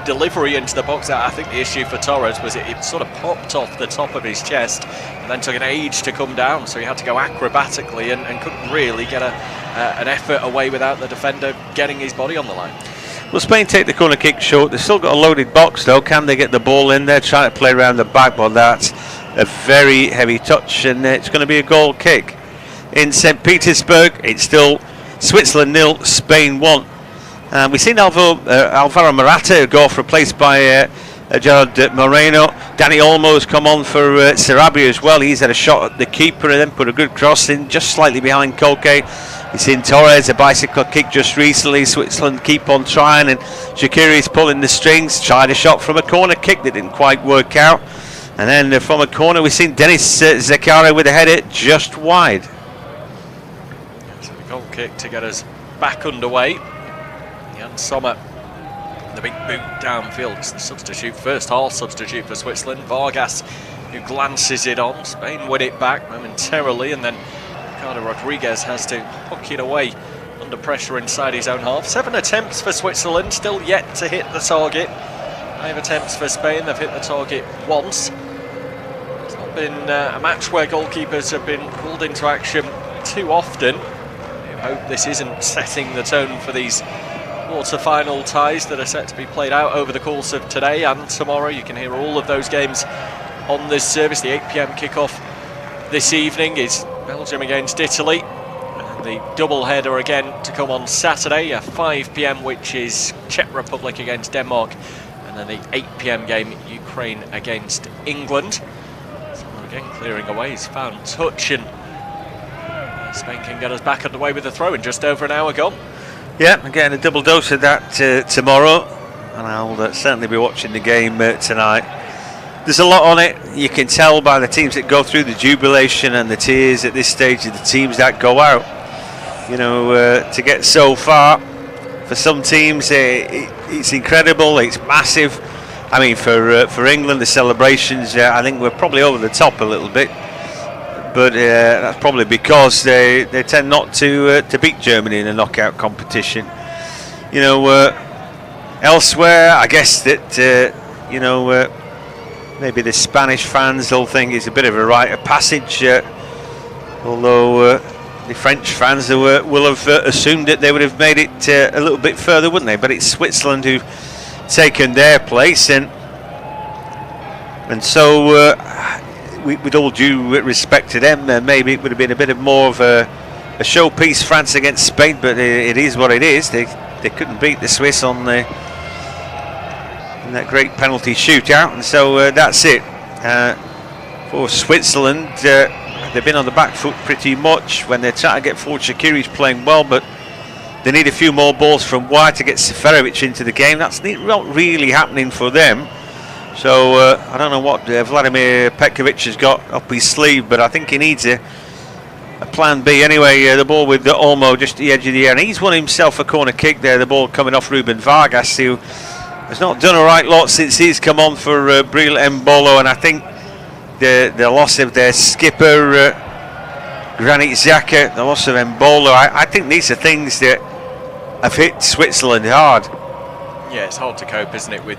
delivery into the box. I think the issue for Torres was it sort of popped off the top of his chest and then took an age to come down, so he had to go acrobatically and couldn't really get an effort away without the defender getting his body on the line. Well, Spain take the corner kick short. They've still got a loaded box though. Can they get the ball in there, trying to play around the back? But that's a very heavy touch, and it's going to be a goal kick. In St. Petersburg, it's still Switzerland 0, Spain 1. We've seen Alvaro Morata go off, replaced by Gerard Moreno. Dani Olmo has come on for Sarabia as well. He's had a shot at the keeper and then put a good cross in, just slightly behind Koke. We've seen Torres, a bicycle kick just recently. Switzerland keep on trying, and Shaqiri's pulling the strings. Tried a shot from a corner kick that didn't quite work out. And then from a corner, we've seen Denis Zakaria with a header just wide. So the goal kick to get us back underway. Jan Sommer, the big boot downfield. It's the substitute, first half substitute for Switzerland. Vargas, who glances it on. Spain win it back momentarily, and then Ricardo Rodriguez has to hook it away under pressure inside his own half. 7 attempts for Switzerland, still yet to hit the target. 5 attempts for Spain, they've hit the target once. It's not been a match where goalkeepers have been pulled into action too often. I hope this isn't setting the tone for these quarter-final ties that are set to be played out over the course of today and tomorrow. You can hear all of those games on this service. The 8 PM kickoff this evening is Belgium against Italy. And the double header again to come on Saturday, a 5 PM, which is Czech Republic against Denmark. And then the 8 PM game, Ukraine against England. Someone again clearing away, he's found touch, and Spain can get us back underway with the throw in just over an hour gone. Yeah, I'm getting a double dose of that tomorrow, and I'll certainly be watching the game tonight. There's a lot on it. You can tell by the teams that go through, the jubilation and the tears at this stage of the teams that go out. You know, to get so far, for some teams it's incredible, it's massive. I mean, for England, the celebrations, I think we're probably over the top a little bit. But that's probably because they tend not to beat Germany in a knockout competition. You know, elsewhere, I guess that you know, maybe the Spanish fans will think it's a bit of a rite of passage. Although the French fans will have assumed that they would have made it a little bit further, wouldn't they? But it's Switzerland who've taken their place, and so with all due respect to them, maybe it would have been a bit more of a showpiece, France against Spain. But it is what it is. They couldn't beat the Swiss in that great penalty shootout, and so that's it for Switzerland. They've been on the back foot pretty much when they're trying to get forward. Shaqiri's playing well, but they need a few more balls from wide to get Seferovic into the game. That's not really happening for them. So I don't know what Vladimir Petkovic has got up his sleeve, but I think he needs a plan B. Anyway, the ball with the Olmo just at the edge of the area. He's won himself a corner kick there. The ball coming off Ruben Vargas, who has not done a right lot since he's come on for Bril Embolo, and I think the loss of their skipper Granit Xhaka, the loss of Embolo, I think these are things that have hit Switzerland hard. Yeah, it's hard to cope, isn't it, with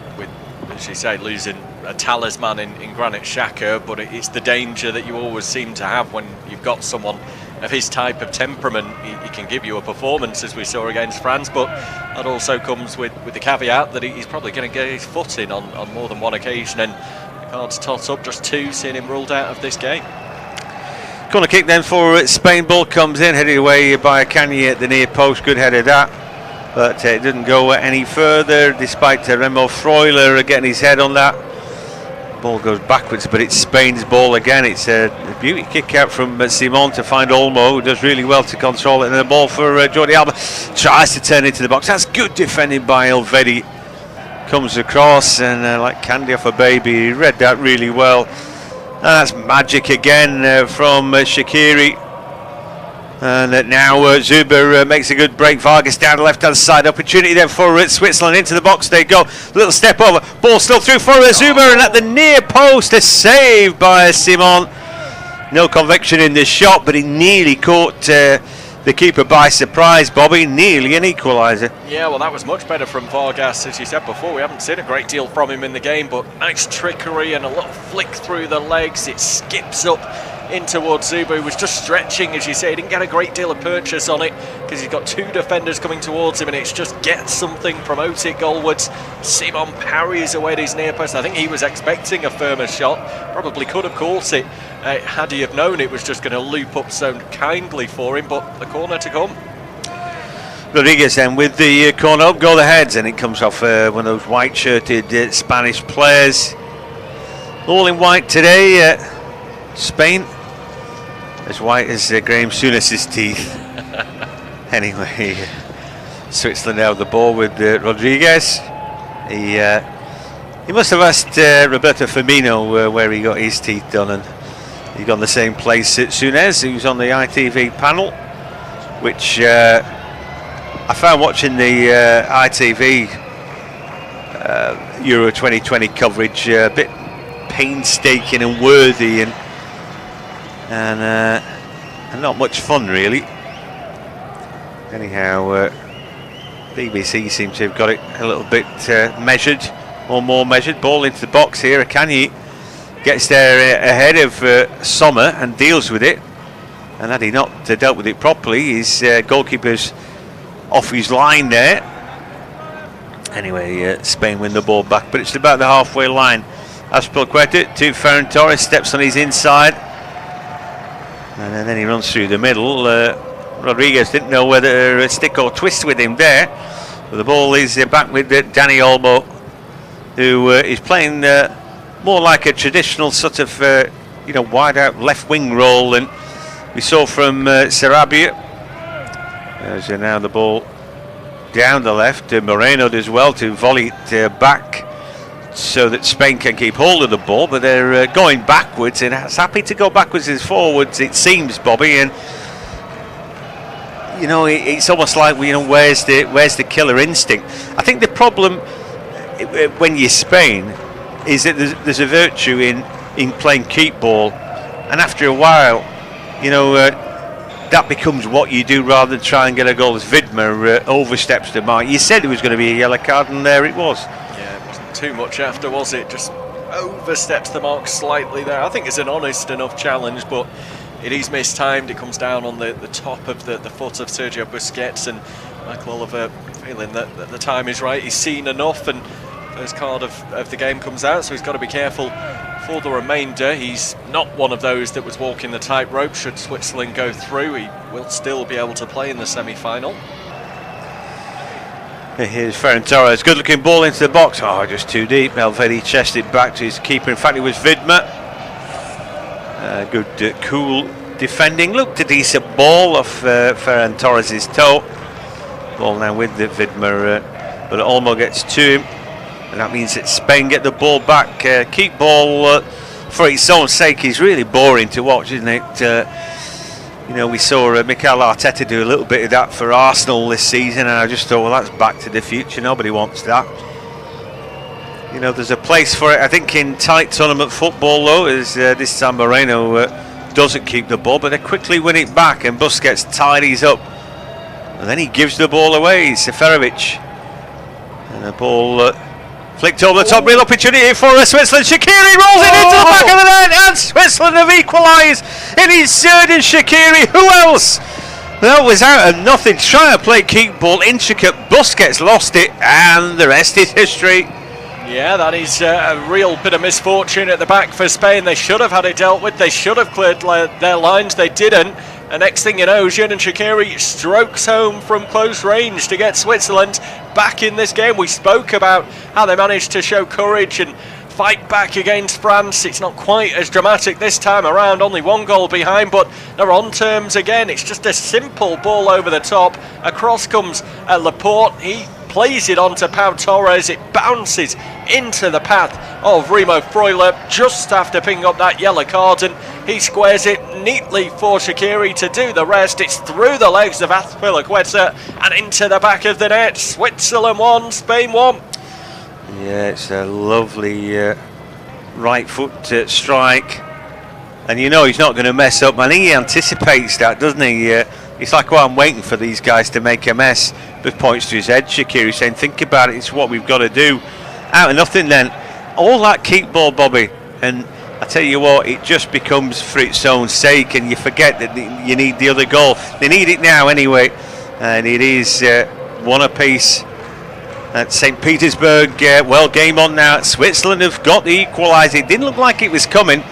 as you say, losing a talisman in Granit Xhaka, but it's the danger that you always seem to have when you've got someone of his type of temperament. He can give you a performance, as we saw against France, but that also comes with the caveat that he's probably going to get his foot in on more than one occasion, and the cards tot up, just 2, seeing him ruled out of this game. Corner kick then for Spain. Ball comes in, headed away by Kanye at the near post. Good header that, but it didn't go any further, despite Remo Freuler getting his head on that. Ball goes backwards, but it's Spain's ball again. It's a beauty kick out from Simon to find Olmo, who does really well to control it, and the ball for Jordi Alba, tries to turn into the box. That's good defending by Elvedi. Comes across, and like candy off a baby, he read that really well. And that's magic again from Shaqiri. And now Zuber makes a good break. Vargas down the left hand side. Opportunity then for Switzerland. Into the box they go. Little step over. Ball still through for Zuber, and at the near post, a save by Simon. No conviction in this shot, but he nearly caught the keeper by surprise, Bobby. Nearly an equaliser. Yeah, well, that was much better from Vargas. As you said before, we haven't seen a great deal from him in the game, but nice trickery and a little flick through the legs. It skips up in towards Zuber, who was just stretching, as you say. He didn't get a great deal of purchase on it because he's got 2 defenders coming towards him, and it's just get something from Otik goalwards. Simon parries away at his near post. I think he was expecting a firmer shot, probably could have caught it had he have known it was just going to loop up so kindly for him, but the corner to come. Rodriguez then with the corner up, go the heads, and it comes off one of those white shirted Spanish players. All in white today, Spain, as white as Graham Souness's teeth. Anyway, Switzerland out of the ball with Rodriguez. He must have asked Roberto Firmino where he got his teeth done, and he got the same place at Souness, who's on the ITV panel, which I found watching the ITV Euro 2020 coverage a bit painstaking and worthy, and not much fun really. Anyhow, BBC seems to have got it a little bit measured, or more measured. Ball into the box here. Akanji gets there ahead of Sommer and deals with it, and had he not dealt with it properly, his goalkeeper's off his line there. Anyway, Spain win the ball back, but it's about the halfway line. Azpilicueta to Ferran Torres, steps on his inside, and then he runs through the middle. Rodriguez didn't know whether stick or twist with him there, but the ball is back with Dani Olmo, who is playing more like a traditional sort of wide out left wing role than we saw from Sarabia. As now the ball down the left, Moreno does well to volley it back so that Spain can keep hold of the ball, but they're going backwards, and it's happy to go backwards and forwards, it seems, Bobby. And it's almost like where's the killer instinct? I think the problem when you're Spain, is that there's a virtue in playing keep ball, and after a while, you know, that becomes what you do rather than try and get a goal. As Vidmer oversteps the mark. You said it was going to be a yellow card, and there it was. Yeah, it wasn't too much after, was it? Just oversteps the mark slightly there. I think it's an honest enough challenge, but it is mistimed. It comes down on the top of the foot of Sergio Busquets, and Michael Oliver feeling that the time is right. He's seen enough, and first card of the game comes out, so he's got to be careful for the remainder. He's not one of those that was walking the tightrope. Should Switzerland go through, he will still be able to play in the semi-final. Here's Ferran Torres, good looking ball into the box. Oh, just too deep. Valverde chested back to his keeper. In fact, it was Vidmer. Good cool defending. Looked a decent ball off Ferran Torres' toe. Ball now with the Vidmer, but Olmo gets to him, and that means that Spain get the ball back. Keep ball for its own sake is really boring to watch, isn't it? You know, we saw Mikel Arteta do a little bit of that for Arsenal this season, and I just thought, well, that's back to the future. Nobody wants that. You know, there's a place for it, I think, in tight tournament football, though, as this time Moreno doesn't keep the ball, but they quickly win it back, and Busquets tidies up, and then he gives the ball away. Seferovic, and the ball flicked over the top. Real opportunity for Switzerland. Shaqiri rolls it into the back of the net, and Switzerland have equalised. It is Xherdan Shaqiri. Who else? That was out of nothing. Trying to play keep ball, intricate. Busquets lost it, and the rest is history. Yeah, that is a real bit of misfortune at the back for Spain. They should have had it dealt with. They should have cleared their lines. They didn't. And next thing you know, Xherdan Shaqiri strokes home from close range to get Switzerland back in this game. We spoke about how they managed to show courage and fight back against France. It's not quite as dramatic this time around, only one goal behind, but they're on terms again. It's just a simple ball over the top. Across comes Laporte. He plays it onto Pau Torres. It bounces into the path of Remo Freuler just after picking up that yellow card, and he squares it neatly for Shaqiri to do the rest. It's through the legs of Azpilicueta and into the back of the net. Switzerland 1, Spain 1. Yeah, it's a lovely right foot strike, and you know he's not going to mess up. I think he anticipates that, doesn't he? It's like, well, I'm waiting for these guys to make a mess, but points to his head. Shaqiri saying, think about it, it's what we've got to do. Out of nothing then, all that keep ball, Bobby, and I tell you what, it just becomes for its own sake, and you forget that you need the other goal. They need it now anyway, and it is one apiece at St. Petersburg. Well, game on now. Switzerland have got the equaliser. It didn't look like it was coming,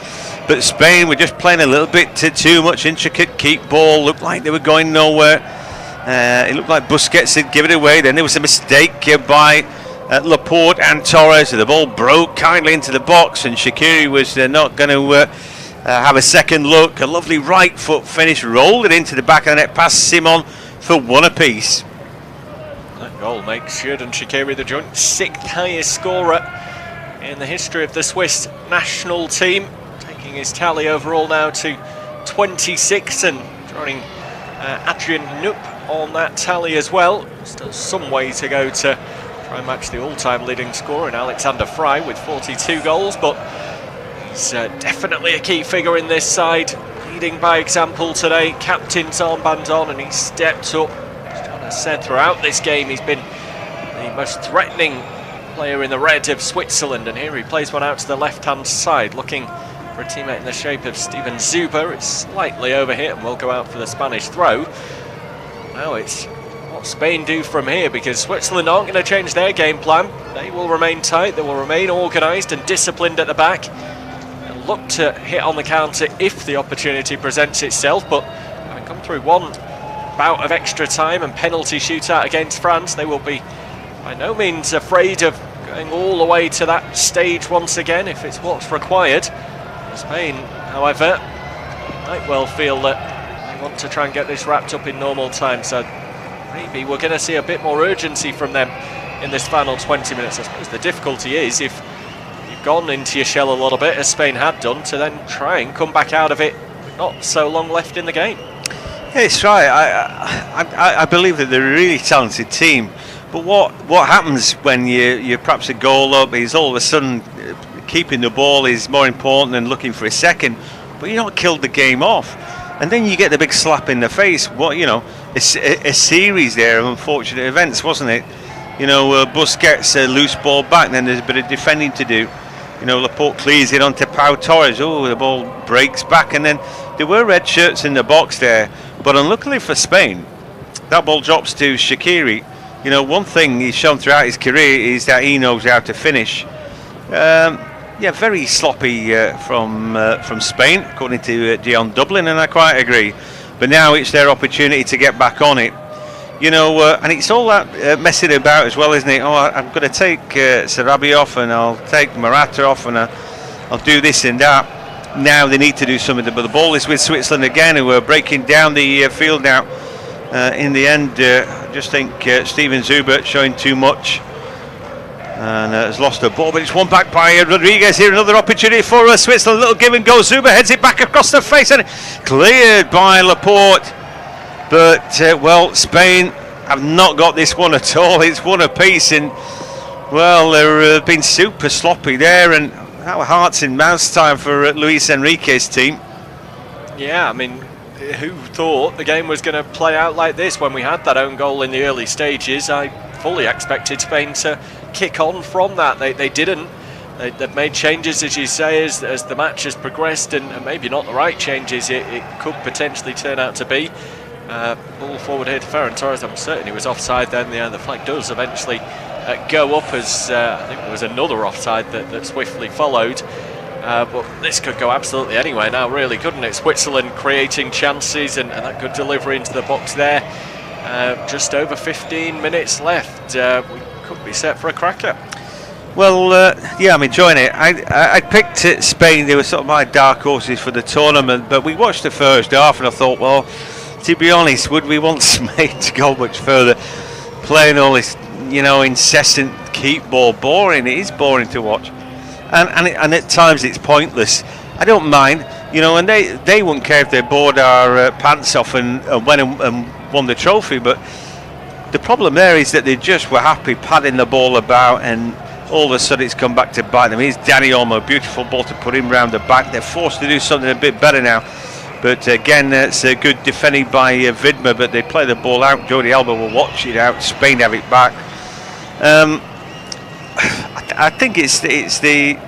but Spain were just playing a little bit too much intricate keep ball. Looked like they were going nowhere. It looked like Busquets had given it away. Then there was a mistake by Laporte and Torres. The ball broke kindly into the box, and Shaqiri was not going to have a second look. A lovely right foot finish, rolled it into the back of the net past Simon for one apiece. That goal makes Xherdan Shaqiri the joint 6th highest scorer in the history of the Swiss national team, taking his tally overall now to 26, and joining Adrien Nup on that tally as well. Still some way to go to try and match the all-time leading scorer in Alexander Frey with 42 goals, but he's definitely a key figure in this side, leading by example today. Captain's armband on, and he stepped up. As John has said throughout this game, he's been the most threatening player in the red of Switzerland, and here he plays one out to the left-hand side, looking for a teammate in the shape of Steven Zuber. It's slightly overhit and will go out for the Spanish throw. Now it's what Spain do from here, because Switzerland aren't going to change their game plan. They will remain tight, they will remain organised and disciplined at the back, and look to hit on the counter if the opportunity presents itself. But having come through one bout of extra time and penalty shootout against France, they will be by no means afraid of going all the way to that stage once again if it's what's required. Spain, however, might well feel that they want to try and get this wrapped up in normal time, so maybe we're going to see a bit more urgency from them in this final 20 minutes. I suppose the difficulty is, if you've gone into your shell a little bit, as Spain had done, to then try and come back out of it with not so long left in the game. Yeah, it's right. I believe that they're a really talented team, But what happens when you're perhaps a goal up is all of a sudden keeping the ball is more important than looking for a second, but you're not killed the game off. And then you get the big slap in the face. A series there of unfortunate events, wasn't it? Bus gets a loose ball back, then there's a bit of defending to do. Laporte clears it onto Pau Torres. The ball breaks back, and then there were red shirts in the box there. But unluckily for Spain, that ball drops to Shaqiri. One thing he's shown throughout his career is that he knows how to finish. Very sloppy from Spain, according to Dion Dublin, and I quite agree. But now it's their opportunity to get back on it. And it's all that messing about as well, isn't it? I'm going to take Sarabia off, and I'll take Morata off, and I'll do this and that. Now they need to do something. But the ball is with Switzerland again, who are breaking down the field now. In the end, I just think Steven Zuber showing too much and has lost the ball, but it's won back by Rodriguez. Here another opportunity for Switzerland. A little give and go. Zuber heads it back across the face and cleared by Laporte. But Spain have not got this one at all. It's one apiece, and they've been super sloppy there, and that were hearts in mouths time for Luis Enrique's team. Yeah, I mean, who thought the game was going to play out like this when we had that own goal in the early stages? I fully expected Spain to kick on from that. They didn't. They've made changes, as you say, as the match has progressed, and maybe not the right changes it could potentially turn out to be. Ball forward here to Ferran Torres. I'm certain he was offside then. The flag does eventually go up, as I think there was another offside that swiftly followed. But this could go absolutely anywhere now, really, couldn't it? Switzerland creating chances, and that good delivery into the box there. Just over 15 minutes left. We could be set for a cracker. Well, I'm enjoying it. I picked Spain. They were sort of my dark horses for the tournament, but we watched the first half, and I thought, well, to be honest, would we want Spain to go much further? Playing all this, incessant keep ball, boring. It is boring to watch. And at times it's pointless. I don't mind, and they wouldn't care if they bored our pants off and went and won the trophy. But the problem there is that they just were happy padding the ball about, and all of a sudden it's come back to bite them. Here's Dani Olmo, beautiful ball to put him round the back. They're forced to do something a bit better now. But again, it's a good defending by Widmer, but they play the ball out. Jordi Alba will watch it out. Spain have it back. I think it's the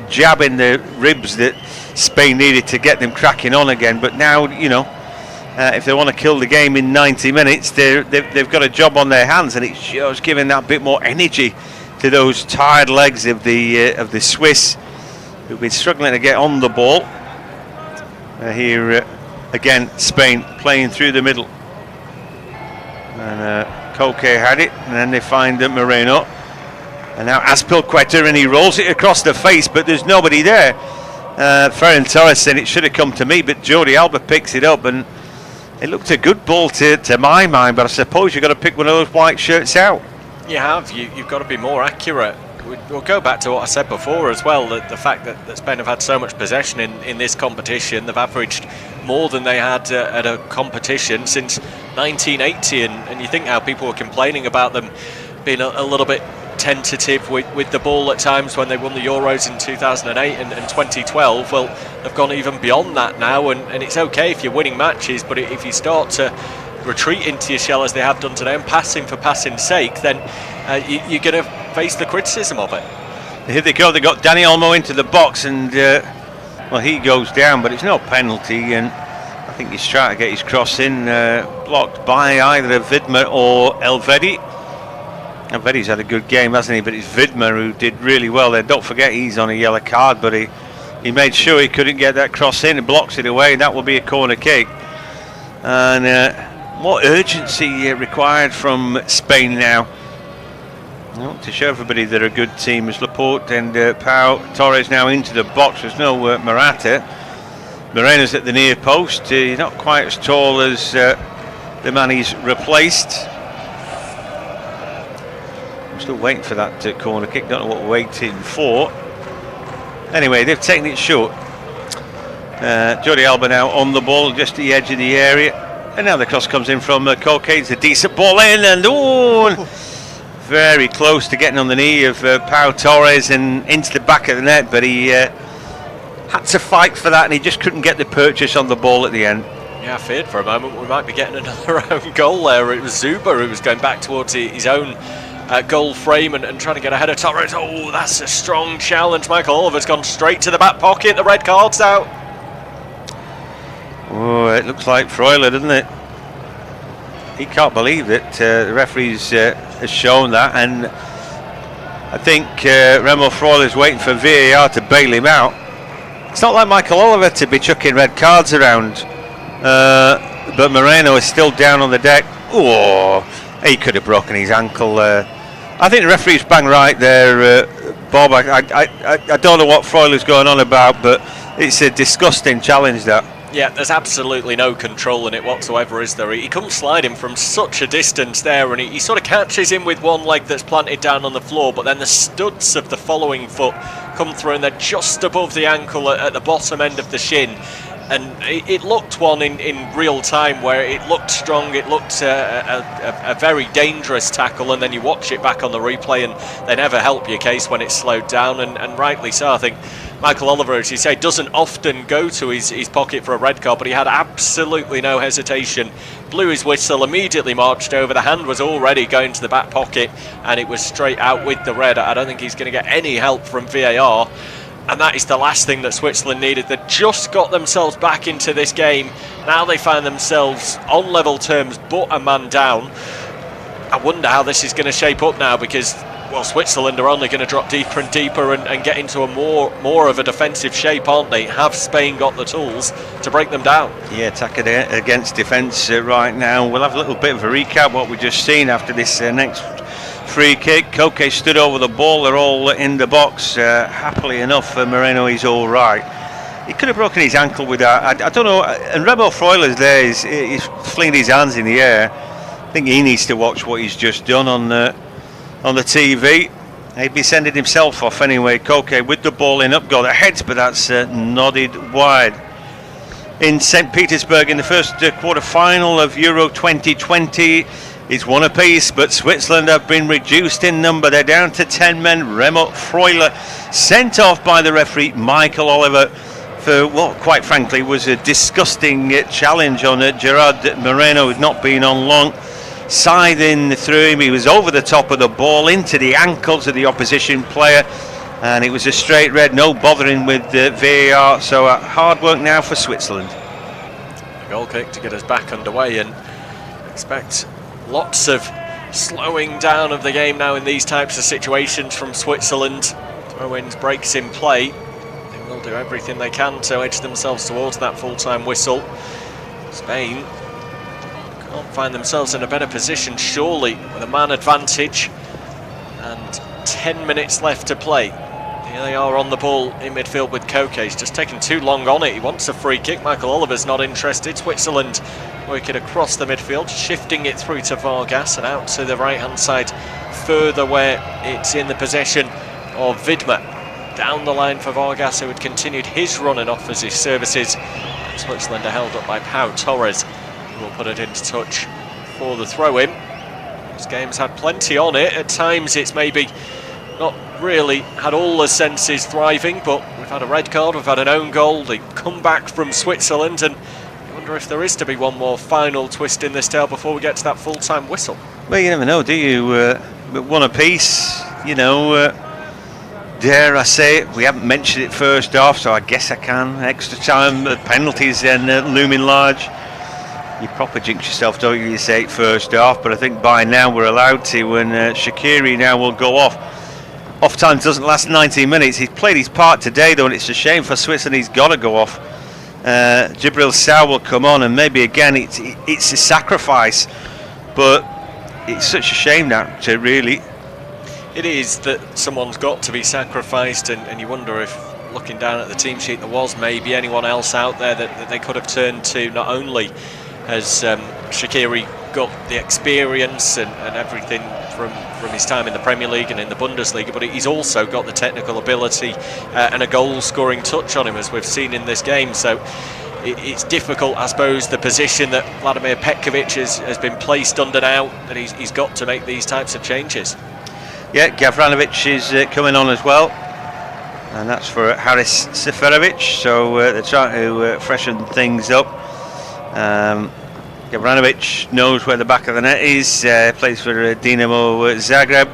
jab in the ribs that Spain needed to get them cracking on again. But now, if they want to kill the game in 90 minutes, they've got a job on their hands, and it's just giving that bit more energy to those tired legs of the Swiss, who've been struggling to get on the ball. Here again, Spain playing through the middle, and Koke had it, and then they find Moreno. And now Azpilicueta, and he rolls it across the face, but there's nobody there. Ferran Torres said it should have come to me, but Jordi Alba picks it up, and it looked a good ball to my mind, but I suppose you've got to pick one of those white shirts out. You have. You've got to be more accurate. We'll go back to what I said before as well, that the fact that Spain have had so much possession in this competition. They've averaged more than they had at a competition since 1980, and you think how people were complaining about them being a little bit tentative with the ball at times when they won the Euros in 2008 and 2012. Well, they've gone even beyond that now, and it's okay if you're winning matches, but if you start to retreat into your shell as they have done today and passing for passing's sake, then you're going to face the criticism of it. Here they go. They got Dani Olmo into the box, and he goes down, but it's no penalty, and I think he's trying to get his cross in, blocked by either Widmer or Elvedi. Elvedi's had a good game, hasn't he? But it's Widmer who did really well there. Don't forget he's on a yellow card, but he made sure he couldn't get that cross in and blocks it away, and that will be a corner kick. And more urgency required from Spain now. Well, to show everybody they're a good team, as Laporte and Pau Torres now into the box. There's no Morata. Moreno's at the near post. He's not quite as tall as the man he's replaced. I'm still waiting for that corner kick. Don't know what we're waiting for. Anyway, they've taken it short. Jordi Alba now on the ball, just the edge of the area. And now the cross comes in from Koke. It's a decent ball in, and very close to getting on the knee of Pau Torres and into the back of the net, but he had to fight for that, and he just couldn't get the purchase on the ball at the end. Yeah, I feared for a moment we might be getting another own goal there. It was Zuba who was going back towards his own goal frame and trying to get ahead of Torres. Oh, that's a strong challenge. Michael Oliver's gone straight to the back pocket. The red card's out. Oh, it looks like Freuler, doesn't it? He can't believe that the referee's has shown that, and I think Remo Freuler's waiting for VAR to bail him out. It's not like Michael Oliver to be chucking red cards around, but Moreno is still down on the deck. Oh, he could have broken his ankle. I think the referee's bang right there, Bob. I don't know what Freuler's going on about, but it's a disgusting challenge, that. Yeah, there's absolutely no control in it whatsoever, is there? He comes sliding from such a distance there, and he sort of catches him with one leg that's planted down on the floor, but then the studs of the following foot come through, and they're just above the ankle at the bottom end of the shin. And it looked one in real time where it looked strong, it looked a very dangerous tackle, and then you watch it back on the replay and they never help your case when it's slowed down, and rightly so. I think Michael Oliver, as you say, doesn't often go to his pocket for a red card, but he had absolutely no hesitation, blew his whistle, immediately marched over. The hand was already going to the back pocket, and it was straight out with the red. I don't think he's going to get any help from VAR. And that is the last thing that Switzerland needed. They just got themselves back into this game. Now they find themselves on level terms, but a man down. I wonder how this is going to shape up now, because, well, Switzerland are only going to drop deeper and deeper and get into a more of a defensive shape, aren't they? Have Spain got the tools to break them down? Yeah, attack against defence right now. We'll have a little bit of a recap what we've just seen after this next free kick. Koke stood over the ball. They're all in the box. Happily enough for Moreno, he's all right. He could have broken his ankle with that. I don't know. And Remo Freuler's there. He's flinging his hands in the air. I think he needs to watch what he's just done on the TV. He'd be sending himself off anyway. Koke with the ball in, up go the heads, but that's nodded wide. In St. Petersburg in the first quarter-final of Euro 2020. It's one apiece, but Switzerland have been reduced in number. They're down to 10 men. Remo Freuler sent off by the referee Michael Oliver for what, quite frankly, was a disgusting challenge on Gerard Moreno, who'd not been on long. Scything through him, he was over the top of the ball into the ankles of the opposition player, and it was a straight red, no bothering with VAR. So hard work now for Switzerland. A goal kick to get us back underway, and expect lots of slowing down of the game now in these types of situations from Switzerland. Throw-ins, breaks in play. They will do everything they can to edge themselves towards that full-time whistle. Spain can't find themselves in a better position, surely, with a man advantage. And 10 minutes left to play. Here they are on the ball in midfield with Koke. He's just taken too long on it. He wants a free kick. Michael Oliver's not interested. Switzerland work it across the midfield, shifting it through to Vargas and out to the right-hand side, further where it's in the possession of Widmer. Down the line for Vargas, who had continued his run and offers his services. Switzerland are held up by Pau Torres, who will put it into touch for the throw-in. This game's had plenty on it. At times it's maybe not really had all the senses thriving, but we've had a red card, we've had an own goal, the comeback from Switzerland, and I wonder if there is to be one more final twist in this tale before we get to that full-time whistle. Well, you never know, do you? But one apiece, you know, dare I say it, we haven't mentioned it first half, so I guess I can. Extra time, penalties then looming large. You proper jinx yourself, don't you say it first half, but I think by now we're allowed to, and Shaqiri now will go off. Off time doesn't last 90 minutes. He's played his part today, though, and it's a shame for Switzerland. He's got to go off. Djibril Sow will come on, and maybe again it's a sacrifice, but it's such a shame now, really. It is that someone's got to be sacrificed, and you wonder if, looking down at the team sheet, there was maybe anyone else out there that they could have turned to. Not only has Shaqiri got the experience and everything from his time in the Premier League and in the Bundesliga, but he's also got the technical ability and a goal-scoring touch on him, as we've seen in this game. So it's difficult, I suppose, the position that Vladimir Petkovic has been placed under now, that he's got to make these types of changes. Yeah, Gavranovic is coming on as well, and that's for Haris Seferovic. So they're trying to freshen things up. Gavranovic knows where the back of the net is. Plays for Dinamo Zagreb,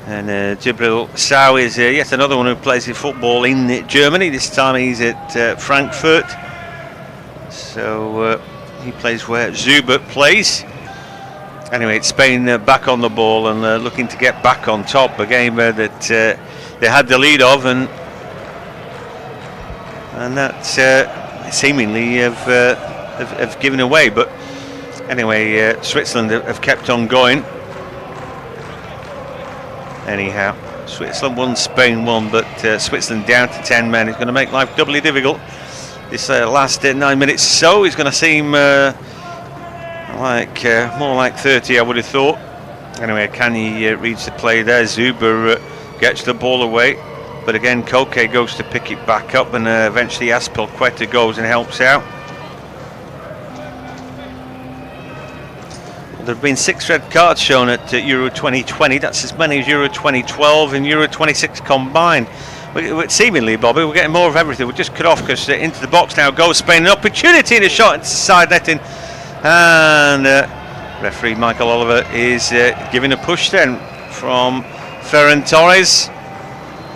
and Djibril Sow is yet another one who plays football in Germany. This time he's at Frankfurt. So he plays where Zuber plays. Anyway, it's Spain back on the ball and looking to get back on top. A game that they had the lead of, and that seemingly have given away. But anyway, Switzerland have kept on going. Anyhow, Switzerland won, Spain won, but Switzerland down to 10 men is going to make life doubly difficult. This last 9 minutes or so is going to seem more like 30, I would have thought. Anyway, Kani reads the play there. Zuber gets the ball away, but again Koke goes to pick it back up, and eventually Azpilicueta goes and helps out. There have been 6 red cards shown at Euro 2020. That's as many as Euro 2012 and Euro 26 combined. Seemingly, Bobby, we're getting more of everything. We'll just cut off because into the box now goes Spain. An opportunity and a shot into side netting. And referee Michael Oliver is giving a push then from Ferran Torres.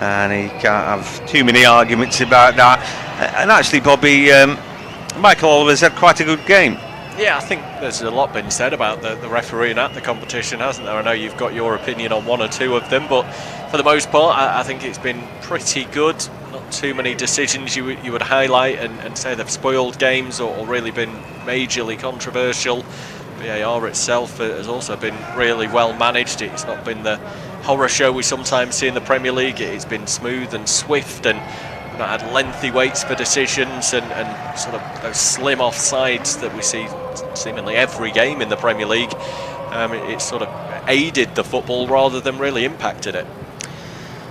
And he can't have too many arguments about that. And actually, Bobby, Michael Oliver's had quite a good game. Yeah, I think there's a lot been said about the refereeing at the competition, hasn't there? I know you've got your opinion on one or two of them, but for the most part, I think it's been pretty good. Not too many decisions you would highlight and say they've spoiled games or really been majorly controversial. VAR itself has also been really well managed. It's not been the horror show we sometimes see in the Premier League. It's been smooth and swift, and we've not had lengthy waits for decisions and sort of those slim offsides that we see seemingly every game in the Premier League. It's sort of aided the football rather than really impacted it.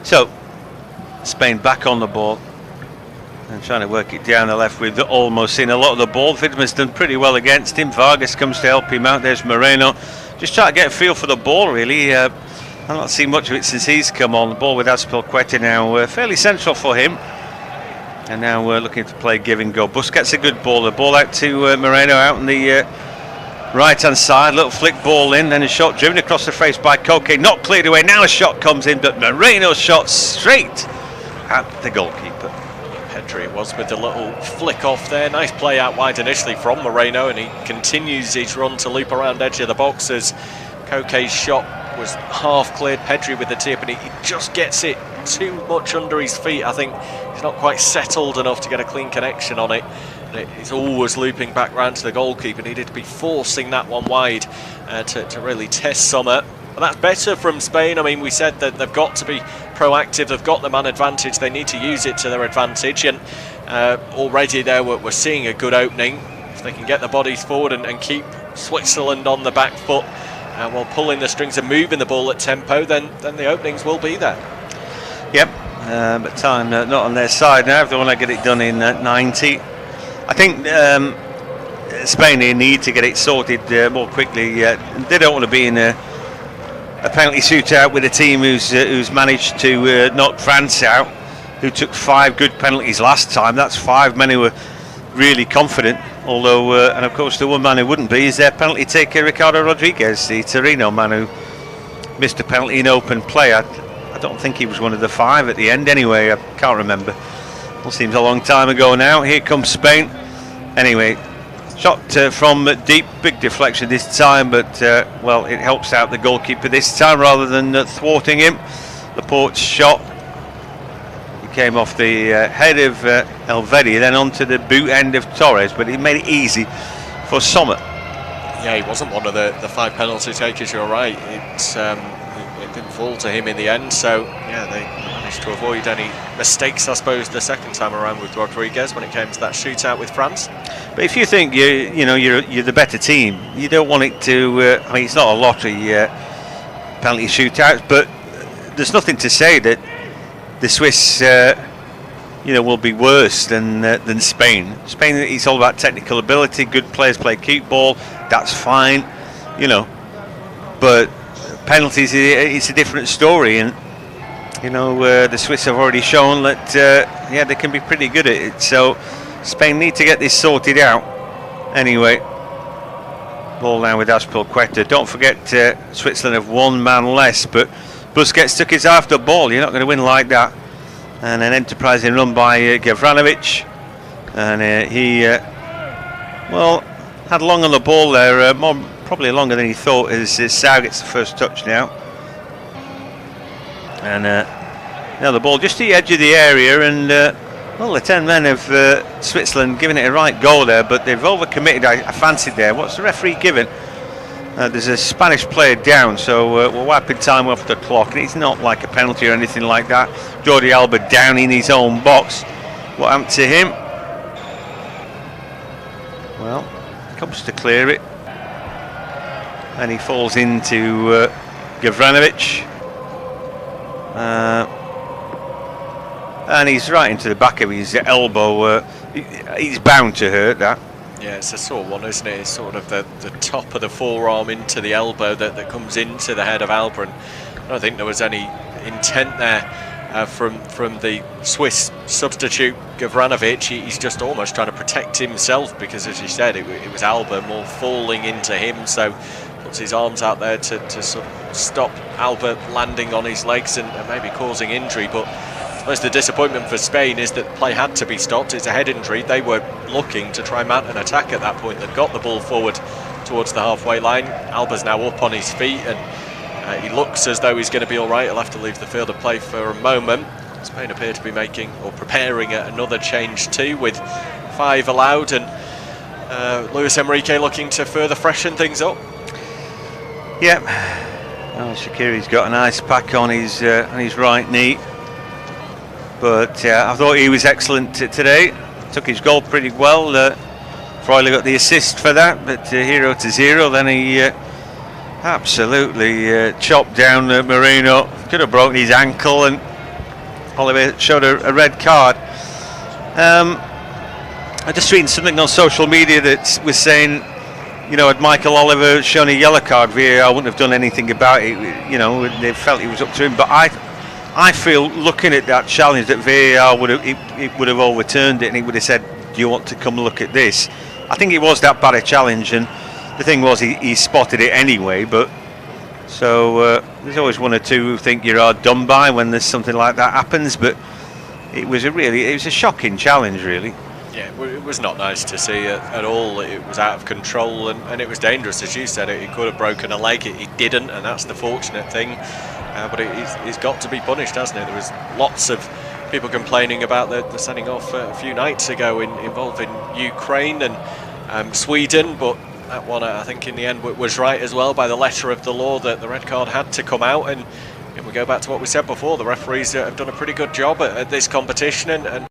So Spain back on the ball and trying to work it down the left with Olmo seeing a lot of the ball. Widmer's done pretty well against him. Vargas comes to help him out. There's Moreno. Just trying to get a feel for the ball, really. I've not seen much of it since he's come on. The ball with Azpilicueta now fairly central for him. And now we're looking to play give and go. Busquets a good ball. The ball out to Moreno out on the right hand side. Little flick ball in, then a shot driven across the face by Koke. Not cleared away. Now a shot comes in, but Moreno's shot straight at the goalkeeper. Pedri it was with the little flick off there. Nice play out wide initially from Moreno, and he continues his run to loop around edge of the box as Koke's shot was half cleared. Pedri with the tip, and he just gets it too much under his feet. I think he's not quite settled enough to get a clean connection on it. It's always looping back round to the goalkeeper. Needed to be forcing that one wide to really test Sommer. But that's better from Spain. I mean, we said that they've got to be proactive. They've got the man advantage. They need to use it to their advantage. And already there we're seeing a good opening. If they can get the bodies forward and keep Switzerland on the back foot while pulling the strings and moving the ball at tempo, then the openings will be there. Yep, but time not on their side now if they want to get it done in 90. I think Spain need to get it sorted more quickly. They don't want to be in a penalty shootout with a team who's managed to knock France out, who took 5 good penalties last time. That's 5 men who were really confident. Although, and of course, the one man who wouldn't be is their penalty taker, Ricardo Rodriguez, the Torino man who missed a penalty in open play. I don't think he was one of the 5 at the end anyway. I can't remember. It seems a long time ago now. Here comes Spain. Anyway, shot from deep, big deflection this time, but well, it helps out the goalkeeper this time rather than thwarting him. Laporte's shot, he came off the head of Elvedi, then onto the boot end of Torres, but he made it easy for Sommer. Yeah, he wasn't one of the 5 penalty takers, you're right. It didn't fall to him in the end, so yeah, they managed to avoid any mistakes, I suppose, the second time around with Rodriguez when it came to that shootout with France. But if you think you're the better team, you don't want it to. I mean, it's not a lottery penalty shootouts, but there's nothing to say that the Swiss, will be worse than Spain. Spain, it's all about technical ability. Good players play keep ball. That's fine, but penalties, it's a different story, and you know the Swiss have already shown that yeah, they can be pretty good at it. So Spain need to get this sorted out. Anyway, ball now with Azpilicueta. Don't forget Switzerland have one man less, but Busquets took his half the ball. You're not going to win like that. And an enterprising run by Gavranovic, and he well, had long on the ball there, probably longer than he thought, as Sau gets the first touch now. And now the ball just to the edge of the area, and well, the 10 men of Switzerland giving it a right goal there, but they've overcommitted. I fancied there. What's the referee giving? There's a Spanish player down, so we're wiping time off the clock, and it's not like a penalty or anything like that. Jordi Alba down in his own box. What happened to him? Well, comes to clear it, and he falls into Gavranovic, and he's right into the back of his elbow. He's bound to hurt that. Yeah, it's a sore one, isn't it? It's sort of the top of the forearm into the elbow that comes into the head of Alba. And I don't think there was any intent there from the Swiss substitute Gavranovic. He's just almost trying to protect himself, because, as you said, it was Alba more falling into him, so puts his arms out there to sort of stop Alba landing on his legs and maybe causing injury. But I suppose the disappointment for Spain is that play had to be stopped. It's a head injury. They were looking to try mount an attack at that point. They'd got the ball forward towards the halfway line. Alba's now up on his feet, and he looks as though he's going to be all right. He'll have to leave the field of play for a moment. Spain appear to be making or preparing another change too, with 5 allowed, and Luis Enrique looking to further freshen things up. Yep. Oh, Shaqiri's got an ice pack on his right knee. But I thought he was excellent today. Took his goal pretty well. Freuler got the assist for that, but 0-0. Then he absolutely chopped down Marino. Could have broken his ankle, and Oliver showed a red card. I just reading something on social media that was saying, you know, had Michael Oliver shown a yellow card, VAR wouldn't have done anything about it. You know, they felt it was up to him. But I feel, looking at that challenge, that VAR would have overturned it, and he would have said, "Do you want to come look at this?" I think it was that bad a challenge, and the thing was he spotted it anyway. But so there's always one or two who think you're hard done by when there's something like that happens. But it was a shocking challenge, really. Yeah, it was not nice to see at all. It was out of control, and it was dangerous, as you said. He could have broken a leg. He didn't, and that's the fortunate thing. But he's got to be punished, hasn't it? There was lots of people complaining about the sending off a few nights ago involving Ukraine and Sweden, but that one, I think, in the end was right as well. By the letter of the law, that the red card had to come out, and we go back to what we said before. The referees have done a pretty good job at this competition, and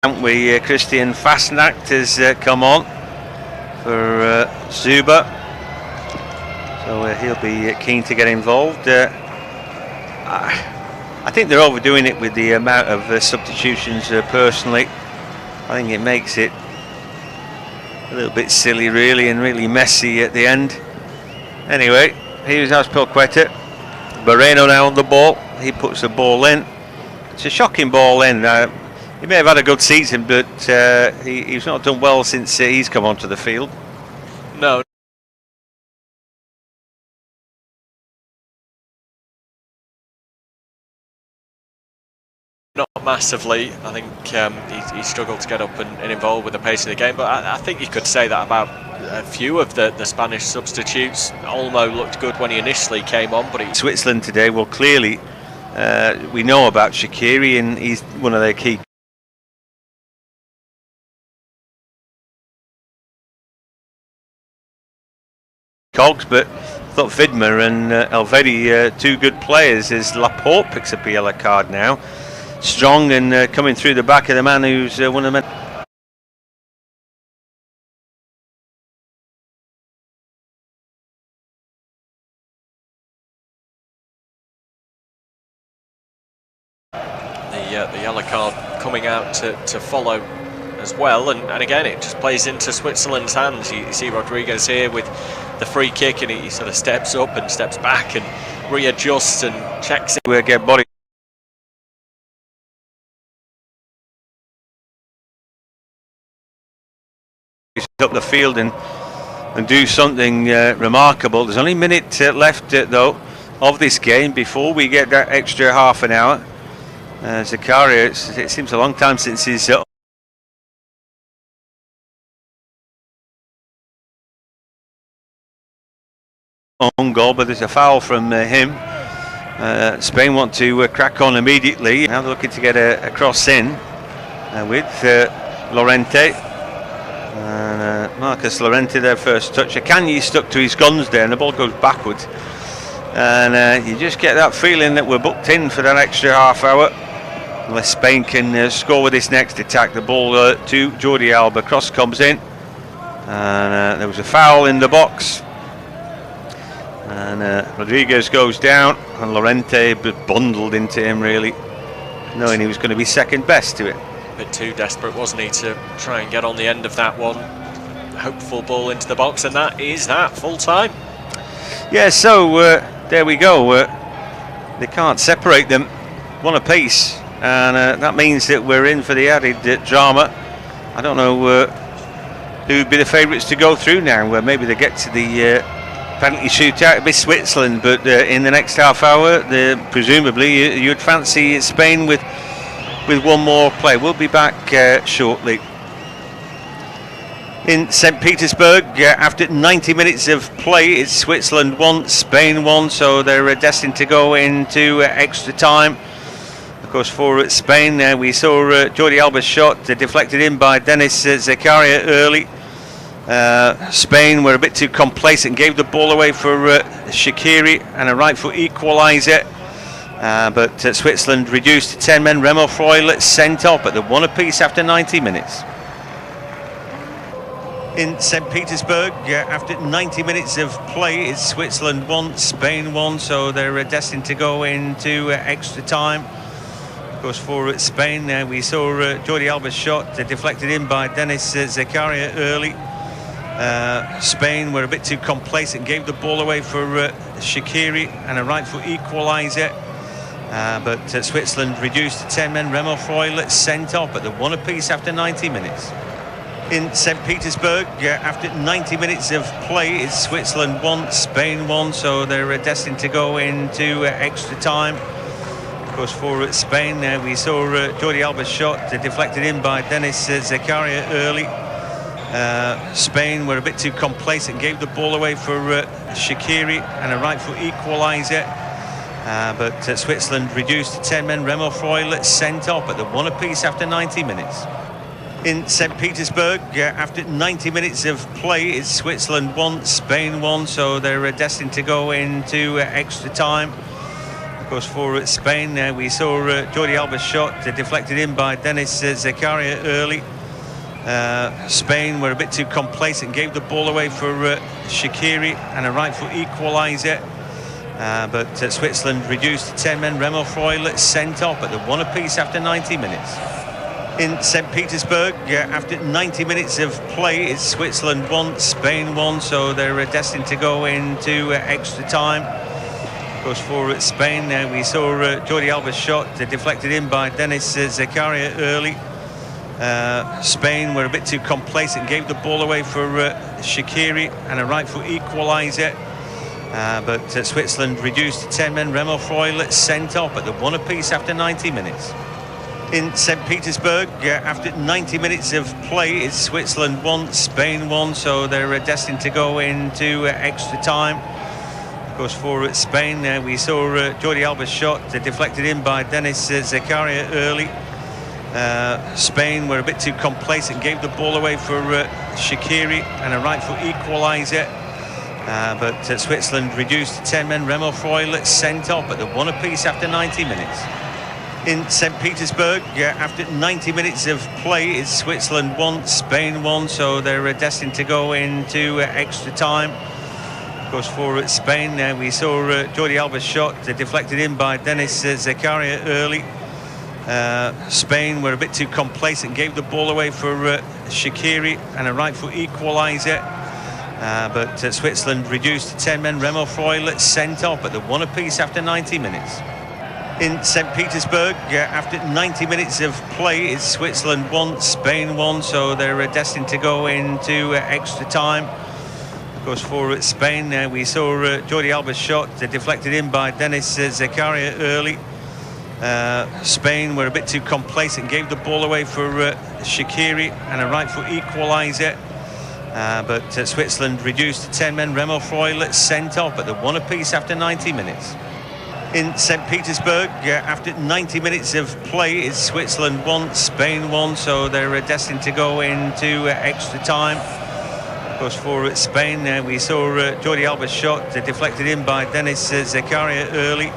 Christian Fastnacht has come on for Zuber, so he'll be keen to get involved. I think they're overdoing it with the amount of substitutions personally. I think it makes it a little bit silly really, and really messy at the end. Anyway, here's Azpilicueta. Moreno now on the ball. He puts the ball in. It's a shocking ball in. He may have had a good season, but he's not done well since he's come onto the field. No. Not massively. I think he struggled to get up and involved with the pace of the game, but I think you could say that about a few of the Spanish substitutes. Olmo looked good when he initially came on, but Switzerland today, well, clearly we know about Shaqiri, and he's one of their key cogs, but I thought Vidma and Elvedi two good players, as Laporte picks up a yellow card now. Strong and coming through the back of the man who's one of the men. The yellow card coming out to follow as well, and again it just plays into Switzerland's hands. You see Rodriguez here with the free kick, and he sort of steps up and steps back and readjusts and checks it. We'll get body up the field and do something remarkable. There's only a minute left though of this game before we get that extra half an hour. Zakaria, it seems a long time since he's own goal, but there's a foul from him. Spain want to crack on immediately. Now they're looking to get a cross in with Llorente. Marcus Llorente, their first touch. Akanji stuck to his guns there, and the ball goes backwards. And you just get that feeling that we're booked in for that extra half hour. Unless Spain can score with this next attack. The ball to Jordi Alba. Cross comes in. And there was a foul in the box. And Rodriguez goes down. And Llorente bundled into him, really, knowing he was going to be second best to it. A bit too desperate, wasn't he, to try and get on the end of that one. Hopeful ball into the box, and that is that, full time. Yeah, so there we go. They can't separate them, one apiece, and that means that we're in for the added drama. I don't know who would be the favourites to go through now, where maybe they get to the penalty shootout. It'd be Switzerland, but in the next half hour, presumably you'd fancy Spain with one more play. We'll be back shortly. In St. Petersburg, after 90 minutes of play, it's Switzerland 1, Spain 1, so they're destined to go into extra time. Of course, for Spain, we saw Jordi Alba's shot deflected in by Denis Zakaria early. Spain were a bit too complacent and gave the ball away for Shaqiri and a right foot equaliser. But Switzerland reduced to 10 men. Remo Freuler sent off at the one apiece after 90 minutes. In St. Petersburg, after 90 minutes of play, it's Switzerland 1, Spain 1, so they're destined to go into extra time. Of course, for Spain, we saw Jordi Alba's shot deflected in by Denis Zakaria early. Spain were a bit too complacent and gave the ball away for Shaqiri and a right foot equaliser. But Switzerland reduced to 10 men. Remo Freuler sent off at the one apiece after 90 minutes. In St. Petersburg, after 90 minutes of play, it's Switzerland 1, Spain 1, so they're destined to go into extra time. Of course, for Spain, we saw Jordi Alba's shot deflected in by Denis Zakaria early. Spain were a bit too complacent and gave the ball away for Shaqiri and a right foot equaliser. But Switzerland reduced to 10 men. Remo Freuler sent off at the one apiece after 90 minutes. In St. Petersburg, after 90 minutes of play, it's Switzerland 1, Spain 1, so they're destined to go into extra time. Of Goes for Spain. We saw Jordi Alba's shot deflected in by Dennis Zakaria early. Spain were a bit too complacent, gave the ball away for Shaqiri and a right foot equaliser. But Switzerland reduced to 10 men. Remo Freuler sent off at the 1 apiece after 90 minutes. In St. Petersburg, after 90 minutes of play, it's Switzerland 1, Spain 1, so they're destined to go into extra time. Goes for Spain. We saw Jordi Alba's shot deflected in by Dennis Zakaria early. Spain were a bit too complacent, gave the ball away for Shaqiri and a right foot equaliser. But Switzerland reduced to 10 men. Remo Freuler sent off at the 1 apiece after 90 minutes. In St. Petersburg, after 90 minutes of play, it's Switzerland 1, Spain 1, so they're destined to go into extra time. Goes for Spain. We saw Jordi Alba's shot deflected in by Dennis Zakaria early. Spain were a bit too complacent, gave the ball away for Shaqiri and a right foot equaliser. But Switzerland reduced to 10 men. Remo Freuler sent off at the 1 apiece after 90 minutes. In St. Petersburg, after 90 minutes of play, it's Switzerland 1, Spain 1, so they're destined to go into extra time. Goes for Spain. We saw Jordi Alba's shot deflected in by Dennis Zakaria early. Spain were a bit too complacent, gave the ball away for Shaqiri and a right foot equaliser. But Switzerland reduced to 10 men. Remo Freuler sent off at the 1 apiece after 90 minutes. In St. Petersburg, after 90 minutes of play, it's Switzerland 1, Spain 1, so they're destined to go into extra time. Goes for Spain. We saw Jordi Alba's shot deflected in by Dennis Zakaria early. Spain were a bit too complacent, gave the ball away for Shaqiri and a right foot equaliser. But Switzerland reduced to 10 men. Remo Freuler sent off at the 1 apiece after 90 minutes. In St. Petersburg, after 90 minutes of play, it's Switzerland 1, Spain 1, so they're destined to go into extra time. Goes for Spain. We saw Jordi Alba's shot deflected in by Dennis Zakaria early.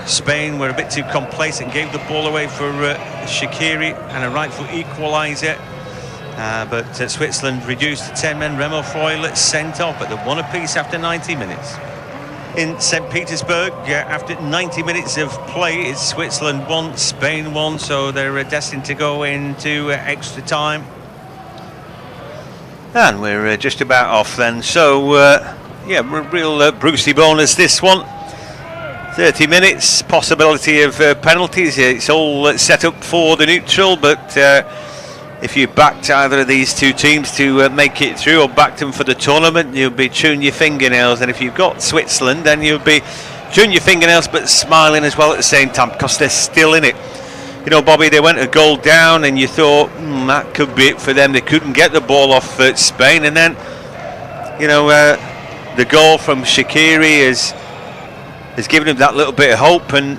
Spain were a bit too complacent, gave the ball away for Shaqiri and a right foot equaliser. But Switzerland reduced to 10 men. Remo Freuler sent off at the 1 apiece after 90 minutes. In St. Petersburg, after 90 minutes of play, it's Switzerland 1, Spain 1, so they're destined to go into extra time. And we're just about off then. So, yeah, real Brucey bonus this one. 30 minutes, possibility of penalties. It's all set up for the neutral, but if you backed either of these two teams to make it through, or backed them for the tournament, you'll be chewing your fingernails. And if you've got Switzerland, then you'll be chewing your fingernails but smiling as well at the same time, because they're still in it. You know, Bobby, they went a goal down and you thought that could be it for them. They couldn't get the ball off Spain, and then, you know, the goal from Shaqiri has given them that little bit of hope, and,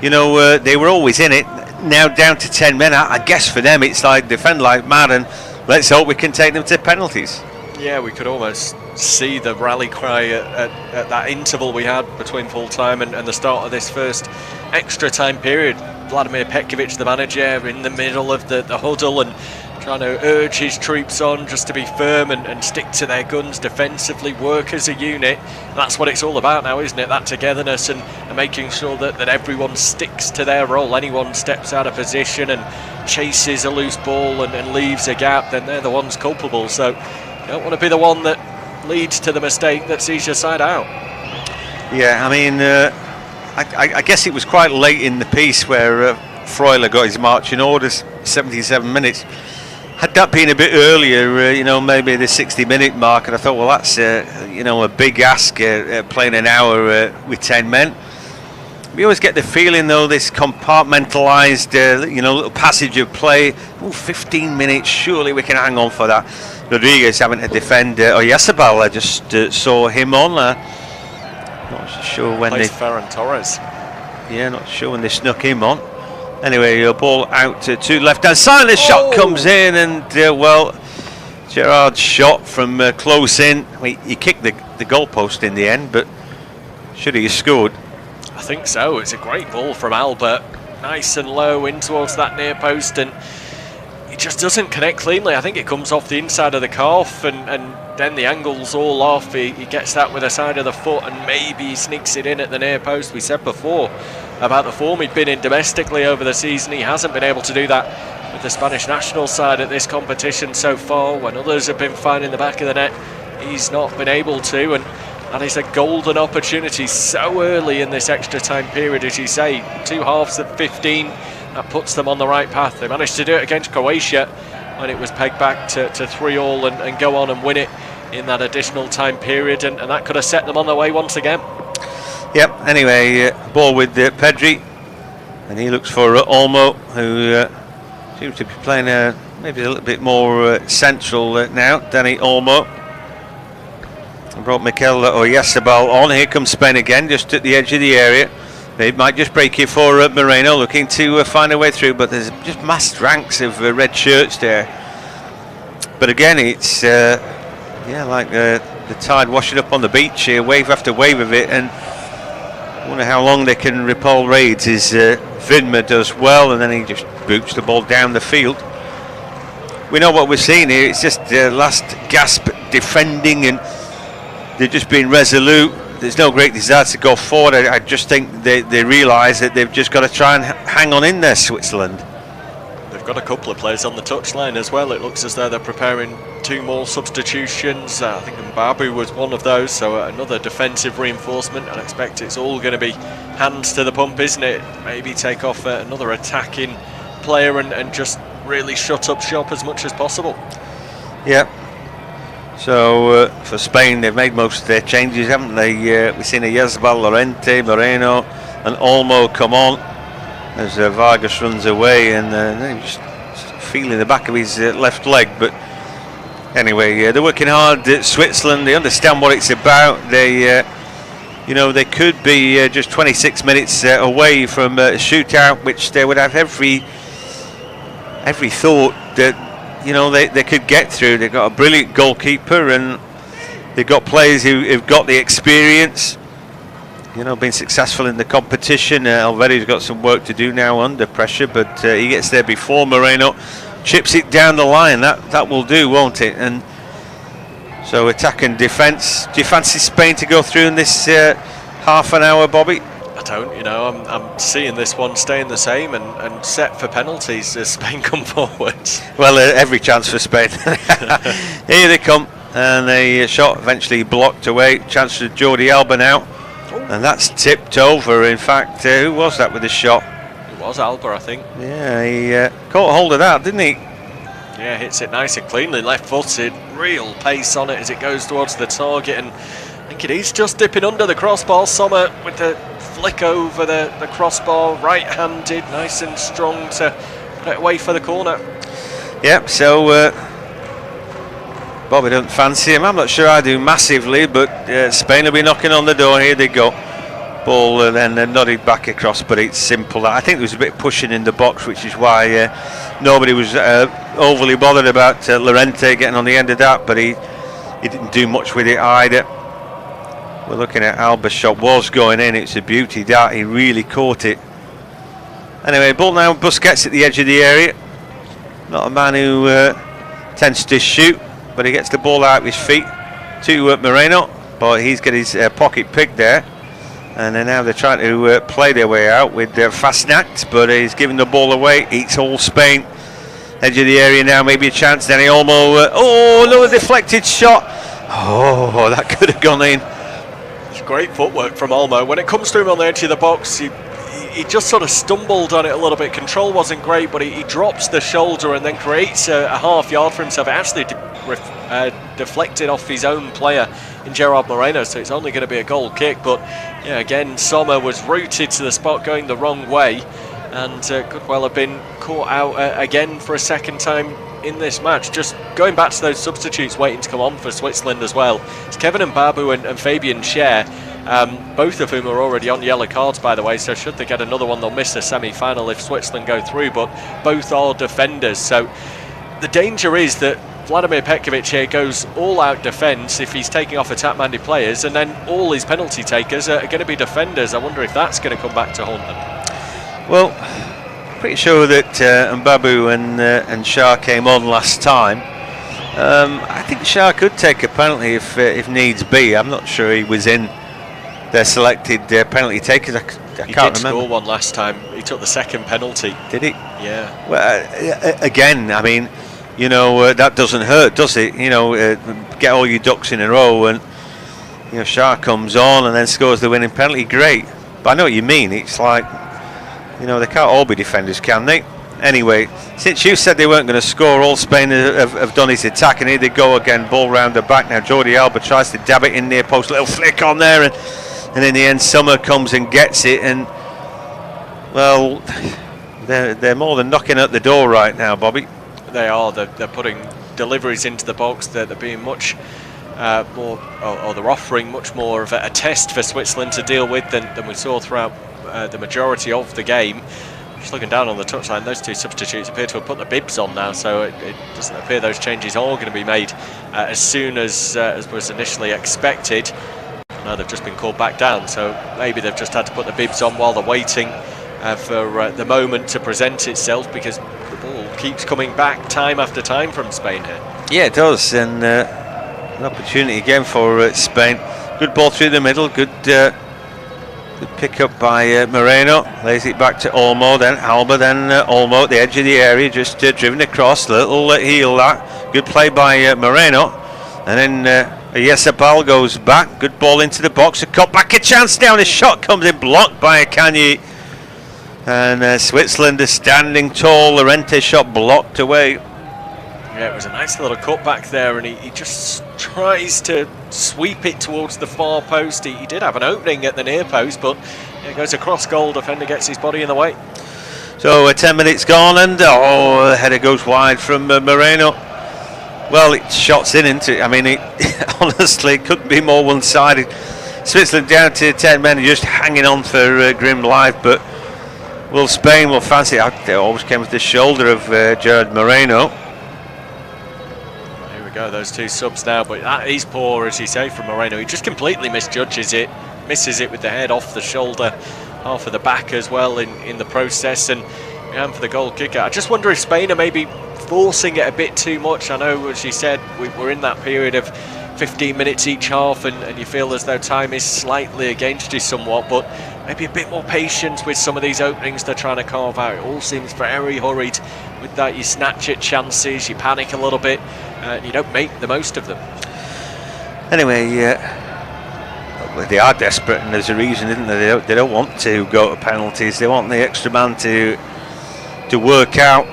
you know, they were always in it. Now down to 10 men, I guess for them it's like defend like mad, and let's hope we can take them to penalties. Yeah, we could almost see the rally cry at that interval we had between full time and the start of this first extra time period. Vladimir Petkovic, the manager, in the middle of the huddle and trying to urge his troops on just to be firm and stick to their guns defensively, work as a unit. That's what it's all about now, isn't it? That togetherness and making sure that everyone sticks to their role. Anyone steps out of position and chases a loose ball and leaves a gap, then they're the ones culpable. So you don't want to be the one that leads to the mistake that sees your side out. Yeah, I mean, I guess it was quite late in the piece where Freuler got his marching orders, 77 minutes. Had that been a bit earlier, you know, maybe the 60-minute mark, and I thought, well, that's, you know, a big ask, playing an hour with 10 men. We always get the feeling, though, this compartmentalised, you know, little passage of play. 15 minutes, surely we can hang on for that. Rodriguez having to defend, Oyarzabal, I just saw him on. Not sure when they... Ferran Torres. Yeah, not sure when they snuck him on. Anyway, your ball out to left-hand side. The shot comes in, and well, Gerard's shot from close in. He kicked the goalpost in the end, but should he have scored? I think so. It's a great ball from Albert, nice and low in towards that near post, and it just doesn't connect cleanly. I think it comes off the inside of the calf, and then the angle's all off. He gets that with the side of the foot, and maybe he sneaks it in at the near post. We said before about the form he'd been in domestically over the season. He hasn't been able to do that with the Spanish national side at this competition so far. When others have been finding the back of the net, he's not been able to, and it's a golden opportunity so early in this extra time period, as you say. 2 halves of 15, that puts them on the right path. They managed to do it against Croatia when it was pegged back to 3-all and go on and win it in that additional time period, and that could have set them on their way once again. Yep, anyway, ball with Pedri, and he looks for Olmo, who seems to be playing maybe a little bit more central now. Dani Olmo brought Mikel Oyarzabal on. Here comes Spain again, just at the edge of the area. They might just break it for Moreno, looking to find a way through, but there's just massed ranks of red shirts there. But again, it's like the tide washing up on the beach here, wave after wave of it, and I wonder how long they can repel raids as Vidma does well, and then he just boots the ball down the field. We know what we're seeing here. It's just last gasp defending, and they're just being resolute. There's no great desire to go forward. I just think they realise that they've just got to try and hang on in there, Switzerland. They've got a couple of players on the touchline as well. It looks as though they're preparing 2 more substitutions. I think Mbabu was one of those, so another defensive reinforcement. I expect it's all going to be hands to the pump, isn't it? Maybe take off another attacking player and just really shut up shop as much as possible. Yeah. So for Spain, they've made most of their changes, haven't they? We've seen Oyarzabal, Llorente, Moreno and Olmo come on as Vargas runs away, and he's just feeling the back of his left leg. But anyway, they're working hard at Switzerland. They understand what it's about. They they could be just 26 minutes away from a shootout, which they would have every thought that they could get through. They've got a brilliant goalkeeper, and they've got players who've got the experience, been successful in the competition. Alvari's got some work to do now under pressure, but he gets there before Moreno, chips it down the line. That will do, won't it? And so attack and defence. Do you fancy Spain to go through in this half an hour, Bobby? I don't, I'm seeing this one staying the same and set for penalties as Spain come forward. Well, every chance for Spain. Here they come, and a shot eventually blocked away. Chance for Jordi Alba now, and that's tipped over. In fact, who was that with the shot? It was Alba, I think. Yeah, he caught hold of that, didn't he? Yeah, hits it nice and cleanly, left-footed, real pace on it as it goes towards the target, and I think it is just dipping under the crossbar. Sommer with the flick over the crossbar, right-handed, nice and strong to put it away for the corner. Yep, so Bobby doesn't fancy him. I'm not sure I do massively, but Spain will be knocking on the door. Here they go. Ball then nodded back across, but it's simple. I think there was a bit of pushing in the box, which is why nobody was overly bothered about Llorente getting on the end of that, but he didn't do much with it either. We're looking at Alba's shot, was going in. It's a beauty that he really caught it. Anyway, ball now. Busquets at the edge of the area. Not a man who tends to shoot, but he gets the ball out of his feet to Moreno, but he's got his pocket picked there. And then now they're trying to play their way out with Fasnacht, but he's giving the ball away. It's all Spain. Edge of the area now, maybe a chance. Dani Olmo. Another deflected shot. Oh, that could have gone in. It's great footwork from Olmo. When it comes to him on the edge of the box, he just sort of stumbled on it a little bit. Control wasn't great, but he drops the shoulder and then creates a half yard for himself. It actually deflected off his own player in Gerard Moreno, so it's only going to be a goal kick. But yeah, again, Sommer was rooted to the spot going the wrong way, and could well have been caught out again for a second time in this match. Just going back to those substitutes waiting to come on for Switzerland as well, it's Kevin Mbabu and Fabian Schär, both of whom are already on yellow cards, by the way, so should they get another one, they'll miss the semi-final if Switzerland go through, but both are defenders. So the danger is that Vladimir Petkovic here goes all-out defence if he's taking off attack-minded players, and then all his penalty takers are going to be defenders. I wonder if that's going to come back to haunt them. Well, pretty sure that Mbabu and Shah came on last time. I think Shah could take a penalty if needs be. I'm not sure he was in their selected penalty takers. I can't remember. Score one last time. He took the second penalty. Did he? Yeah. Well, again, I mean, you know, that doesn't hurt, does it? You know, get all your ducks in a row, and you know, Shah comes on and then scores the winning penalty. Great, but I know what you mean. It's like, you know, they can't all be defenders, can they? Anyway, since you said they weren't going to score, all Spain have done is attack, and here they go again, ball round the back. Now Jordi Alba tries to dab it in near post, little flick on there, and in the end Summer comes and gets it, and well, they're more than knocking at the door right now, Bobby. They are. They're putting deliveries into the box. They're being much more, or they're offering much more of a test for Switzerland to deal with than we saw throughout the majority of the game. Just looking down on the touchline, those two substitutes appear to have put the bibs on now, so it doesn't appear those changes are going to be made as soon as was initially expected. No, they've just been called back down, so maybe they've just had to put the bibs on while they're waiting for the moment to present itself, because the ball keeps coming back time after time from Spain here. Yeah, it does, and an opportunity again for Spain. Good ball through the middle, good pick up by Moreno, lays it back to Olmo, then Alba, then Olmo at the edge of the area, just driven across, little heel that, good play by Moreno, and then Yesabal goes back, good ball into the box, a cut back, a chance down, a shot comes in, blocked by Akanji, and Switzerland is standing tall, Llorente shot blocked away. Yeah, it was a nice little cut back there, and he just tries to sweep it towards the far post. He did have an opening at the near post, but it goes across goal, defender gets his body in the way. So 10 minutes gone, and the header goes wide from Moreno. Well, it shots in into it. I mean, it honestly couldn't be more one-sided. Switzerland down to 10 men, just hanging on for grim life, but will Spain will fancy it. They always came with the shoulder of Gerard Moreno. Those two subs now, but that is poor, as you say, from Moreno. He just completely misjudges it, misses it with the head off the shoulder, half of the back as well in the process, and for the goal kicker. I just wonder if Spain are maybe forcing it a bit too much. I know, as you said, we're in that period of 15 minutes each half, and you feel as though time is slightly against you somewhat, but maybe a bit more patience with some of these openings they're trying to carve out. It all seems very hurried. With that, you snatch at chances, you panic a little bit, and you don't make the most of them. Anyway, they are desperate, and there's a reason, isn't there? They don't want to go to penalties. They want the extra man to work out.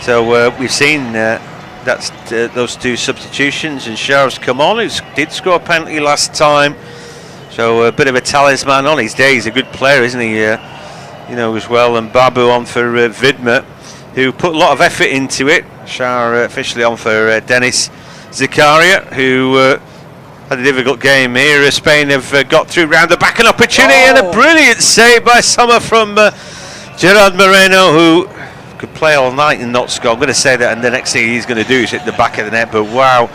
So we've seen that's those two substitutions, and Shah's come on, who did score a penalty last time. So a bit of a talisman on his day. He's a good player, isn't he? You know, as well. And Babu on for Vidma, who put a lot of effort into it. Shah officially on for Dennis Zakaria, who had a difficult game here. Spain have got through round the back, an opportunity and a brilliant save by Sommer from Gerard Moreno, who could play all night and not score. I'm going to say that, and the next thing he's going to do is hit the back of the net. But wow,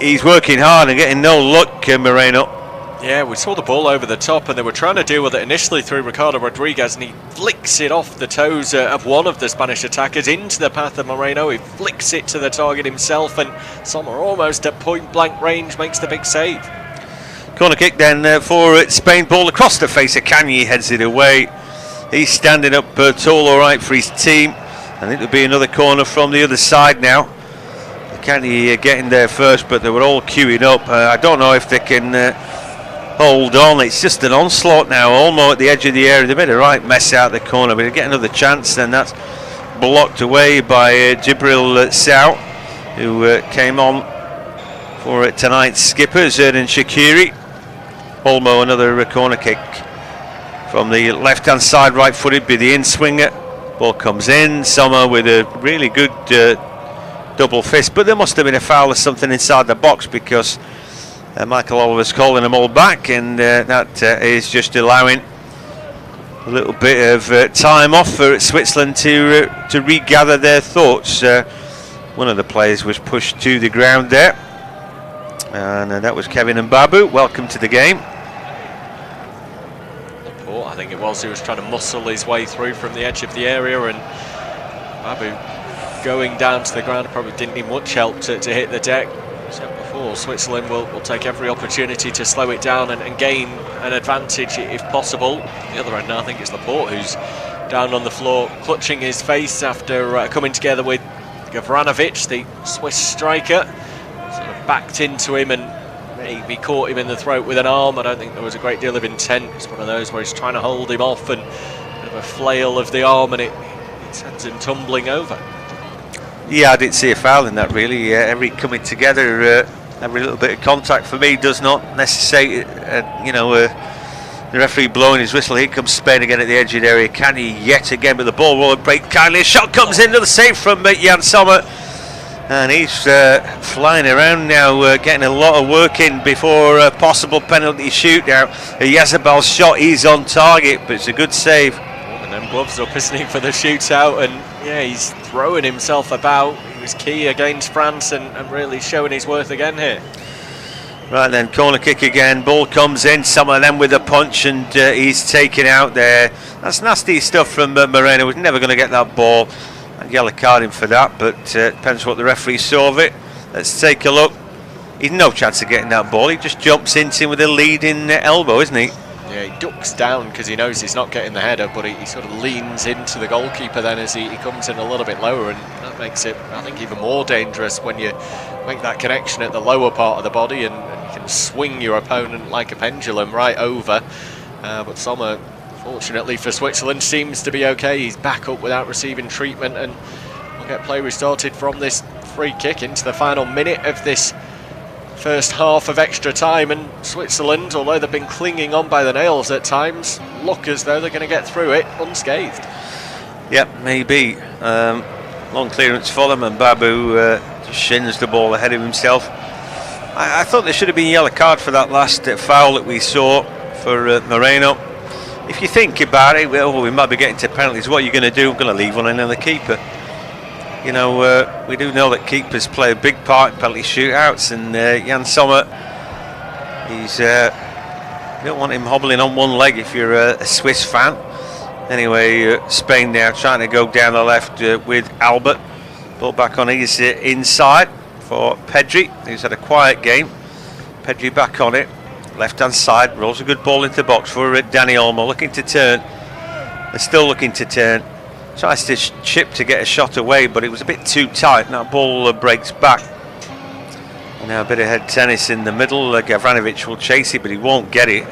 he's working hard and getting no luck, Moreno. Yeah, we saw the ball over the top, and they were trying to deal with it initially through Ricardo Rodriguez, and he flicks it off the toes of one of the Spanish attackers into the path of Moreno. He flicks it to the target himself, and Sommer, almost at point-blank range, makes the big save. Corner kick then for Spain. Ball across the face of Kanye, heads it away. He's standing up tall, all right, for his team. I think there'll be another corner from the other side now. Kanye getting there first, but they were all queuing up. I don't know if they can hold on. It's just an onslaught now. Olmo at the edge of the area. They made a right mess out the corner, but they get another chance, then that's blocked away by Jibril Sow, who came on for tonight's skipper, Zerdan Shaqiri. Olmo, another corner kick from the left hand side, right footed, be the in swinger. Ball comes in. Sommer with a really good double fist, but there must have been a foul or something inside the box, because Michael Oliver's calling them all back, and that is just allowing a little bit of time off for Switzerland to regather their thoughts. one of the players was pushed to the ground there, and that was Kevin Mbabu. Welcome to the game. Laporte, I think it was, who was trying to muscle his way through from the edge of the area, and Mbabu going down to the ground probably didn't need much help to hit the deck. Said before, Switzerland will take every opportunity to slow it down and gain an advantage if possible. The other end now, I think it's Laporte who's down on the floor clutching his face after coming together with Gavranovic, the Swiss striker. Sort of backed into him and maybe caught him in the throat with an arm. I don't think there was a great deal of intent. It's one of those where he's trying to hold him off and a bit of a flail of the arm, and it sends him tumbling over. Yeah, I didn't see a foul in that really. Every coming together, every little bit of contact for me does not necessitate, the referee blowing his whistle. Here comes Spain again at the edge of the area. Canny yet again, but the ball will break kindly. A shot comes in, another save from Jan Sommer. And he's flying around now, getting a lot of work in before a possible penalty shootout. Yazabel's shot, he's on target, but it's a good save. And then gloves up, isn't he, for the shootout? And yeah, he's throwing himself about. He was key against France and really showing his worth again here. Right then, corner kick again, ball comes in, some of them with a punch, and he's taken out there. That's nasty stuff from Moreno. Was never going to get that ball. I'd yellow card him for that, but depends what the referee saw of it. Let's take a look. He's no chance of getting that ball. He just jumps into him with a leading elbow, isn't he? Yeah, he ducks down because he knows he's not getting the header, but he sort of leans into the goalkeeper then as he comes in a little bit lower, and that makes it, I think, even more dangerous when you make that connection at the lower part of the body, and you can swing your opponent like a pendulum right over. But Sommer, fortunately for Switzerland, seems to be okay. He's back up without receiving treatment, and we'll get play restarted from this free kick into the final minute of this first half of extra time. And Switzerland, although they've been clinging on by the nails at times, look as though they're going to get through it unscathed. Yep, maybe. Long clearance for them, and Babu just shins the ball ahead of himself. I thought there should have been a yellow card for that last foul that we saw for Moreno. If you think about it, well, we might be getting to penalties. What are you going to do? I'm going to leave one in on the keeper. You know, we do know that keepers play a big part in penalty shootouts, and Jan Sommer, you don't want him hobbling on one leg if you're a Swiss fan. Anyway, Spain now trying to go down the left with Albert. Ball back on his inside for Pedri, who's had a quiet game. Pedri back on it, left hand side, rolls a good ball into the box for Dani Olmo, looking to turn. They're still looking to turn. Tries to chip to get a shot away, but it was a bit too tight, and that ball breaks back. And now a bit of head tennis in the middle. Gavranovic will chase it, but he won't get it.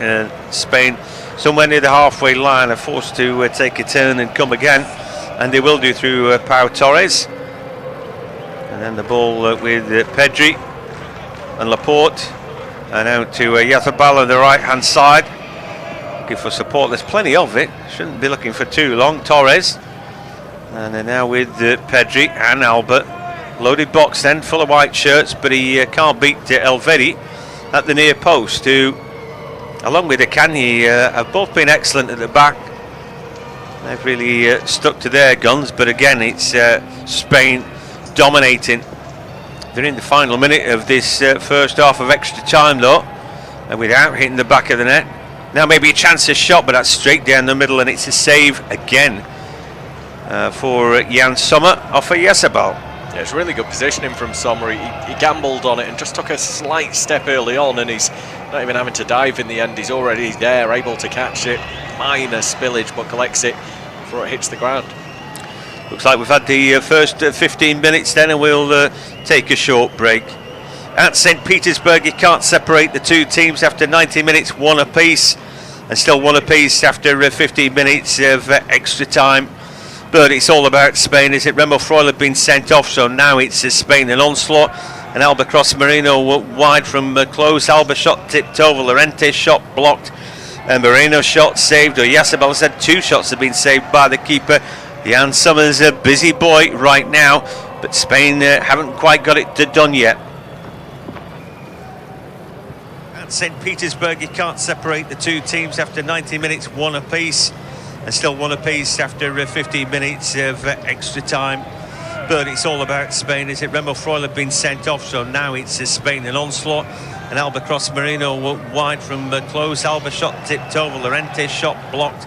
Spain, somewhere near the halfway line, are forced to take a turn and come again, and they will do through Pau Torres. And then the ball with Pedri and Laporte, and out to Yazabal on the right hand side, looking for support. There's plenty of it, shouldn't be looking for too long. Torres. And they're now with Pedri and Albert. Loaded box then, full of white shirts, but he can't beat Elvedi at the near post, who, along with Akanji, have both been excellent at the back. They've really stuck to their guns, but again, it's Spain dominating. They're in the final minute of this first half of extra time, though, and without hitting the back of the net. Now maybe a chance of shot, but that's straight down the middle, and it's a save again. For Jan Sommer off of Yazabal. Yeah, it's really good positioning from Sommer. He gambled on it and just took a slight step early on, and he's not even having to dive in the end. He's already there, able to catch it. Minor spillage, but collects it before it hits the ground. Looks like we've had the first 15 minutes then, and we'll take a short break. At St. Petersburg, you can't separate the two teams after 90 minutes, one apiece, and still one apiece after 15 minutes of extra time. But it's all about Spain, is it? Remo Freul had been sent off, so now it's Spain an onslaught. And Alba cross Moreno wide from close. Alba shot tipped over. Llorente shot blocked. And Moreno shot saved. Or Yazabal said two shots have been saved by the keeper. Jan Sommer's a busy boy right now, but Spain haven't quite got it done yet. At St. Petersburg, you can't separate the two teams after 90 minutes, one apiece. And still one apiece after 15 minutes of extra time. But it's all about Spain, is it? Remo Freuler had been sent off, so now it's Spain in onslaught. And Alba Cross Marino wide from close. Alba shot tipped over. Llorente shot blocked.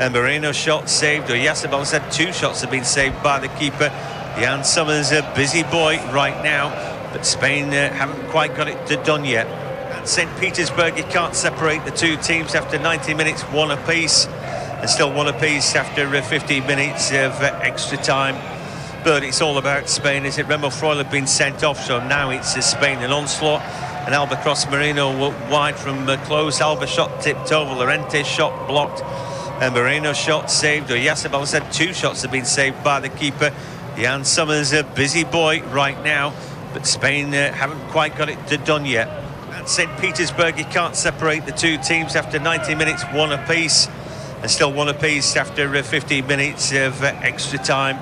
And Moreno shot saved. Oyarzabal said 2 shots have been saved by the keeper. Jan Sommer's a busy boy right now, but Spain haven't quite got it done yet. At St. Petersburg, you can't separate the two teams after 90 minutes, 1 apiece, and still 1 apiece after 15 minutes of extra time. But it's all about Spain, is it? Remo Freuler had been sent off, so now it's Spain in onslaught. And Alba Cross Marino wide from close. Alba shot tipped over. Llorente shot blocked. And Moreno shot saved. Oyarzabal said 2 shots have been saved by the keeper. Jan Sommer's a busy boy right now, but Spain haven't quite got it done yet. At St. Petersburg, you can't separate the two teams after 90 minutes, 1 apiece, and still 1 apiece after 15 minutes of extra time.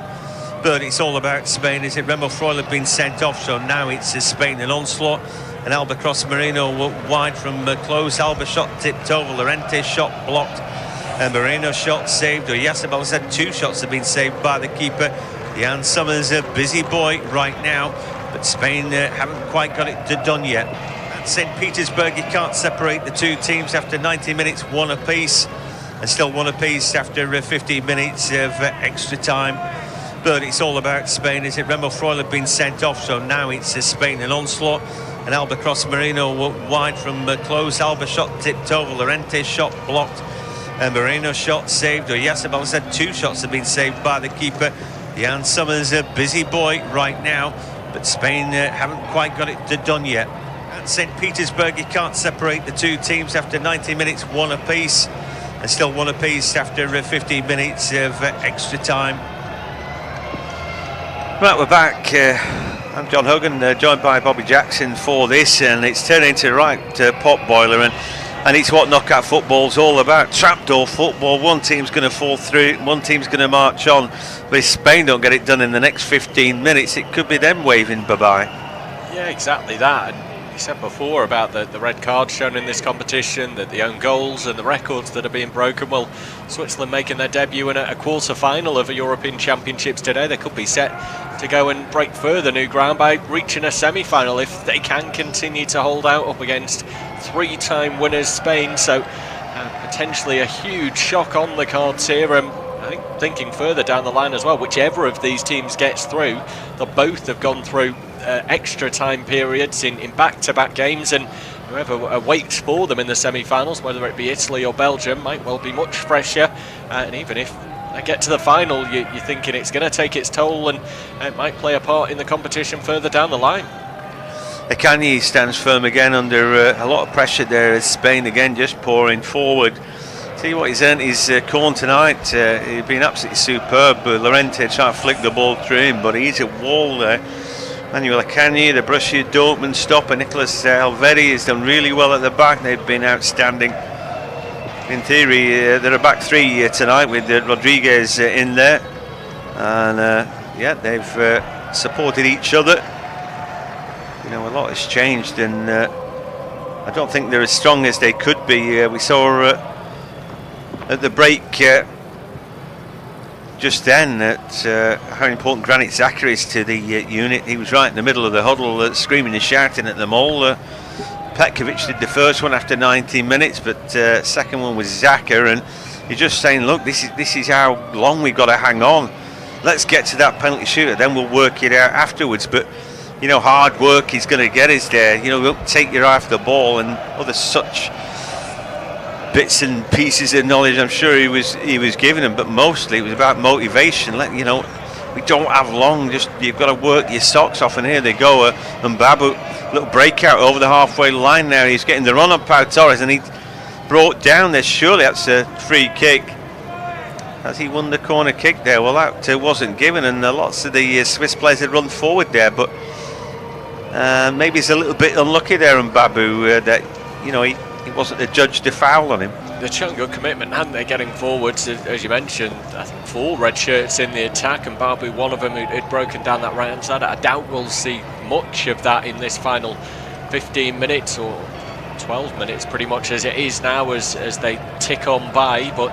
But it's all about Spain, is it? Remo Freuler had been sent off, so now it's Spain in onslaught. And Alba Cross Marino wide from close. Alba shot tipped over. Llorente shot blocked. And Moreno shot saved. Oyarzabal said 2 shots have been saved by the keeper. Jan Sommer's a busy boy right now, but Spain haven't quite got it done yet. At St. Petersburg, you can't separate the two teams after 90 minutes, 1 apiece, and still 1 apiece after 15 minutes of extra time. But it's all about Spain, is it? Remo Freuler had been sent off, so now it's Spain in onslaught. And Alba Cross Marino wide from close. Alba shot tipped over. Llorente shot blocked. And Moreno shot saved. Oyarzabal said 2 shots have been saved by the keeper. Jan Sommer's a busy boy right now, but Spain haven't quite got it done yet. At St. Petersburg, you can't separate the two teams after 90 minutes, 1 apiece, and still 1 apiece after 15 minutes of extra time. Right, we're back. I'm John Hogan, joined by Bobby Jackson for this, and it's turned into a right pot boiler, and it's what knockout football's all about. Trapdoor football. One team's going to fall through, one team's going to march on. But if Spain don't get it done in the next 15 minutes, it could be them waving bye-bye. Yeah, exactly that. And you said before about the red cards shown in this competition, that the own goals and the records that are being broken. Well, Switzerland making their debut in a quarter-final of a European Championships today. They could be set to go and break further new ground by reaching a semi-final if they can continue to hold out up against 3-time winners Spain. So potentially a huge shock on the cards here. I think thinking further down the line as well, whichever of these teams gets through, they'll both have gone through extra time periods in back-to-back games, and whoever waits for them in the semi-finals, whether it be Italy or Belgium, might well be much fresher. And even if they get to the final, you're thinking it's going to take its toll, and it might play a part in the competition further down the line. Akanji stands firm again under a lot of pressure there as Spain again just pouring forward. See what he's earned his corn tonight. He's been absolutely superb. Llorente trying to flick the ball through him, but he's a wall there. Manuel Akanji, the Borussia Dortmund stopper. Nicolas Alvedi has done really well at the back. They've been outstanding. In theory, they're a back 3 tonight with Rodriguez in there, and yeah, they've supported each other. You know, a lot has changed, and I don't think they're as strong as they could be. We saw at the break just then how important Granit Xhaka is to the unit. He was right in the middle of the huddle, screaming and shouting at them all. Petkovic did the first one after 19 minutes, but second one was Xhaka, and you're just saying, look, this is how long we've got to hang on. Let's get to that penalty shooter, then we'll work it out afterwards. But you know, hard work is going to get us there. You know, we'll take your eye off the ball and other such bits and pieces of knowledge I'm sure he was giving them, but mostly it was about motivation. You know, we don't have long, just you've got to work your socks off, and here they go. And Babu, little breakout over the halfway line now. He's getting the run on Pau Torres, and he brought down there. Surely that's a free kick. Has he won the corner kick there? Well, that wasn't given, and lots of the Swiss players had run forward there, but maybe he's a little bit unlucky there, and Babu, that, you know, he wasn't adjudged a foul on him. They've shown good commitment, hadn't they, getting forwards, as you mentioned. I think 4 red shirts in the attack, and Babu, one of them who'd broken down that right-hand side. I doubt we'll see much of that in this final 15 minutes or 12 minutes, pretty much as it is now, as they tick on by. But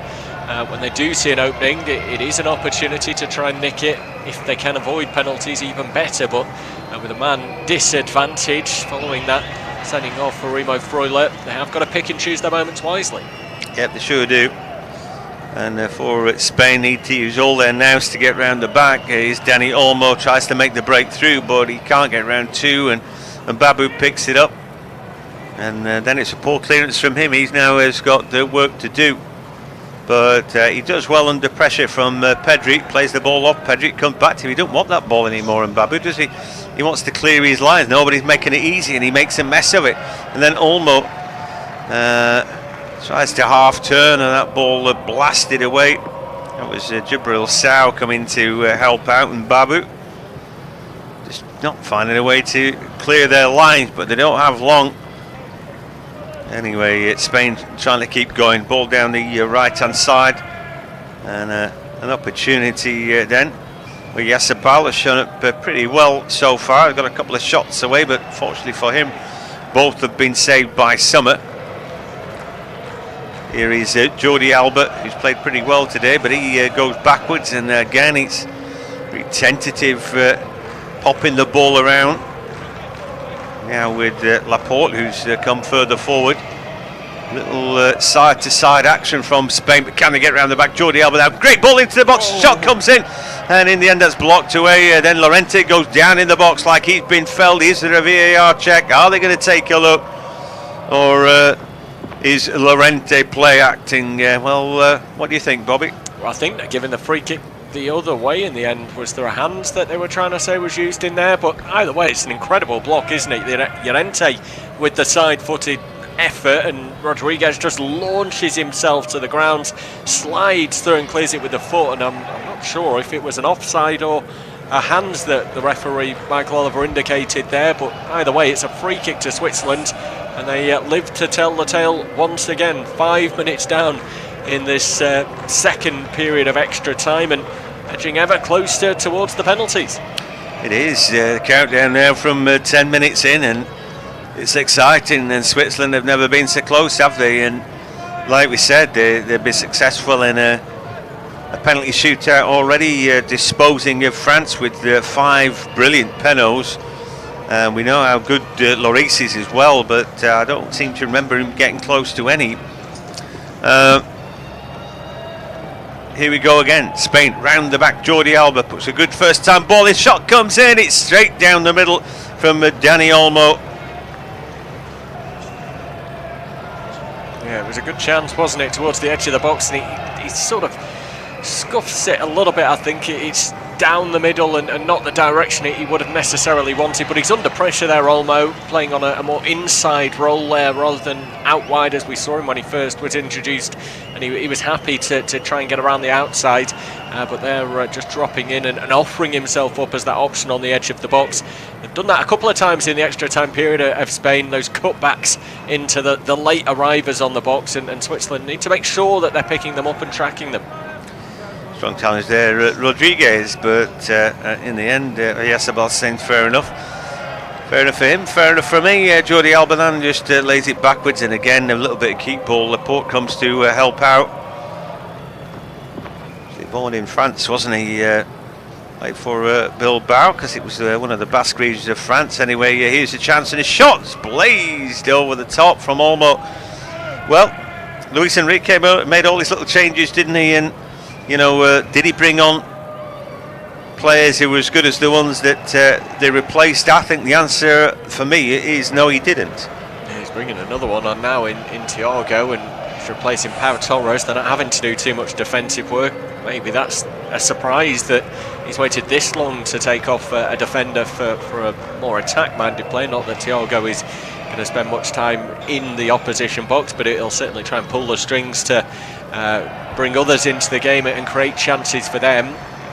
when they do see an opening, it is an opportunity to try and nick it. If they can avoid penalties, even better. But with a man disadvantage following that sending off for Remo Freuler, they have got to pick and choose their moments wisely. Yep, they sure do. And for Spain, need to use all their nous to get round the back. Is Dani Olmo tries to make the break through, but he can't get round two, and Babu picks it up. And then it's a poor clearance from him. He's now has got the work to do. But he does well under pressure from Pedri. Plays the ball off. Pedri comes back to him. He don't want that ball anymore, and Babu, does he? He wants to clear his lines. Nobody's making it easy, and he makes a mess of it. And then Olmo tries to half turn, and that ball blasted away. That was Jibril Sow coming to help out, and Babu just not finding a way to clear their lines, but they don't have long. Anyway, it's Spain trying to keep going. Ball down the right-hand side, and an opportunity then where Yassabal has shown up pretty well so far. Got a couple of shots away, but fortunately for him, both have been saved by Summer. Here is Jordi Alba, who's played pretty well today, but he goes backwards, and again it's very tentative, popping the ball around. Now with Laporte, who's come further forward. Little side-to-side action from Spain, but can they get around the back? Jordi Alba now, great ball into the box, shot comes in, and in the end that's blocked away. Then Llorente goes down in the box like he's been felled. Is there a VAR check? Are they going to take a look? Or is Llorente play acting? What do you think, Bobby? Well, I think they're giving the free kick the other way in the end. Was there a hand that they were trying to say was used in there? But either way, it's an incredible block, isn't it? Llorente with the side-footed effort, and Rodriguez just launches himself to the ground, slides through and clears it with the foot, and I'm not sure if it was an offside or a hand that the referee Michael Oliver indicated there, but either way it's a free kick to Switzerland, and they live to tell the tale once again. 5 minutes down in this second period of extra time, and edging ever closer towards the penalties. It is the countdown now from 10 minutes in, and it's exciting, and Switzerland have never been so close, have they? And like we said, they've been successful in a penalty shootout already, disposing of France with 5 brilliant penos. We know how good Lloris is as well, but I don't seem to remember him getting close to any. Here we go again. Spain round the back. Jordi Alba puts a good first time ball in. Shot comes in. It's straight down the middle from Dani Olmo. Yeah, it was a good chance, wasn't it, towards the edge of the box, and he sort of scuffs it a little bit. I think it's down the middle and not the direction he would have necessarily wanted, but he's under pressure there, Olmo, playing on a more inside role there rather than out wide as we saw him when he first was introduced, and he was happy to try and get around the outside, but they're just dropping in and offering himself up as that option on the edge of the box. They've done that a couple of times in the extra time period of Spain, those cutbacks into the late arrivers on the box, and Switzerland need to make sure that they're picking them up and tracking them. Strong challenge there, Rodriguez, but in the end, Yassabal saying fair enough. Fair enough for him, fair enough for me. Jordi Alba then just lays it backwards, and again a little bit of keep ball. Laporte comes to help out. He was born in France, wasn't he? Like for Bilbao, because it was one of the Basque regions of France. Anyway, here's a chance, and his shot's blazed over the top from Olmo. Well, Luis Enrique made all these little changes, didn't he? And did he bring on players who were as good as the ones that they replaced? I think the answer for me is no, he didn't. Yeah, he's bringing another one on now in Thiago, and he's replacing Pau Torres. They're not having to do too much defensive work. Maybe that's a surprise that he's waited this long to take off a defender for a more attack-minded play. Not that Thiago is going to spend much time in the opposition box, but it'll certainly try and pull the strings to bring others into the game and create chances for them.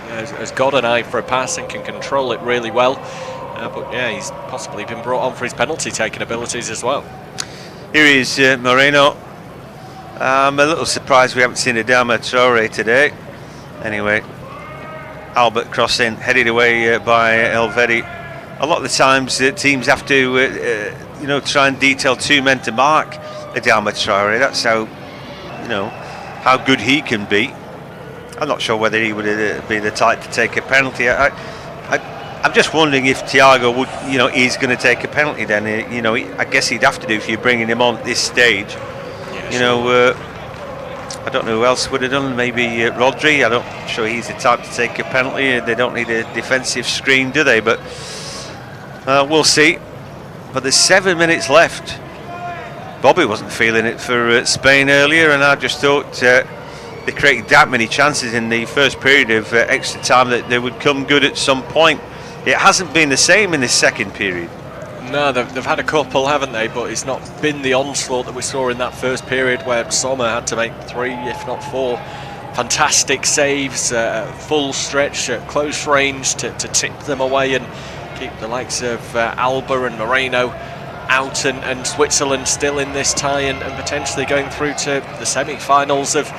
Has got an eye for a pass and can control it really well, but yeah, he's possibly been brought on for his penalty taking abilities as well. Here is Moreno. I'm a little surprised we haven't seen Adama Traore today. Anyway, Albert crossing, headed away by Elvedi. A lot of the times teams have to try and detail 2 men to mark Adama Traore. That's how how good he can be. I'm not sure whether he would be the type to take a penalty. I'm just wondering if Thiago would, is going to take a penalty. Then, I guess he'd have to do if you're bringing him on at this stage. Yeah, I don't know who else would have done. Maybe Rodri. I'm not sure he's the type to take a penalty. They don't need a defensive screen, do they? But we'll see. But there's 7 minutes left. Bobby wasn't feeling it for Spain earlier, and I just thought they created that many chances in the first period of extra time that they would come good at some point. It hasn't been the same in the second period. No, they've had a couple, haven't they? But it's not been the onslaught that we saw in that first period, where Sommer had to make 3, if not 4, fantastic saves, full stretch at close range to tip them away and keep the likes of Alba and Moreno out, and Switzerland still in this tie and potentially going through to the semi-finals of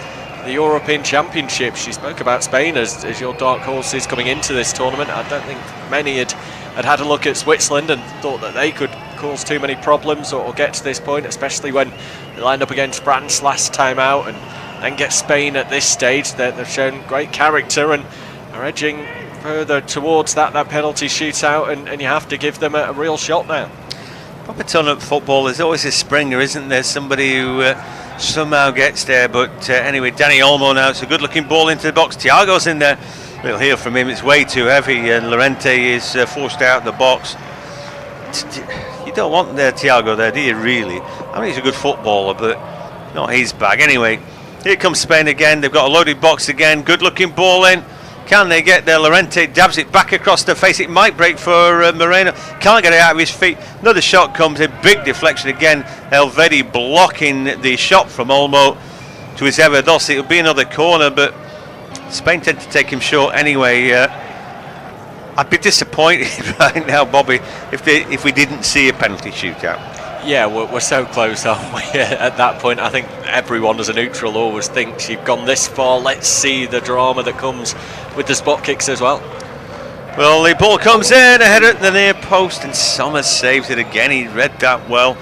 the European Championship. She spoke about Spain as your dark horses coming into this tournament. I don't think many had a look at Switzerland and thought that they could cause too many problems or get to this point, especially when they lined up against France last time out and then get Spain at this stage. They've shown great character and are edging further towards that penalty shootout, and you have to give them a real shot now. Proper tournament football, there's always a springer, isn't there? Somebody who somehow gets there. But anyway, Dani Olmo now, it's a good looking ball into the box. Thiago's in there. We'll hear from him, it's way too heavy, and Llorente is forced out the box. You don't want Thiago there, do you, really? I mean, he's a good footballer, but not his bag. Anyway, here comes Spain again. They've got a loaded box again. Good looking ball in. Can they get there? Llorente dabs it back across the face. It might break for Moreno. Can't get it out of his feet. Another shot comes in. Big deflection again. Elvedi blocking the shot from Olmo to his Everdos. It'll be another corner, but Spain tend to take him short anyway. I'd be disappointed right now, Bobby, if we didn't see a penalty shootout. Yeah, we're so close, aren't we? At that point, I think everyone as a neutral always thinks you've gone this far, let's see the drama that comes with the spot kicks as well. Well, the ball comes in, a header at the near post, and Sommer saves it again. He read that well.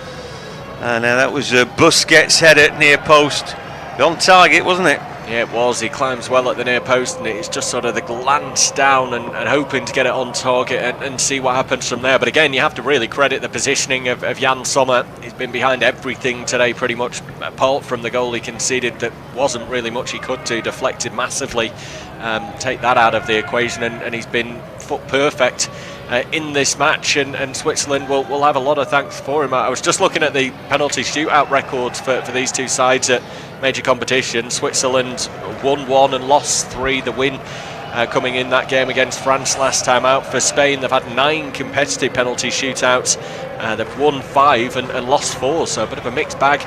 And that was a Busquets header at near post. On target, wasn't it? Yeah, it was. He climbs well at the near post, and it's just sort of the glance down and hoping to get it on target and see what happens from there. But again, you have to really credit the positioning of Jan Sommer. He's been behind everything today pretty much, apart from the goal he conceded that wasn't really much he could do, deflected massively. Take that out of the equation, and he's been foot perfect in this match, and Switzerland will have a lot of thanks for him. I was just looking at the penalty shootout records for these two sides at major competition. Switzerland won 1 and lost 3. The win coming in that game against France last time out. For Spain, they've had 9 competitive penalty shootouts. They've won 5 and lost 4, so a bit of a mixed bag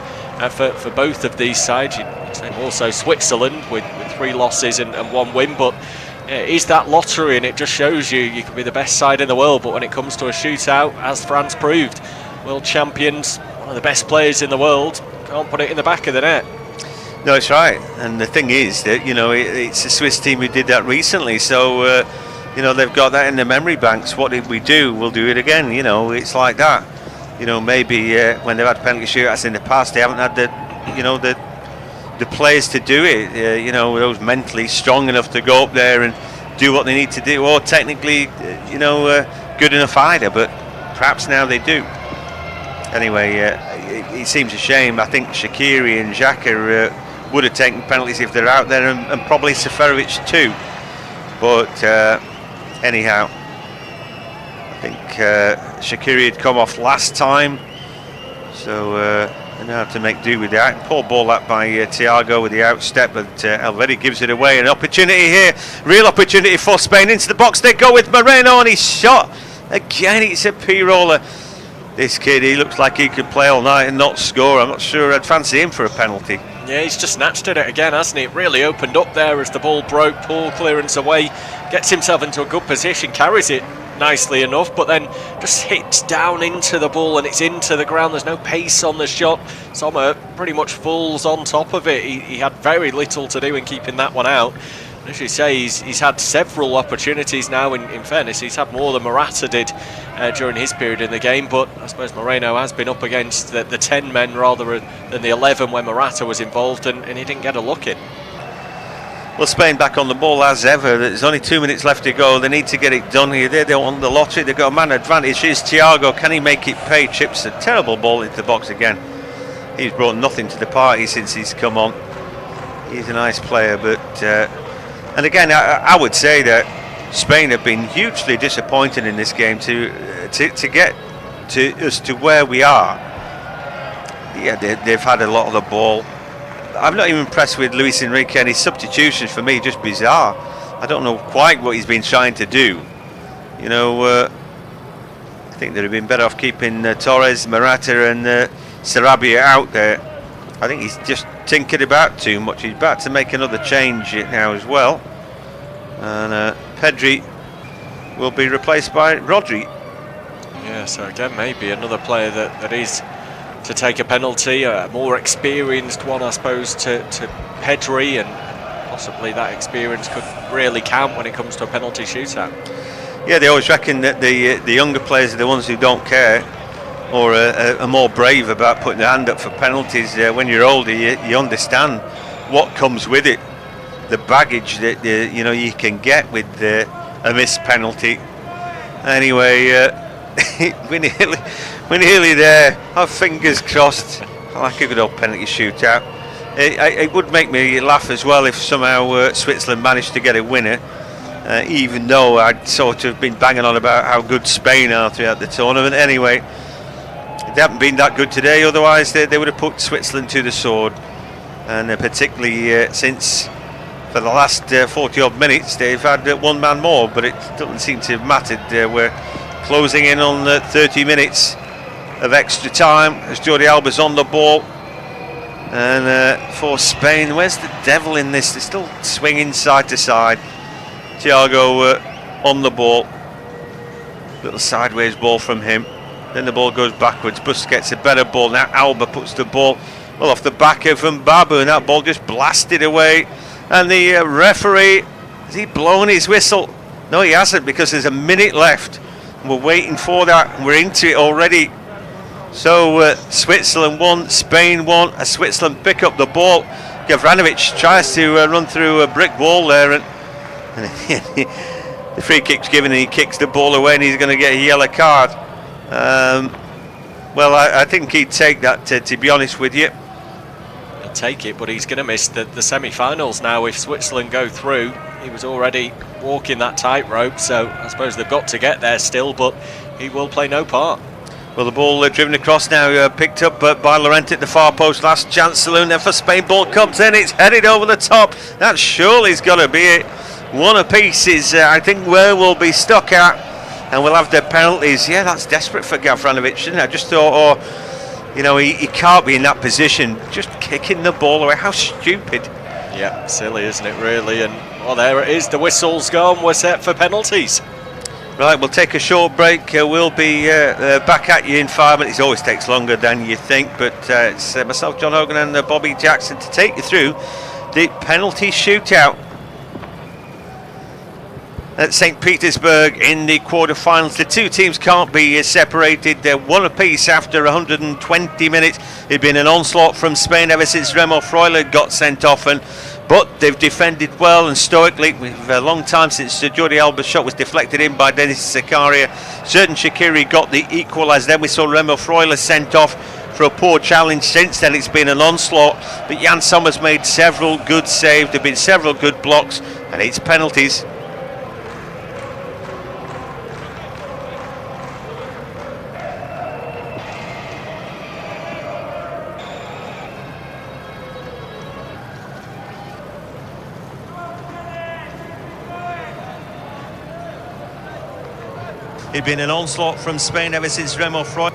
for both of these sides. Also Switzerland with 3 losses and 1 win, but it is that lottery, and it just shows you can be the best side in the world, but when it comes to a shootout, as France proved, world champions, one of the best players in the world, can't put it in the back of the net. No, it's right. And the thing is that, it's a Swiss team who did that recently, so they've got that in their memory banks. What did we do? We'll do it again. It's like that. Maybe when they've had penalty shootouts in the past, they haven't had the players to do it. Those mentally strong enough to go up there and do what they need to do, or technically, good enough either. But perhaps now they do. Anyway, it seems a shame. I think Shaqiri and Xhaka would have taken penalties if they're out there, and probably Seferovic too. But anyhow, I think Shaqiri had come off last time, so they now have to make do with that. Poor ball that by Thiago with the outstep, but Elvedi gives it away. An opportunity here, real opportunity for Spain. Into the box they go with Moreno, and he's shot again. It's a P-roller. This kid, he looks like he could play all night and not score. I'm not sure I'd fancy him for a penalty. Yeah, he's just snatched at it again, hasn't he? It really opened up there as the ball broke. Poor clearance away, gets himself into a good position, carries it nicely enough, but then just hits down into the ball and it's into the ground. There's no pace on the shot. Sommer pretty much falls on top of it. He had very little to do in keeping that one out. As you say, he's had several opportunities now. In fairness, he's had more than Morata did during his period in the game, but I suppose Moreno has been up against the 10 men rather than the 11 when Morata was involved, and he didn't get a look in. Well, Spain back on the ball as ever. There's only 2 minutes left to go. They need to get it done here. They don't want the lottery. They've got a man advantage. Here's Thiago. Can he make it pay? Chips a terrible ball into the box again. He's brought nothing to the party since he's come on. He's a nice player, but and again, I would say that Spain have been hugely disappointed in this game to get to us to where we are. Yeah, they've had a lot of the ball. I'm not even impressed with Luis Enrique, and his substitutions for me just bizarre. I don't know quite what he's been trying to do. You know, I think they'd have been better off keeping Torres, Morata and Sarabia out there. I think he's just tinkered about too much. He's about to make another change now as well. And Pedri will be replaced by Rodri. Yeah, so again, maybe another player that is to take a penalty, a more experienced one, I suppose, to Pedri, and possibly that experience could really count when it comes to a penalty shootout. Yeah, they always reckon that the younger players are the ones who don't care, or are more brave about putting their hand up for penalties. When you're older, you understand what comes with it, the baggage that you can get with a missed penalty. Anyway, we're nearly there. Our fingers crossed. I like a good old penalty shootout. It would make me laugh as well if somehow Switzerland managed to get a winner, even though I'd sort of been banging on about how good Spain are throughout the tournament. Anyway, they haven't been that good today, otherwise they would have put Switzerland to the sword, and particularly since for the last 40 odd minutes they've had one man more, but it doesn't seem to have mattered. We're closing in on 30 minutes of extra time as Jordi Alba's on the ball, and for Spain, where's the devil in this? They're still swinging side to side. Thiago on the ball, little sideways ball from him. Then the ball goes backwards. Busquets a better ball. Now Alba puts the ball well off the back of Mbabu, and that ball just blasted away. And the referee, has he blown his whistle? No, he hasn't, because there's a minute left. We're waiting for that. We're into it already. So Switzerland won, Spain won. As Switzerland pick up the ball, Gavranovic tries to run through a brick wall there, and the free kick's given, and he kicks the ball away, and he's going to get a yellow card. Well, I think he'd take that, to be honest with you. He'll take it, but he's going to miss the semi-finals now if Switzerland go through. He was already walking that tightrope, so I suppose they've got to get there still, but he will play no part. Well, the ball driven across now, picked up by Llorente at the far post. Last chance saloon there for Spain. Ball comes in, it's headed over the top. That surely's got to be it. One apiece is, I think, where we'll be stuck at, and we'll have the penalties. Yeah, that's desperate for Gavranovic, isn't it? I just thought, he can't be in that position, just kicking the ball away. How stupid. Yeah, silly, isn't it, really? And well, there it is. The whistle's gone. We're set for penalties. Right, we'll take a short break. We'll be back at you in 5 minutes. It always takes longer than you think, but it's myself, John Hogan, and Bobby Jackson to take you through the penalty shootout at St. Petersburg in the quarter-finals. The two teams can't be separated. They're one apiece after 120 minutes. It's been an onslaught from Spain ever since Remo Freuler got sent off, but they've defended well and stoically. We've a long time since Jordi Alba's shot was deflected in by Denis Zakaria. Xherdan Shaqiri got the equaliser. Then we saw Remo Freuler sent off for a poor challenge. Since then it's been an onslaught, but Jan Sommer's made several good saves. There have been several good blocks, and it's penalties. It'd been an onslaught from Spain ever since Remo Freuler.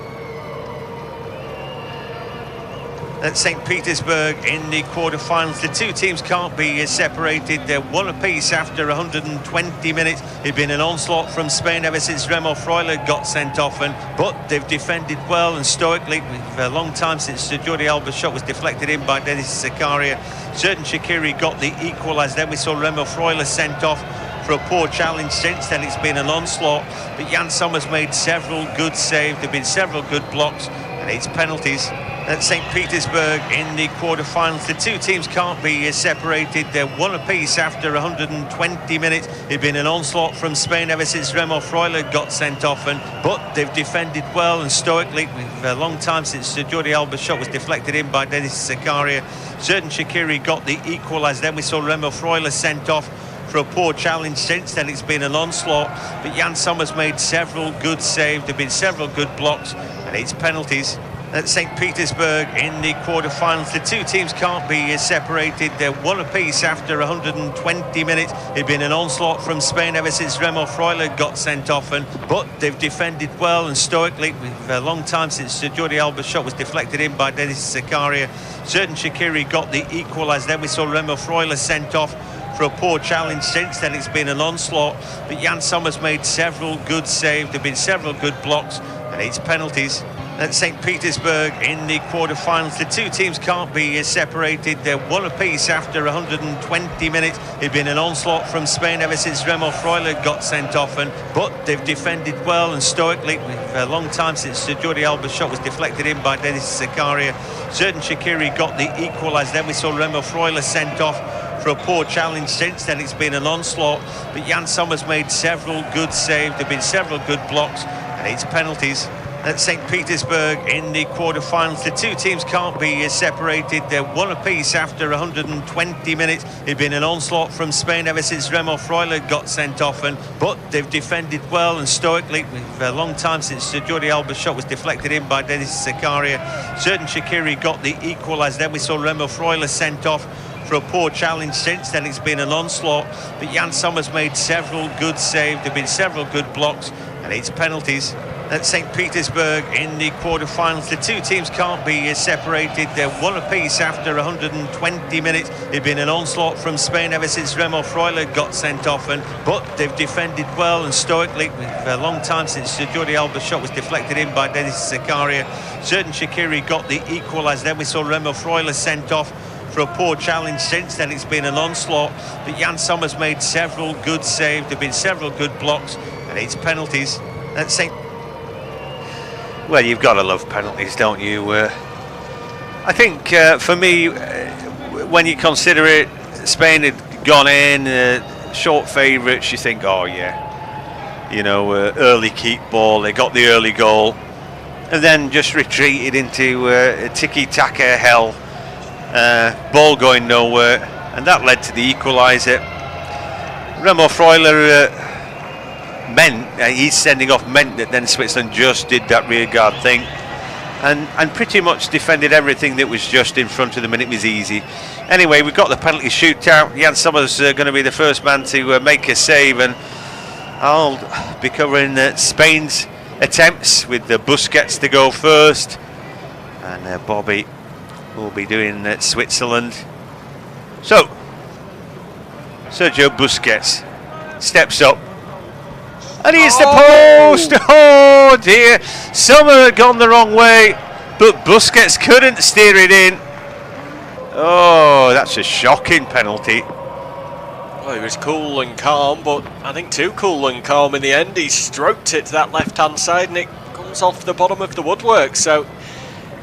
at St. Petersburg in the quarter-finals. The two teams can't be separated. They're one apiece after 120 minutes. It's been an onslaught from Spain ever since Remo Freuler got sent off, but they've defended well and stoically. For a long time since Jordi Alba's shot was deflected in by Denis Zakaria. Xherdan Shaqiri got the equaliser. Then we saw Remo Freuler sent off for a poor challenge. Since then it's been an onslaught, but Jan Sommer's made several good saves. There have been several good blocks, and it's penalties at St. Petersburg in the quarter-finals. The two teams can't be separated. They're one apiece after 120 minutes. It's been an onslaught from Spain ever since Remo Freuler got sent off, but they've defended well and stoically. For a long time since Jordi Alba's shot was deflected in by Denis Zakaria. Xherdan Shaqiri got the equaliser. Then we saw Remo Freuler sent off for a poor challenge. Since then it's been an onslaught, but Jan Sommer's made several good saves. There have been several good blocks, and it's penalties at St. Petersburg in the quarter-finals. The two teams can't be separated. They're one apiece after 120 minutes. It's been an onslaught from Spain ever since Remo Freuler got sent off, but they've defended well and stoically. For a long time since Jordi Alba's shot was deflected in by Denis Zakaria. Xherdan Shaqiri got the equaliser. Then we saw Remo Freuler sent off for a poor challenge. Since then it's been an onslaught, but Jan Sommer's made several good saves. There have been several good blocks, and it's penalties at St. Petersburg in the quarter-finals. The two teams can't be separated. They're one apiece after 120 minutes. It's been an onslaught from Spain ever since Remo Freuler got sent off, but they've defended well and stoically. For a long time since Jordi Alba's shot was deflected in by Denis Zakaria. Xherdan Shaqiri got the equaliser. Then we saw Remo Freuler sent off for a poor challenge. Since then it's been an onslaught, but Jan Sommer's made several good saves. There have been several good blocks, and it's penalties at St. Petersburg in the quarter-finals. The two teams can't be separated. They're one apiece after 120 minutes. It's been an onslaught from Spain ever since Remo Freuler got sent off, but they've defended well and stoically. For a long time since Jordi Alba's shot was deflected in by Denis Zakaria. Xherdan Shaqiri got the equaliser. Then we saw Remo Freuler sent off for a poor challenge. Since then it's been an onslaught, but Jan Sommer's made several good saves. There have been several good blocks, and it's penalties at St. Petersburg in the quarter-finals. The two teams can't be separated. They're one apiece after 120 minutes. It's been an onslaught from Spain ever since Remo Freuler got sent off, but they've defended well and stoically. For a long time since Jordi Alba's shot was deflected in by Denis Zakaria. Xherdan Shaqiri got the equaliser. Then we saw Remo Freuler sent off for a poor challenge. Since then it's been an onslaught, but Jan Sommer's made several good saves. There have been several good blocks, and it's penalties at St. Well, you've got to love penalties, don't you? I think for me, when you consider it, Spain had gone in short favourites. You think, oh yeah, you know, early keep ball. They got the early goal, and then just retreated into tiki-taka hell. Ball going nowhere, and that led to the equaliser. Remo Freuler his sending off meant that then Switzerland just did that rearguard thing and pretty much defended everything that was just in front of them, and it was easy. Anyway, we've got the penalty shootout. Jan Sommer's going to be the first man to make a save, and I'll be covering Spain's attempts with the Busquets to go first, and Bobby will be doing Switzerland. So Sergio Busquets steps up, and he hits the post. Oh dear, Sommer had gone the wrong way, but Busquets couldn't steer it in. Oh, that's a shocking penalty. Well, he was cool and calm, but I think too cool and calm in the end. He stroked it to that left-hand side, and it comes off the bottom of the woodwork. So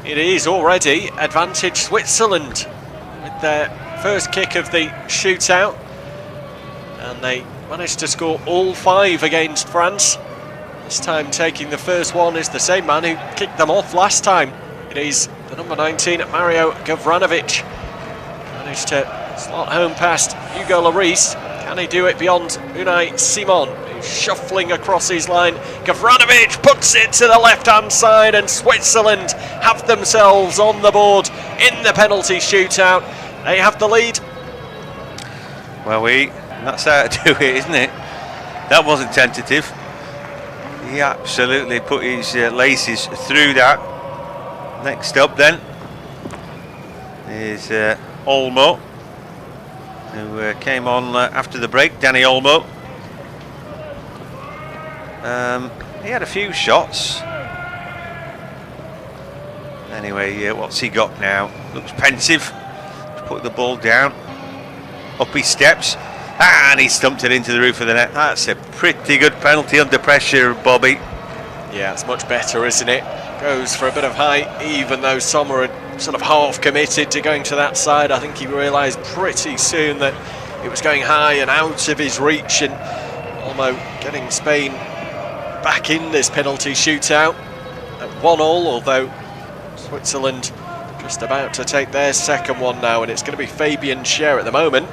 it is already advantage Switzerland with their first kick of the shootout, and they managed to score all 5 against France. This time taking the first one is the same man who kicked them off last time. It is the number 19, Mario Gavranovic. Managed to slot home past Hugo Lloris. Can he do it beyond Unai Simon, who's shuffling across his line? Gavranovic puts it to the left-hand side, and Switzerland have themselves on the board in the penalty shootout. They have the lead. Well, that's how to do it, isn't it? That wasn't tentative. He absolutely put his laces through that. Next up then, is Olmo, who came on after the break, Danny Olmo. He had a few shots. Anyway, what's he got now? Looks pensive. Put the ball down. Up he steps. And he stumped it into the roof of the net. That's a pretty good penalty under pressure, Bobby. Yeah, it's much better, isn't it? Goes for a bit of height, even though Sommer had sort of half committed to going to that side. I think he realised pretty soon that it was going high and out of his reach, and Olmo getting Spain back in this penalty shootout at 1-1, although Switzerland just about to take their second one now, and it's going to be Fabian Schär at the moment.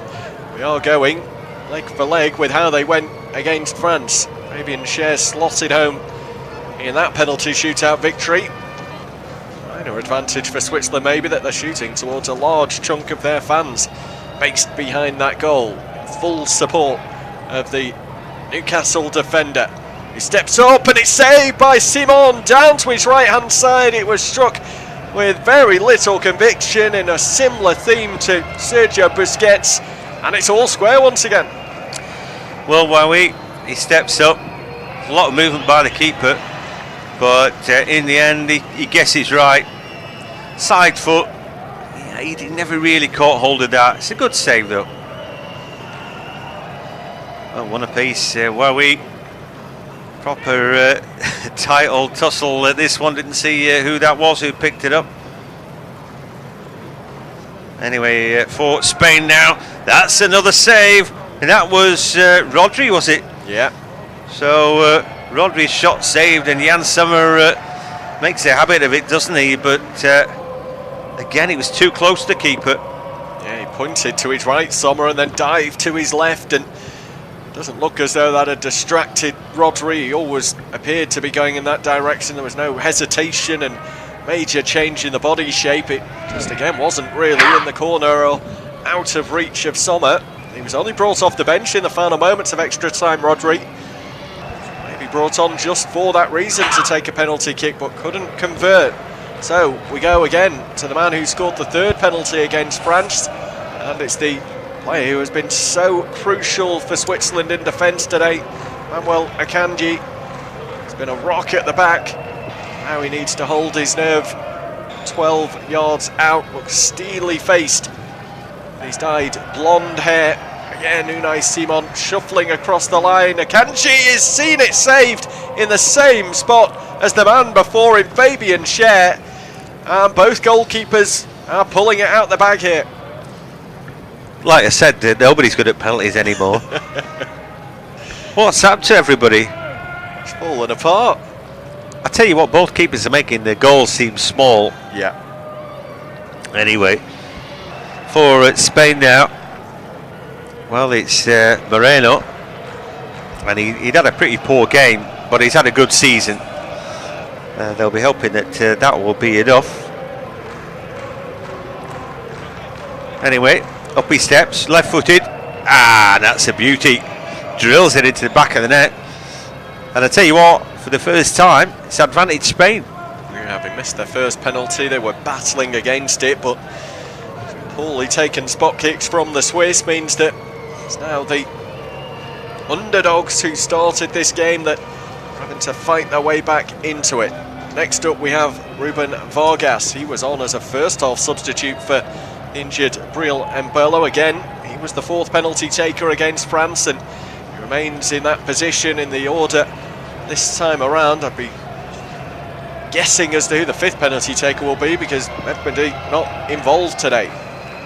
We are going leg for leg with how they went against France. Fabian Schär slotted home in that penalty shootout victory. Minor advantage for Switzerland maybe that they're shooting towards a large chunk of their fans based behind that goal. Full support of the Newcastle defender. He steps up and it's saved by Simon down to his right hand side. It was struck with very little conviction in a similar theme to Sergio Busquets, and it's all square once again. Well, Wowie, he steps up. A lot of movement by the keeper, but in the end he guesses right. Side foot. Yeah, he never really caught hold of that. It's a good save though. Well, one apiece. Wowie. Proper tight old tussle. This one, didn't see who that was who picked it up. Anyway, for Spain now, that's another save, and that was Rodri, was it? Yeah. So Rodri's shot saved, and Jan Sommer makes a habit of it, doesn't he? But again, it was too close to the keeper. Yeah, he pointed to his right, Sommer, and then dived to his left, and doesn't look as though that had distracted Rodri. He always appeared to be going in that direction. There was no hesitation and major change in the body shape. It just again wasn't really in the corner or out of reach of Sommer. He was only brought off the bench in the final moments of extra time, Rodri. Maybe brought on just for that reason to take a penalty kick, but couldn't convert. So we go again to the man who scored the third penalty against France, and it's the player who has been so crucial for Switzerland in defence today, Manuel Akanji. It's been a rock at the back. Now he needs to hold his nerve. 12 yards out, looks steely faced. He's dyed blonde hair. Again, Unai Simon shuffling across the line. Akanji has seen it saved in the same spot as the man before him, Fabian Schär. And both goalkeepers are pulling it out the bag here. Like I said, nobody's good at penalties anymore. What's happened to everybody? It's falling apart. I tell you what, both keepers are making the goals seem small. Yeah. Anyway, for Spain now, well, it's Moreno, and he'd had a pretty poor game, but he's had a good season. They'll be hoping that that will be enough. Anyway, up he steps, left-footed. Ah, that's a beauty. Drills it into the back of the net. And I tell you what, for the first time, it's advantage Spain. Yeah, having missed their first penalty, they were battling against it, but poorly taken spot kicks from the Swiss means that it's now the underdogs who started this game that are having to fight their way back into it. Next up we have Ruben Vargas. He was on as a first half substitute for injured Bril Embolo. Again, he was the fourth penalty taker against France, and he remains in that position in the order this time around. I'd be guessing as to who the fifth penalty taker will be, because Mehmedi not involved today.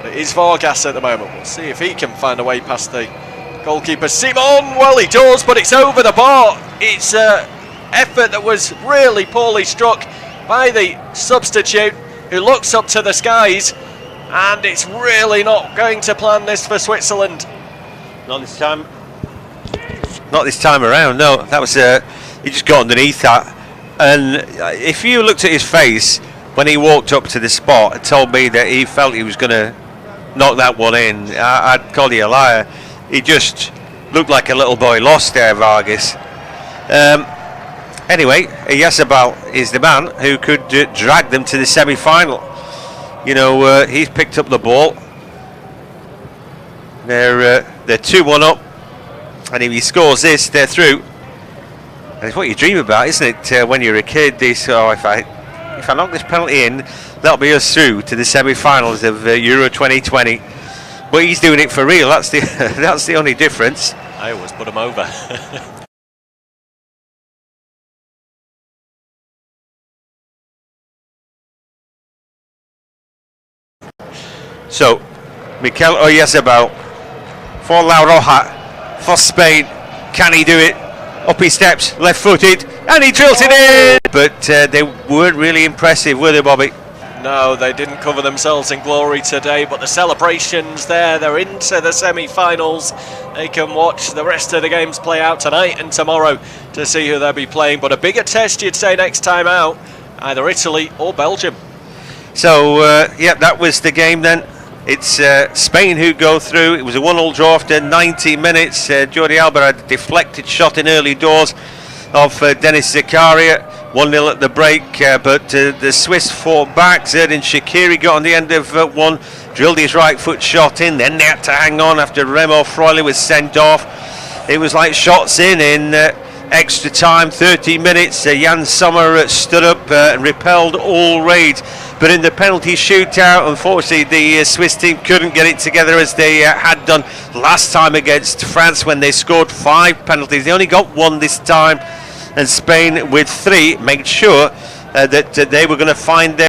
But it is Vargas at the moment. We'll see if he can find a way past the goalkeeper Simon. Well, he does, but it's over the bar. It's an effort that was really poorly struck by the substitute, who looks up to the skies, and it's really not going to plan this for Switzerland. Not this time. Not this time around, no. That was he just got underneath that. And if you looked at his face when he walked up to the spot and told me that he felt he was going to knock that one in, I'd call you a liar. He just looked like a little boy lost there, Vargas. Anyway, Oyarzabal is the man who could drag them to the semi-final. You know, he's picked up the ball. They're 2-1 up, and if he scores this, they're through. And it's what you dream about, isn't it? When you're a kid, this if I knock this penalty in, that'll be us through to the semi-finals of Euro 2020. But he's doing it for real. That's the that's the only difference. I always put him over. So, Mikel Oyarzabal for La Roja, for Spain. Can he do it? Up he steps, left-footed, and he drills it in! But they weren't really impressive, were they, Bobby? No, they didn't cover themselves in glory today, but the celebrations there, they're into the semi-finals. They can watch the rest of the games play out tonight and tomorrow to see who they'll be playing. But a bigger test, you'd say, next time out, either Italy or Belgium. So, yeah, that was the game then. It's Spain who go through. It was a 1-1 draw after 90 minutes. Jordi Alba had a deflected shot in early doors of Denis Zakaria. 1-0 at the break, but the Swiss fought back. Xherdan Shaqiri got on the end of one, drilled his right foot shot in. Then they had to hang on after Remo Freuler was sent off. It was like shots in extra time, 30 minutes. Jan Sommer stood up and repelled all raids. But in the penalty shootout, unfortunately, the Swiss team couldn't get it together as they had done last time against France when they scored 5 penalties. They only got 1 this time, and Spain with 3 made sure that they were going to find their